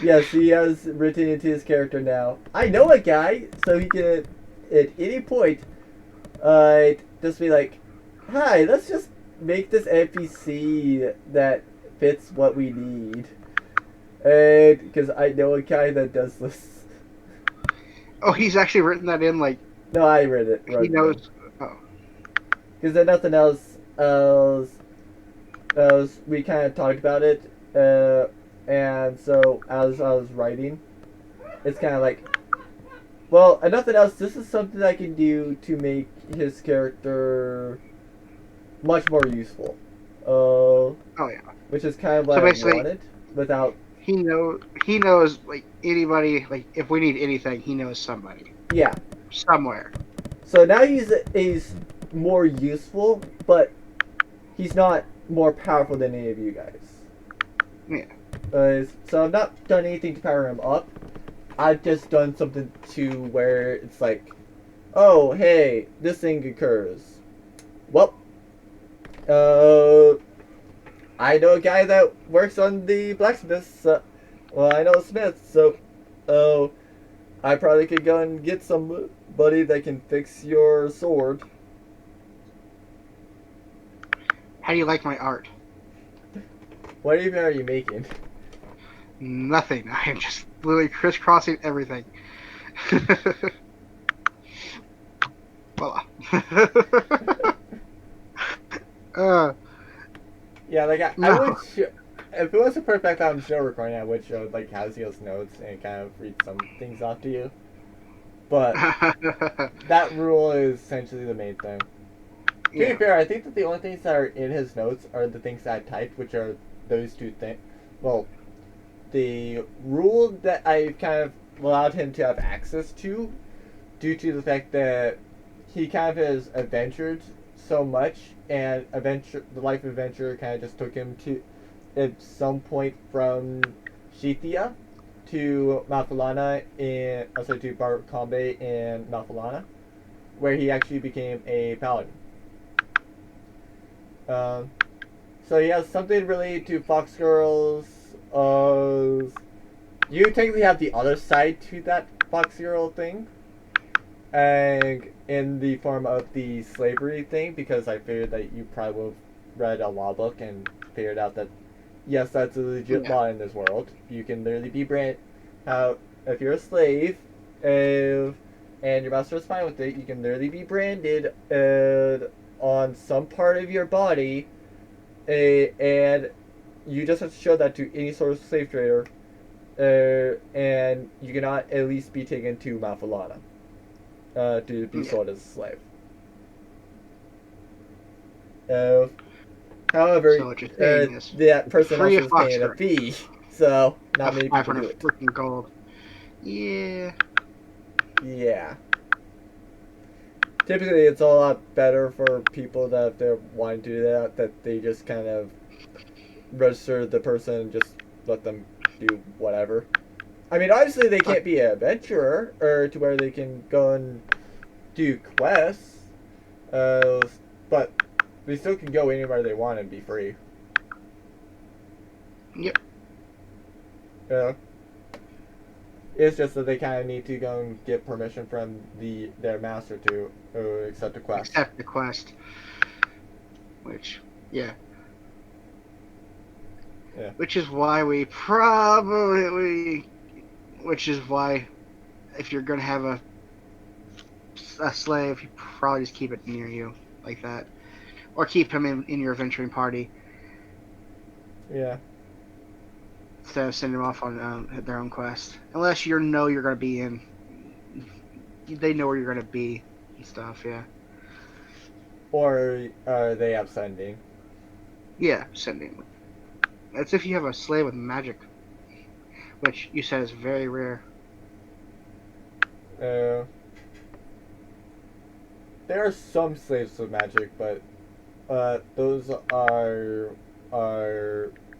Yes, he has written into his character now. I know a guy, so he can at any point, just be like, "Hi, let's just make this NPC that fits what we need." And because I know a guy that does this. Oh, he's actually written that in. Like No, I read it. he knows. Oh. Because then nothing else, we kind of talked about it, and so as I was writing, it's kind of like, well, and nothing else. This is something I can do to make his character much more useful. Oh yeah. Which is kind of So what I basically, wanted, without, he knows like anybody, like if we need anything, he knows somebody yeah. somewhere. So now he's more useful, but he's not more powerful than any of you guys. Yeah. So I've not done anything to power him up. I've just done something to where it's like, oh hey, this thing occurs. Well, uh, I know a guy that works on the blacksmith. Well, I know a smith, so oh, I probably could go and get somebody that can fix your sword. How do you like my art? What even are you making? Nothing. I am just literally crisscrossing everything. Voila. uh, Yeah, like I would. no. If it wasn't for the fact that I'm still recording, I would show like Haziel's notes and kind of read some things off to you. But that rule is essentially the main thing. To be Yeah. fair, I think that the only things that are in his notes are the things that I typed, which are those two things. Well, the rule that I kind of allowed him to have access to, due to the fact that he kind of has adventured so much, and the life adventure kind of just took him to, at some point from Shithia to Malfalana to Barcombe in Malfalana, where he actually became a paladin. Um, so he has something related to Fox Girls. You technically have the other side to that Fox Girl thing, and in the form of the slavery thing, because I figured that you probably would have read a law book and figured out that yes, that's a legit Yeah. law in this world. You can literally be brand. If you're a slave, if and your master is fine with it, you can literally be branded on some part of your body, and you just have to show that to any sort of slave trader, and you cannot at least be taken to Malfalana to be Yeah. sold as a slave. Uh, However, So what you're saying is that person free also of is fox paying a girl. fee, so A not many people 500 do it. freaking gold. Yeah. Yeah. Typically, it's a lot better for people that if they're wanting to do that they just kind of register the person and just let them do whatever. I mean, obviously they Like, can't be an adventurer or to where they can go and do quests, but they still can go anywhere they want and be free. yep. You know? It's just that they kind of need to go and get permission from their master to accept a quest. Accept the quest. Which, yeah. Yeah. Which is why we probably. Which is why, if you're gonna have a slave, you probably just keep it near you like that, or keep him in your adventuring party Yeah. instead of sending them off on their own quest. Unless you know you're gonna be in, they know where you're gonna be and stuff. Yeah. Or are they upsending? Yeah, sending. That's if you have a slave with magic, which you said is very rare. Uh, there are some slaves with magic, but those are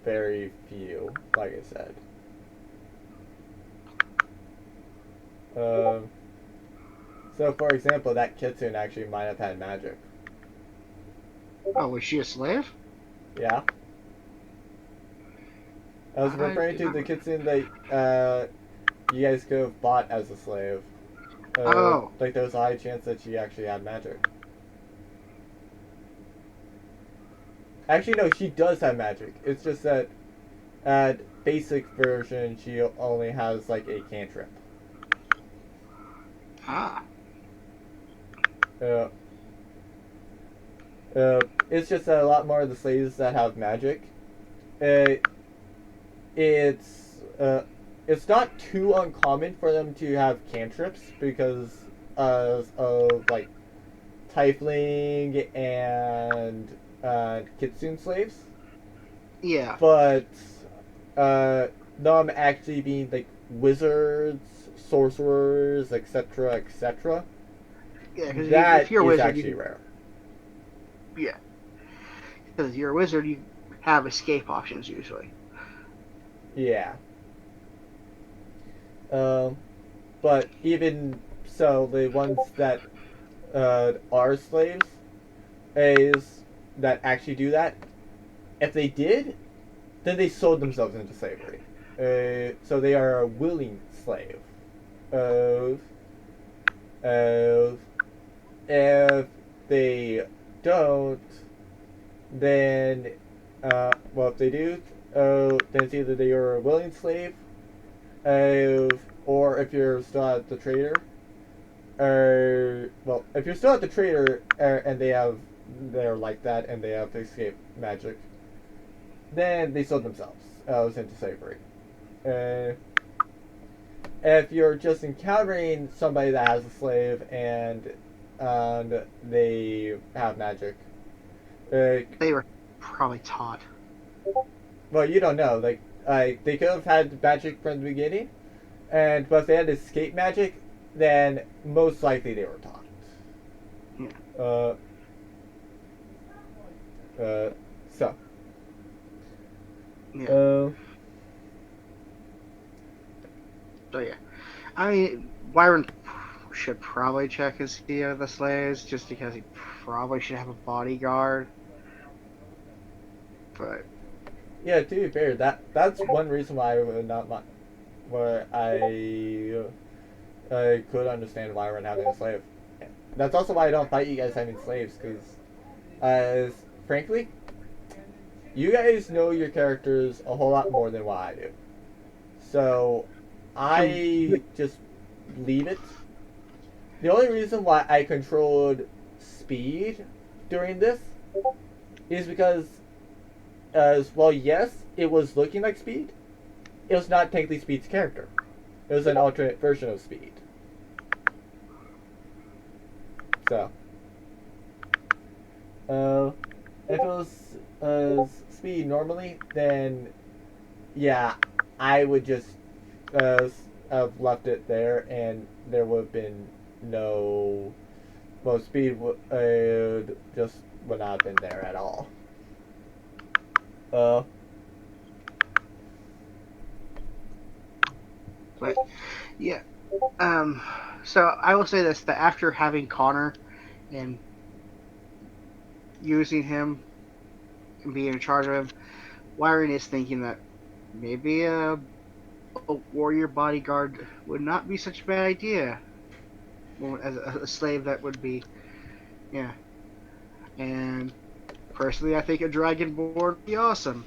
very few. Like I said. Um, so, for example, that kitsune actually might have had magic. Oh, was she a slave? Yeah. I was I referring did to not. the kitsune that you guys could have bought as a slave. Oh, Like there was a high chance that she actually had magic. Actually, no, she does have magic. It's just that at basic version, she only has like a cantrip. ah, Uh, It's just that a lot more of the slaves that have magic. Uh, it's it's not too uncommon for them to have cantrips because of like tiefling and kitsune slaves, Yeah, but them actually being like wizards, sorcerers, etc., etc. yeah. Because if That you're a is wizard, actually rare. yeah, because if you're a wizard, you have escape options usually. Yeah. Um, but even so, the ones that are slaves is that actually do that. If they did, then they sold themselves into slavery. So they are a willing slave. Of of if they don't, then well, if they do, then it's either they are a willing slave, or if you're still at the trader, well, if you're still at the trader and they're like that and they have escape magic, then they sold themselves into slavery. Uh, if you're just encountering somebody that has a slave and they have magic, uh, They were probably taught. well, you don't know. Like they could have had magic from the beginning, and but if they had escape magic, then most likely they were taught. Yeah, Uh, so. yeah. Uh, So yeah, I mean, Byron should probably check his see of the slaves just because he probably should have a bodyguard. But yeah, to be fair, that's one reason why I would not mind, where I could understand why we're not having a slave. That's also why I don't fight you guys having slaves, because, as frankly, you guys know your characters a whole lot more than what I do. So, um, I just leave it. The only reason why I controlled speed during this is because, as well, yes, it was looking like speed. It was not technically Speed's character. It was an alternate version of Speed. So, uh, if it was Speed normally, then yeah, I would just uh, have left it there, and there would have been no. Well, Speed just would not have been there at all. Uh, but yeah, um, so I will say this: that after having Connor and using him and being in charge of him, Wyron is thinking that maybe a warrior bodyguard would not be such a bad idea. Well, as a slave, that would be, yeah. And personally, I think a dragonborn would be awesome.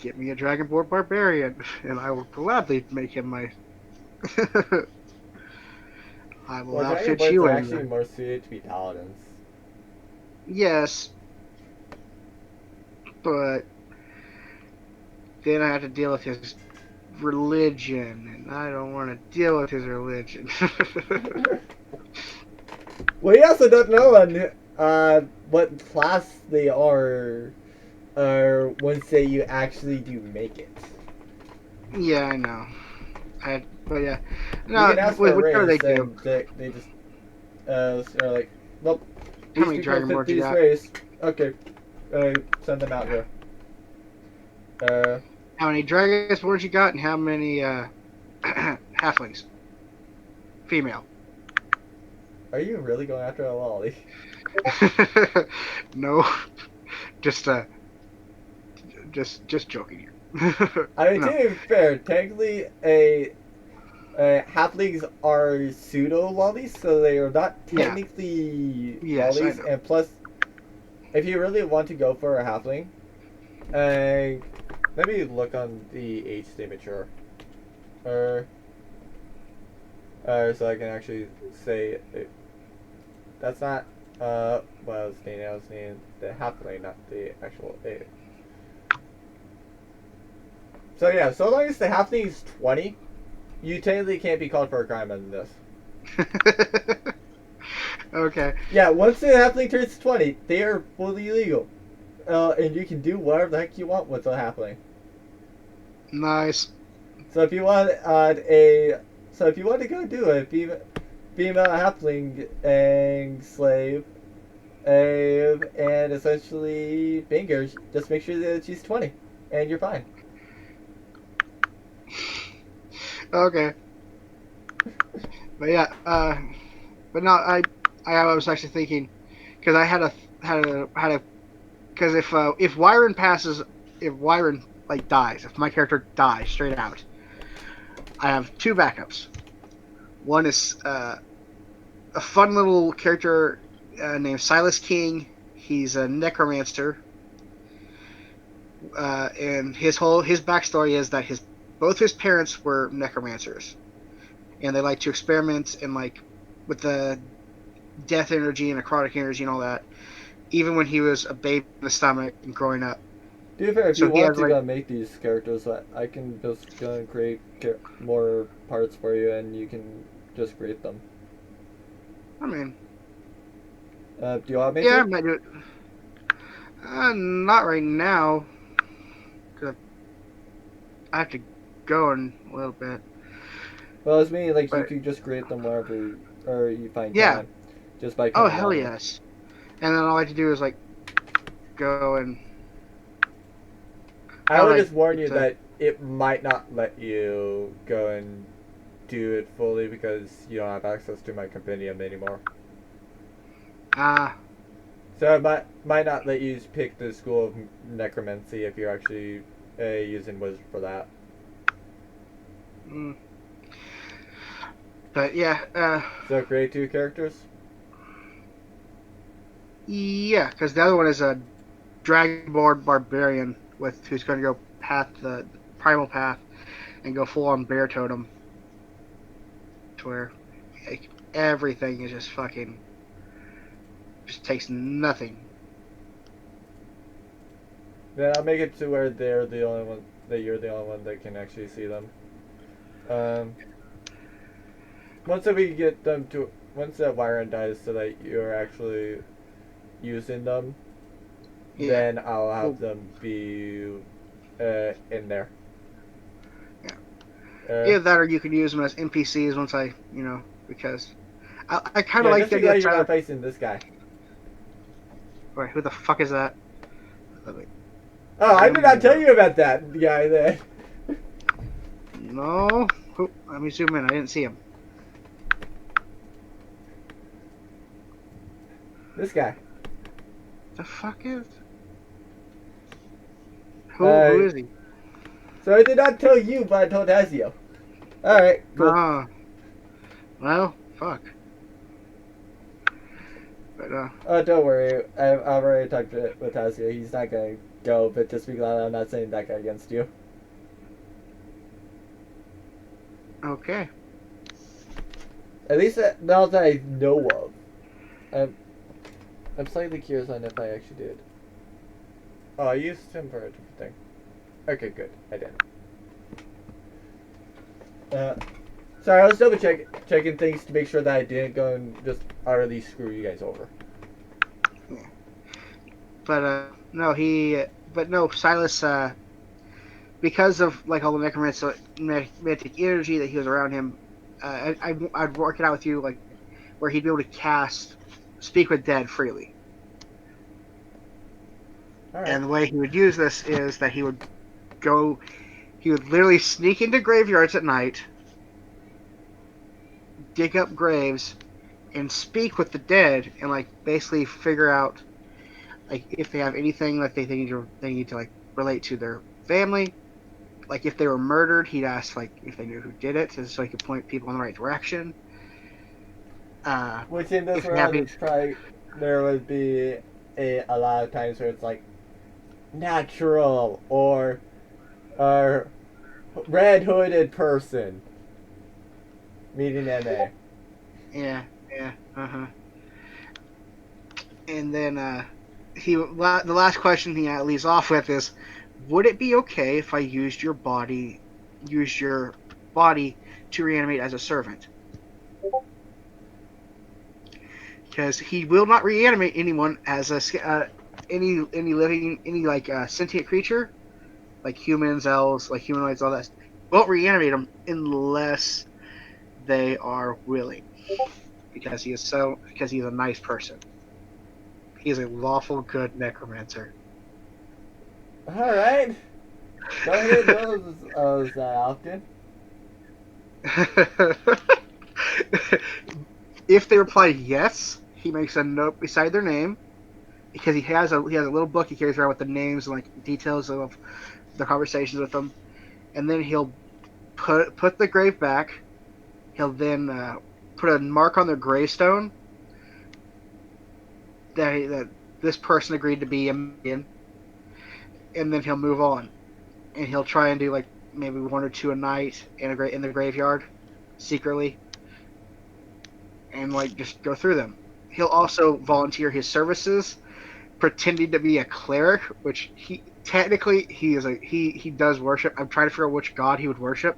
Get me a dragonborn barbarian, and I will gladly make him my. I will well, outfit Dragonborns you are in actually the. more suited to be paladins. Yes, but then I have to deal with his religion, and I don't want to deal with his religion. Well, you also don't know on what class they are once say you actually do make it. Yeah, I know. But yeah, You no, can ask for a whichever they raise, do. and they just are like, well, How these many people fit dragonborns you these got? race. Okay, send them out here. Uh, How many dragonborns you got, and how many halflings? Female. are you really going after a lolly? No, just just joking here. I mean, to No. be fair, technically, halflings are pseudo lollies, so they are not Yeah. technically Yes, I lollies. know. And plus, if you really want to go for a halfling, uh, let me look on the age they mature. Uh, so I can actually say that's not What I was saying the halfling, not the actual A. So yeah, so long as the halfling is 20, you technically can't be called for a crime in this. Okay. Yeah, once the halfling turns 20, they are fully legal. And you can do whatever the heck you want with a halfling. Nice. So if you want so if you want to go do a female halfling and slave, and essentially bangers, just make sure that she's 20, and you're fine. Okay. But yeah, but no, I was actually thinking because I had a because if Wyron passes, if Wyron like dies, if my character dies straight out, I have two backups. One is a fun little character named Silas King. He's a necromancer, and his backstory is that his both his parents were necromancers, and they like to experiment and like with the death energy and necrotic energy and all that. Even when he was a baby in the stomach and growing up. To be fair, if So you he want has to like, go make these characters, I can just go and create more parts for you, and you can just create them. I mean, Do you want me yeah, I to? might do it. Not right now, because I have to go in a little bit. Well, it's meaning like you But could just create them wherever or you find yeah, time, just by oh coming hell on here. yes. And then all I have to do is like go and I how would would I just warn get you to? that it might not let you go and do it fully because you don't have access to my compendium anymore. Ah, So it might not let you pick the school of necromancy if you're actually using wizard for that. mm, but yeah, So create two characters. yeah, because the other one is a dragonborn barbarian with who's going to go path the primal path and go full on bear totem to where like, everything is just fucking just takes nothing. Then I'll make it to where they're the only one that you're the only one that can actually see them. Um, once that we get them to once that Wyron dies, so that you're actually using them, Yeah. then I'll Well, have them be in there. yeah. Uh, Either that or you could use them as NPCs once because I kind of yeah, like just the be idea of glad you're Tyler. not facing this guy. Wait, who the fuck is that? Oh, I I don't did not even tell know. you about that guy there. No. Let me zoom in. I didn't see him. This guy. The fuck is? Who Uh, is he? so I did not tell you, but I told Ezio. Alright, cool. Ah, well, fuck. But Oh, don't worry. I've already talked with Ezio. He's not gonna go, but just be glad I'm not saying that guy against you. okay. At least now that I know of. I'm, I'm slightly curious on if I actually did. Oh, I used him for a different thing. Okay, good. I did. Sorry, I was checking things to make sure that I didn't go and just utterly screw you guys over. Yeah. But but no, Silas. Because of like all the necromantic energy that he was around him, I'd work it out with you like where he'd be able to cast speak with dead freely. Alright. And the way he would use this is that he would literally sneak into graveyards at night, dig up graves, and speak with the dead, and like basically figure out like if they have anything that they need to like relate to their family. Like if they were murdered, he'd ask like if they knew who did it, so he could point people in the right direction. Which in this If they have world, any, it's probably there would be a lot of times where it's like natural or red hooded person meeting MA. yeah, uh huh. And then the last question he leaves off with is, would it be okay if I used your body to reanimate as a servant? Because he will not reanimate anyone as any living sentient creature like humans, elves, like humanoids, all that. Won't reanimate them unless they are willing, because he's a nice person. He is a lawful good necromancer. All right. Don't hear those that often. If they reply yes, he makes a note beside their name because he has a little book he carries around with the names and like details of the conversations with them, and then he'll put the grave back. He'll then put a mark on their gravestone that this person agreed to be in, and then he'll move on, and he'll try and do like maybe one or two a night in the graveyard secretly, and like just go through them. He'll also volunteer his services, pretending to be a cleric, which he does worship. I'm trying to figure out which god he would worship.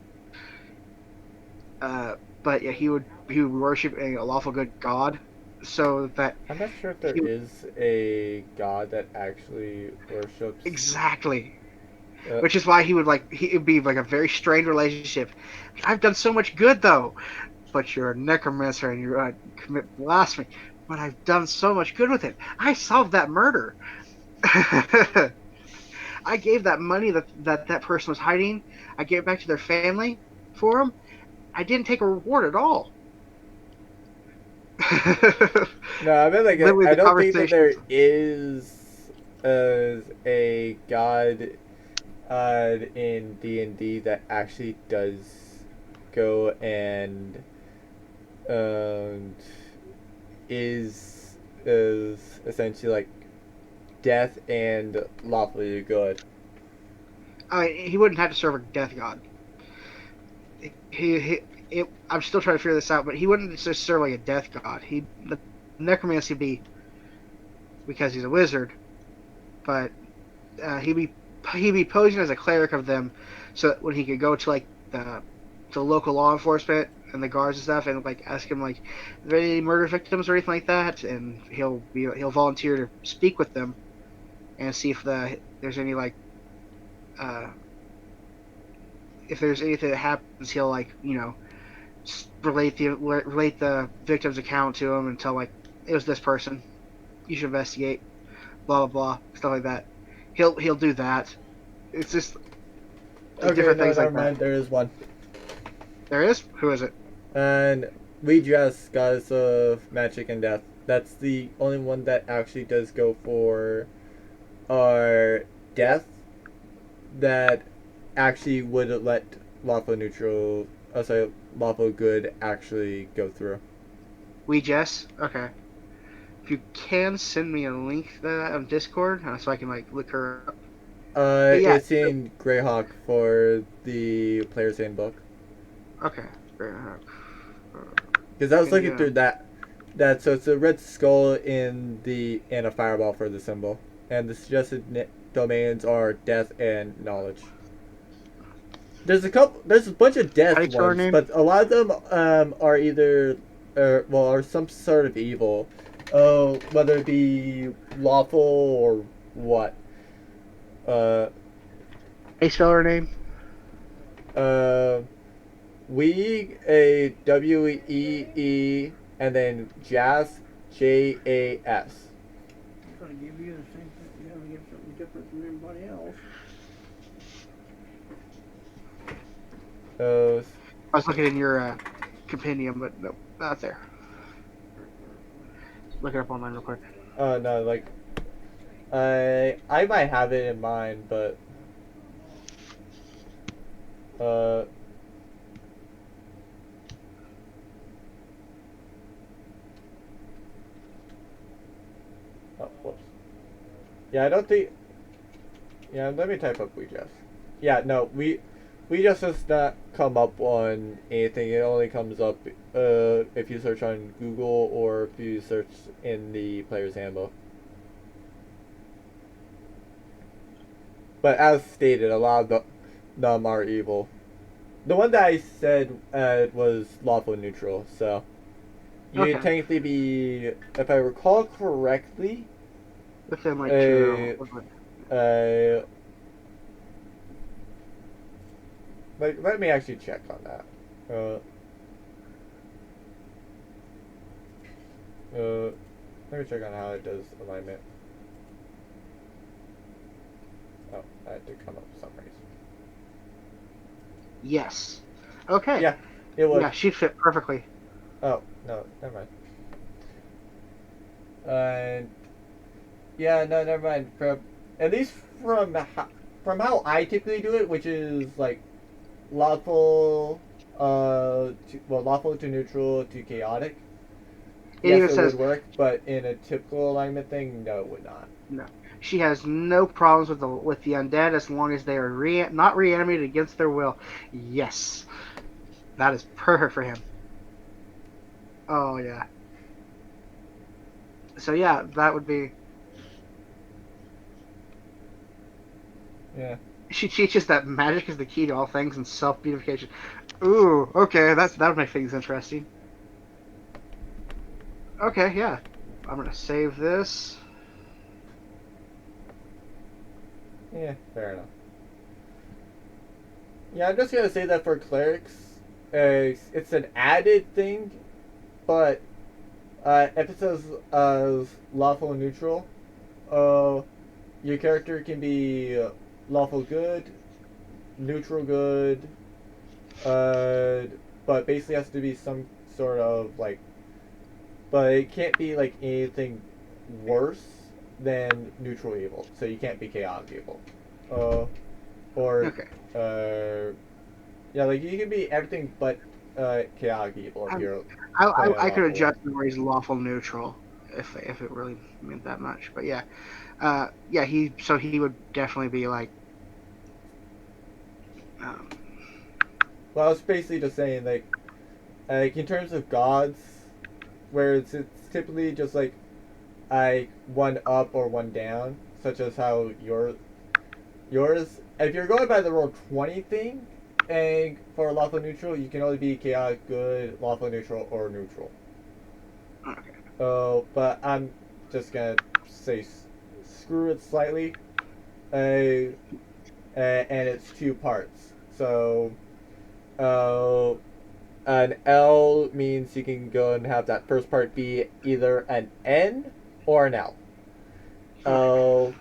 But yeah, he would worship a lawful good god, so that I'm not sure if there is a god that actually worships. exactly. Which is why it'd be like a very strained relationship. I've done so much good though, but you're a necromancer and you commit blasphemy. But I've done so much good with it. I solved that murder. I gave that money that person was hiding. I gave it back to their family for them. I didn't take a reward at all. No, I mean like Literally, I the don't think that conversation. there is a god in D&D that actually does go and um, is essentially like death and lawfully good. He wouldn't have to serve a death god. I'm still trying to figure this out, but he wouldn't just serve like a death god. The necromancy would be because he's a wizard, but he'd be posing as a cleric of them, so that when he could go to like the local law enforcement and the guards and stuff, and like ask him like, are there any murder victims or anything like that, and he'll volunteer to speak with them and see if there's any like if there's anything that happens, he'll like relate the victim's account to him and tell like it was this person. You should investigate. Blah blah blah, stuff like that. He'll do that. It's just like Okay, different no, things never like mind. that. There is one, There is. Who is it? and we dress goddess of magic and death. That's the only one that actually does go for our death that actually would let lawful neutral, sorry, lawful good actually go through. We Jess. Okay. If you can send me a link to that on Discord, so I can like look her up. But yeah. It's in Greyhawk for the player's handbook. Okay. Because I was looking through that so it's a red skull in the and a fireball for the symbol, and the suggested domains are death and knowledge. There's a bunch of death ones, but a lot of them are either are some sort of evil, whether it be lawful or what. How you spell her name? A WEE and then Jas JAS. I'm gonna give you the same thing. You're gonna give something different from everybody else. I was looking in your compendium, but nope, not there. Look it up online real quick. No, like I might have it in mind, but oh, whoops. Yeah, I don't think. Yeah, let me type up We Just. Yeah, no, We Just does not come up on anything. It only comes up if you search on Google or if you search in the player's handbook. But as stated, a lot of them are evil. The one that I said was lawful neutral, so you Okay. technically be, if I recall correctly, Within like uh, 2. uh, let me actually check on that. Let me check on how it does alignment. Oh, that did come up for some reason. Yes. Okay. Yeah, it would. Yeah, she'd fit perfectly. Oh, no, never mind. And yeah, no, never mind. At least from how I typically do it, which is like lawful, lawful to neutral to chaotic. It Yes, even it would says work, but in a typical alignment thing, no, it would not. no. She has no problems with the undead as long as they are not reanimated against their will. Yes, that is perfect for him. Oh yeah. So yeah, that would be. Yeah. She teaches that magic is the key to all things and self beautification. Ooh, okay, that would make things interesting. Okay, yeah. I'm gonna save this. Yeah, fair enough. Yeah, I'm just gonna say that for clerics, it's an added thing, but if it says lawful and neutral, uh, your character can be lawful good, neutral good, uh, but basically has to be some sort of like, but it can't be like anything worse than neutral evil. So you can't be chaotic evil, or Okay. uh, yeah, like you can be everything but chaotic evil if I you're I, playing a I could lawful one. adjust where he's lawful neutral if it really meant that much. But yeah, yeah, he would definitely be like, um, Well, I was basically just saying like in terms of gods, where it's typically just like one up or one down, such as how yours. If you're going by the roll 20 thing, and for lawful neutral, you can only be chaotic good, lawful neutral, or neutral. okay, Oh, but I'm just gonna say screw it slightly. Uh, and it's two parts. So, uh, an L means you can go and have that first part be either an N or an L. okay, Uh,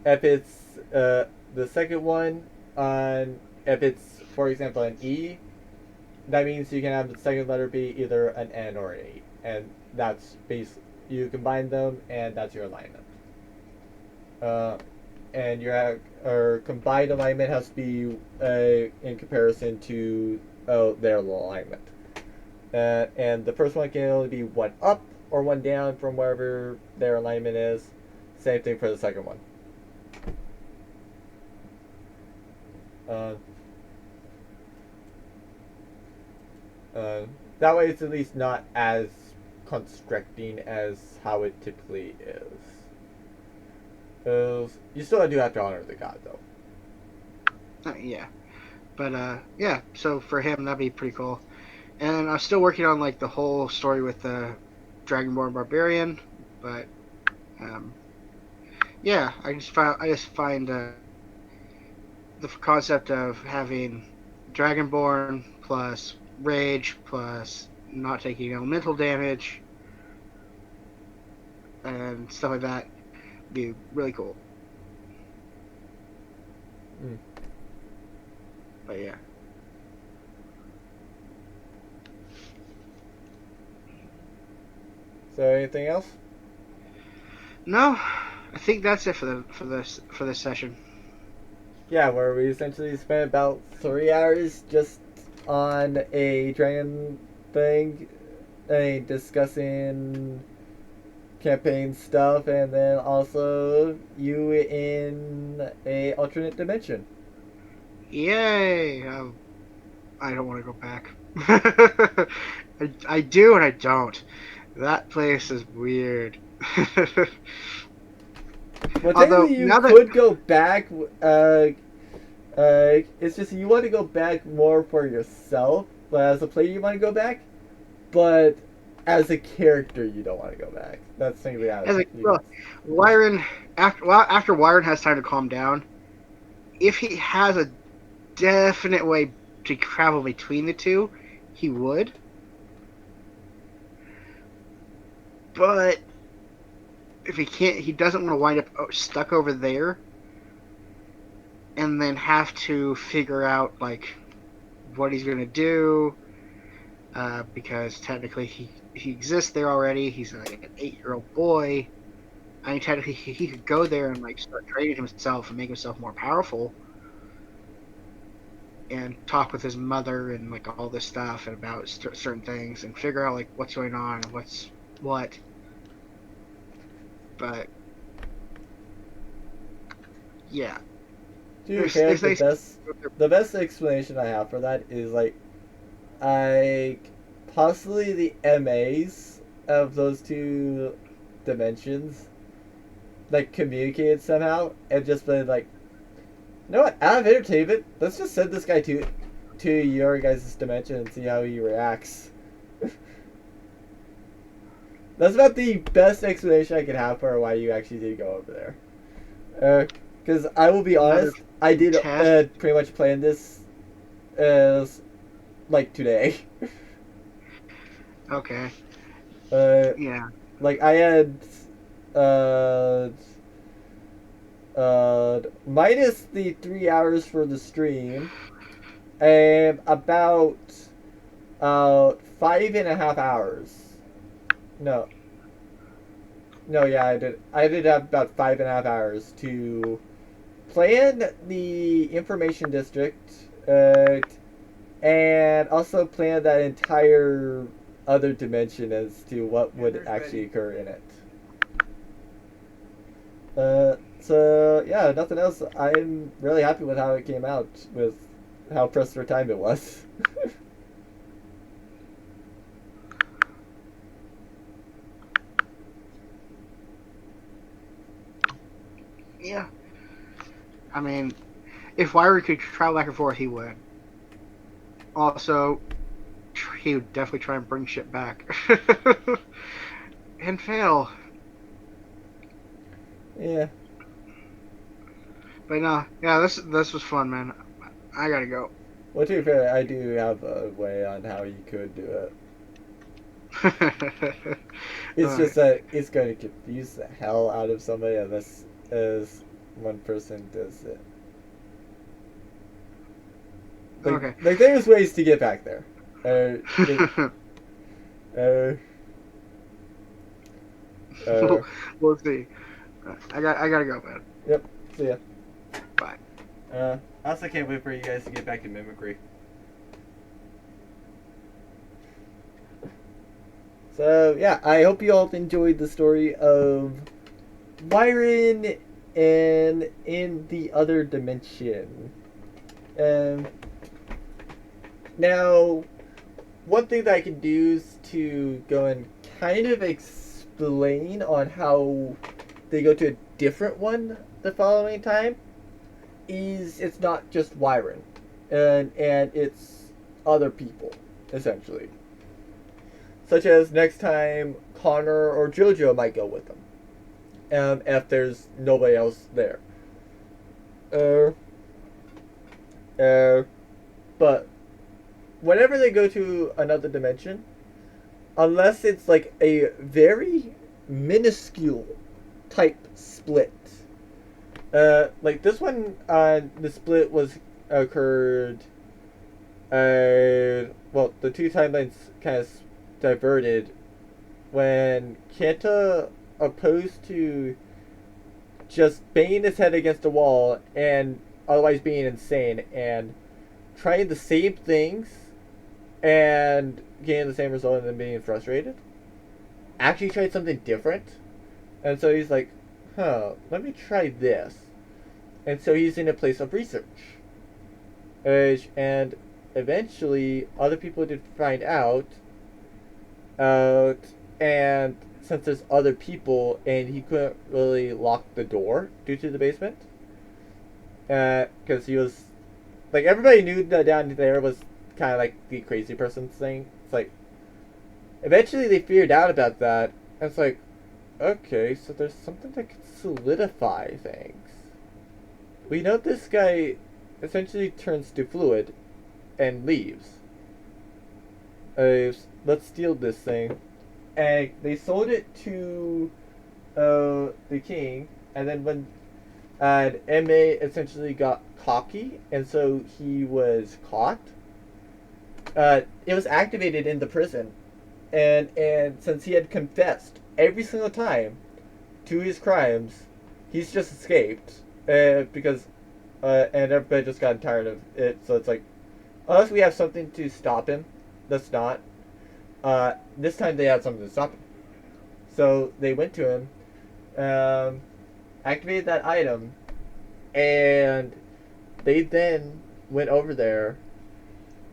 if it's the second one on, if it's for example an E, that means you can have the second letter be either an N or an E, and that's base. You combine them, and that's your alignment. Uh, and your combined alignment has to be in comparison to their alignment. And the first one can only be one up or one down from wherever their alignment is. Same thing for the second one. Uh, uh, that way, it's at least not as constricting as how it typically is. You still do have to honor the god, though. yeah, but yeah. So for him, that'd be pretty cool. And I'm still working on like the whole story with the Dragonborn Barbarian, but um, yeah, I just find the concept of having Dragonborn plus Rage plus not taking elemental damage and stuff like that be really cool. Mm. But yeah. So, anything else? No, I think that's it for this session. Yeah, where we essentially spent about 3 hours just on a dragon thing, discussing campaign stuff, and then also you in a alternate dimension. Yay! I don't want to go back. I do and I don't. That place is weird. Well, Although technically, you now that could go back. It's just you want to go back more for yourself, but as a player, you want to go back. But as a character, you don't want to go back. That's technically how as a, you well, guys. Wyron after Wyron has time to calm down, if he has a definite way to travel between the two, he would. But if he can't, he doesn't want to wind up stuck over there and then have to figure out like what he's gonna do. Because technically he exists there already. He's like an 8-year-old boy. I mean, technically he could go there and like start training himself and make himself more powerful, and talk with his mother and like all this stuff and about certain things and figure out like what's going on and what's what. But yeah, To be fair, they the best explanation I have for that is like, possibly the MAs of those two dimensions, like communicated somehow, and just been like, you know what? Out of entertainment, let's just send this guy to your guys' dimension and see how he reacts. That's about the best explanation I can have for why you actually did go over there. Because I will be another honest, I did fantastic- pretty much plan this as like today. Okay. uh, Yeah. like I had minus the 3 hours for the stream, and about 5.5 hours. No, no, yeah, I did. I did have about 5.5 hours to plan the information district, and also plan that entire other dimension as to what would actually occur in it. So yeah, nothing else. I'm really happy with how it came out, with how pressed for time it was. Yeah. I mean, if Wyrie could travel back and forth, he would. Also, he would definitely try and bring shit back. And fail. Yeah. But no, yeah, this was fun, man. I gotta go. Well, to be fair, I do have a way on how you could do it. It's just that it's going to confuse the hell out of somebody unless as one person does it. Like, Okay. like there's ways to get back there. We'll see. I gotta go, man. Yep. See ya. Bye. I also can't wait for you guys to get back to mimicry. So yeah, I hope you all enjoyed the story of Byron and in the other dimension. Now, one thing that I can do is to go and kind of explain on how they go to a different one the following time. Is it's not just Wyron, and it's other people essentially. Such as next time Connor or JoJo might go with them, if there's nobody else there. But whenever they go to another dimension, unless it's like a very minuscule type split. Like this one, the split was occurred. Well, the two timelines kind of diverted when Kenta, opposed to just banging his head against the wall and otherwise being insane and trying the same things and getting the same result and then being frustrated, actually tried something different. And so he's like, let me try this. And so he's in a place of research. And eventually, other people did find out, and since there's other people and he couldn't really lock the door due to the basement, because he was like everybody knew that down there was kind of like the crazy person thing. It's like eventually they figured out about that. And it's like, okay, so there's something that can solidify things. We know this guy essentially turns to fluid and leaves. Let's steal this thing. And they sold it to the king, and then when M.A. essentially got cocky, and so he was caught. It was activated in the prison, and since he had confessed every single time to his crimes, he's just escaped because and everybody just got tired of it. So it's like, unless we have something to stop him, let's not. This time they had something to stop him, so they went to him, activated that item, and they then went over there,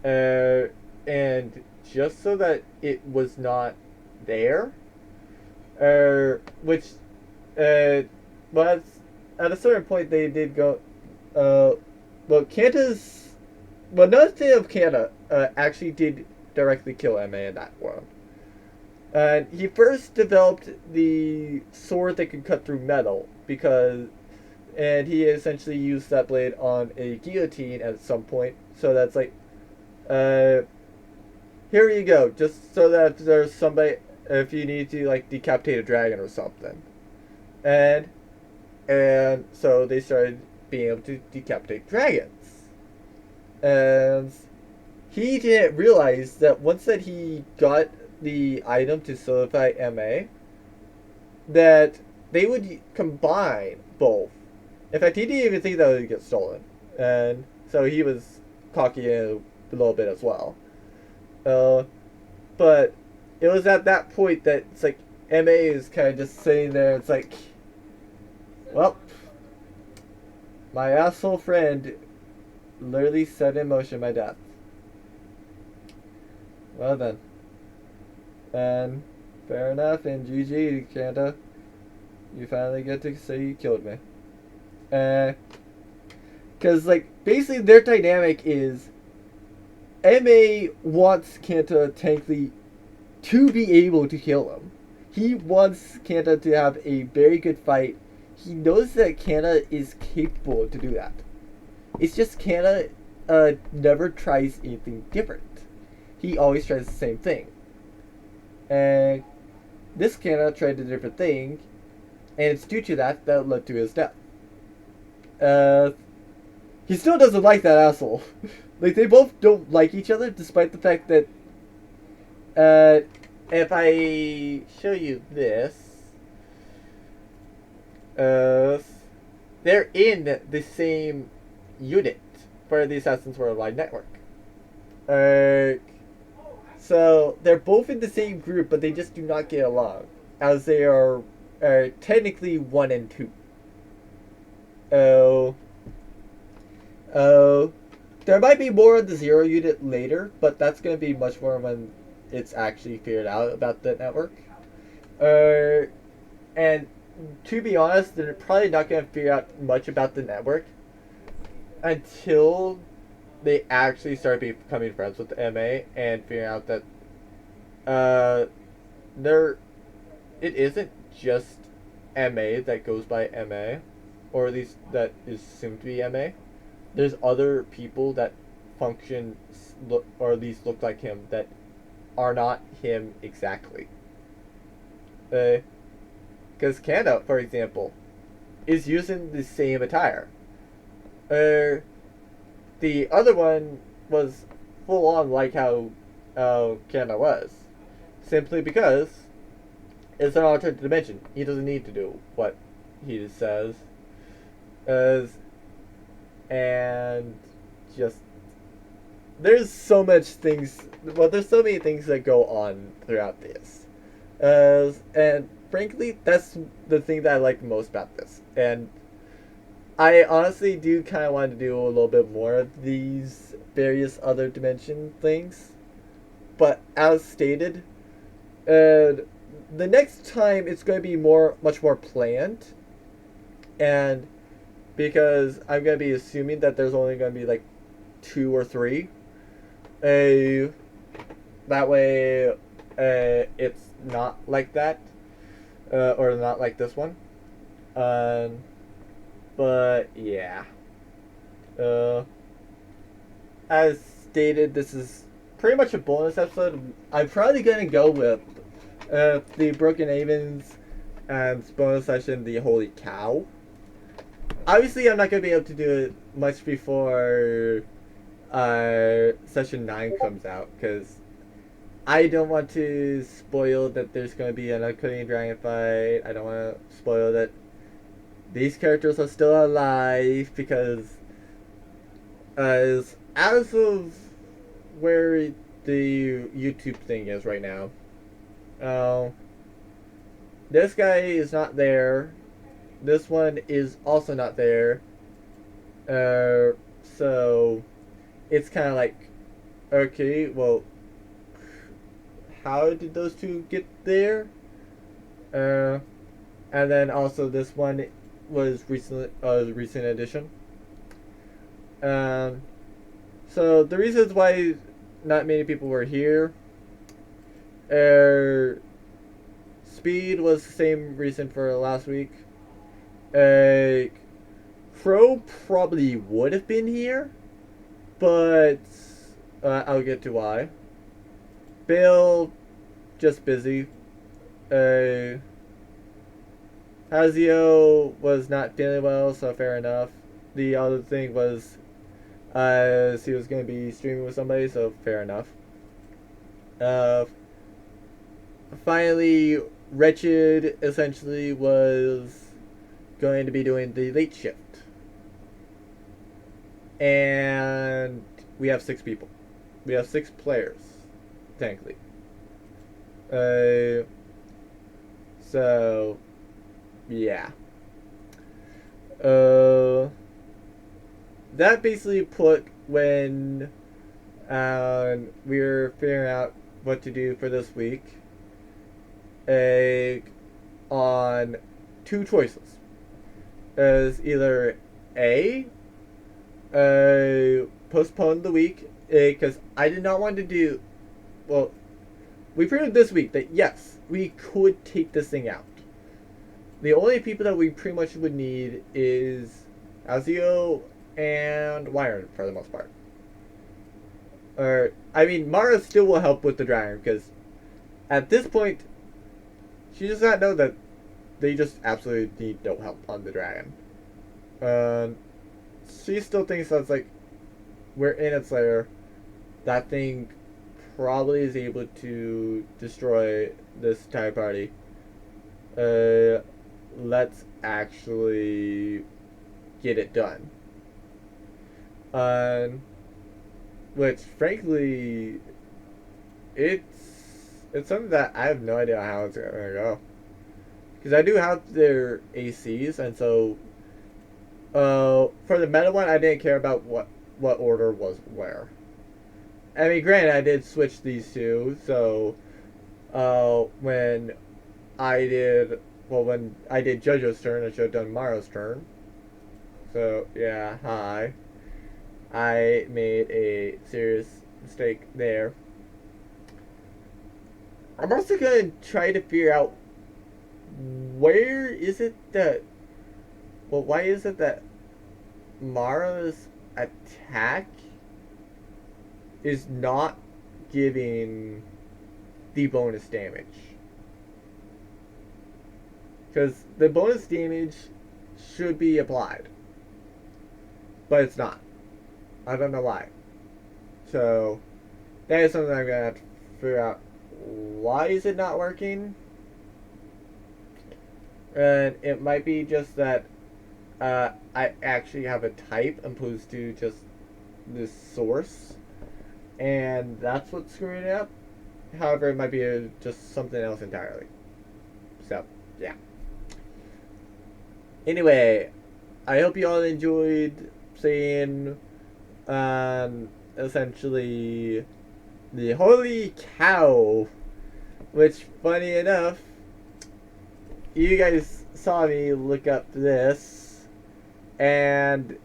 and just so that it was not there, which, but at a certain point they did go, well, Kanta's, well, nothing of Kanta actually did directly kill M.A. in that world. And he first developed the sword that could cut through metal and he essentially used that blade on a guillotine at some point. So that's like, here you go, just so that there's somebody, if you need to like decapitate a dragon or something. And so they started being able to decapitate dragons. And he didn't realize that once that he got the item to solidify M.A., that they would combine both. In fact, he didn't even think that would get stolen. And so he was cocky a little bit as well. But it was at that point that it's like M.A. is kind of just sitting there. It's like, well, my asshole friend literally set in motion my death. Well then. And fair enough, and GG, Kanta. You finally get to say you killed me. Because, like, basically their dynamic is M.A. wants Kanta technically to be able to kill him. He wants Kanta to have a very good fight. He knows that Kanta is capable to do that. It's just Kanta never tries anything different. He always tries the same thing. And this Kanta tried a different thing, and it's due to that led to his death. He still doesn't like that asshole. Like, they both don't like each other, despite the fact that, if I show you this, they're in the same unit for the Assassin's Worldwide Network. So they're both in the same group, but they just do not get along, as they are technically 1 and 2. There might be more of the Zero unit later, but that's going to be much more when it's actually figured out about the network. And to be honest, they're probably not going to figure out much about the network until they actually start becoming friends with M.A. and figuring out that it isn't just M.A. that goes by M.A., or at least that is assumed to be M.A. There's other people that function, or at least look like him, that are not him exactly. Because Kanta, for example, is using the same attire. The other one was full on like how Kanta was. Simply because it's an alternate dimension. He doesn't need to do what he just says. And just, there's so much things, well, there's so many things that go on throughout this. And frankly, that's the thing that I like most about this. And I honestly do kind of want to do a little bit more of these various other dimension things. But as stated, the next time it's going to be much more planned, and because I'm going to be assuming that there's only going to be like 2 or 3, a that way it's not like that, or not like this one. Um, but yeah, uh, as stated, this is pretty much a bonus episode. I'm probably gonna go with the Broken Avens and bonus session, the Holy Cow. Obviously, I'm not gonna be able to do it much before session 9 comes out, because I don't want to spoil that there's going to be an upcoming dragon fight. I don't want to spoil that these characters are still alive, because as of where the YouTube thing is right now, uh, this guy is not there. This one is also not there. So it's kind of like, okay, well, how did those two get there? And then also this one was recent addition. So the reasons why not many people were here. Speed was the same reason for last week. Crow probably would have been here, but I'll get to why. Bill, just busy. Hazio was not feeling well, so fair enough. The other thing was, he was going to be streaming with somebody, so fair enough. Finally, Wretched essentially was going to be doing the late shift. And we have 6 people. We have 6 players, technically. So, yeah. That basically put when we were figuring out what to do for this week on 2 choices. As either A, postpone the week, because I did not want to do, well, we proved this week that yes, we could take this thing out. The only people that we pretty much would need is Azio and Wyron for the most part. I mean, Mara still will help with the dragon, because at this point, she does not know that they just absolutely need no help on the dragon. She still thinks that's like, we're in its lair. That thing probably is able to destroy this entire party. Let's actually get it done. Which, frankly, it's something that I have no idea how it's gonna go. Because I do have their ACs, and so for the meta one, I didn't care about what order was where. I mean, granted, I did switch these two, so when I did JoJo's turn, I should have done Mara's turn. So yeah, hi. I made a serious mistake there. I'm also gonna try to figure out where is it that. Well, why is it that Mara's attack is not giving the bonus damage? Because the bonus damage should be applied, but it's not. I don't know why. So that is something I'm gonna have to figure out. Why is it not working? And it might be just that I actually have a type opposed to just this source, and that's what's screwing it up. However, it might be just something else entirely. So, yeah. Anyway, I hope you all enjoyed seeing essentially the Holy Cow, which, funny enough, you guys saw me look up this, and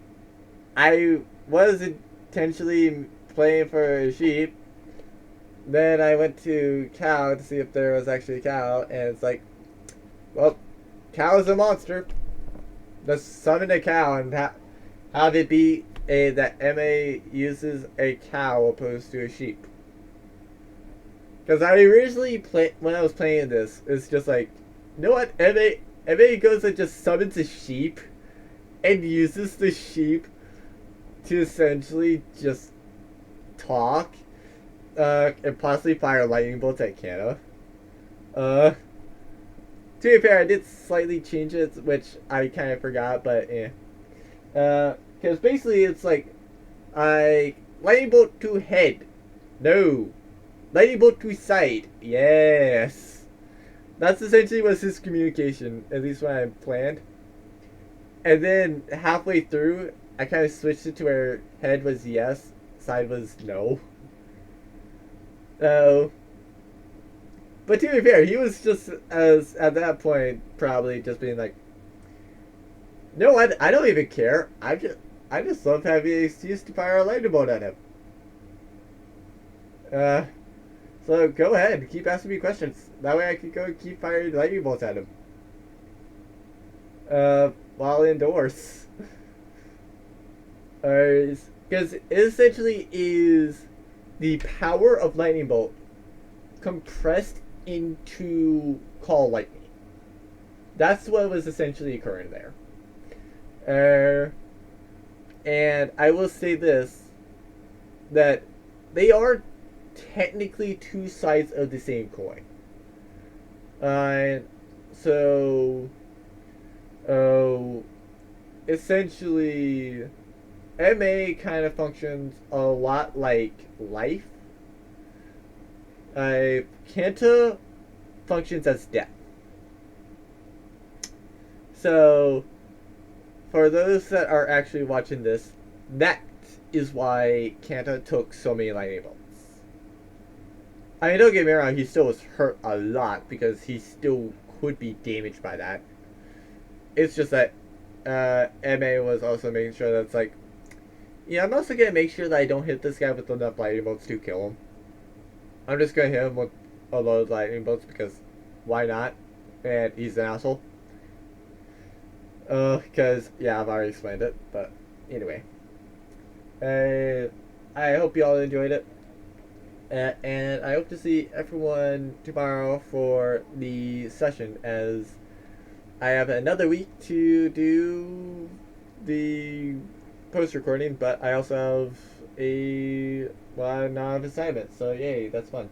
I was intentionally playing for a sheep. Then I went to cow to see if there was actually a cow, and it's like, well, cow is a monster. Let's summon a cow and have it be that MA uses a cow opposed to a sheep. Because I originally when I was playing this, it's just like, you know what, MA goes and just summons a sheep and uses the sheep to essentially just talk and possibly fire lightning bolts at Kana. To be fair, I did slightly change it, which I kind of forgot, but yeah. Because basically it's like, lightning bolt to head. No. Lightning bolt to side. Yes. That's essentially was his communication, at least when I planned. And then halfway through, I kind of switched it to where head was yes, side was no. Oh. But to be fair, he was just, as at that point, probably just being like, no, I don't even care. I just love having an excuse to fire a lightning bolt at him. So go ahead, keep asking me questions. That way I can go keep firing lightning bolts at him. While indoors. Because it essentially is the power of lightning bolt compressed into call lightning. That's what was essentially occurring there. And I will say this, that they are technically two sides of the same coin. Essentially, MA kind of functions a lot like life. Kanta functions as death. So, for those that are actually watching this, that is why Kanta took so many lightning bolts. I mean, don't get me wrong, he still was hurt a lot because he still could be damaged by that. It's just that MA was also making sure that it's like, yeah, I'm also gonna make sure that I don't hit this guy with enough lightning bolts to kill him. I'm just gonna hit him with a load of lightning bolts because why not? And he's an asshole. Because, yeah, I've already explained it, but anyway. I hope you all enjoyed it. And I hope to see everyone tomorrow for the session, as I have another week to do the post recording, but I also have a lot of assignments, so yay, that's fun.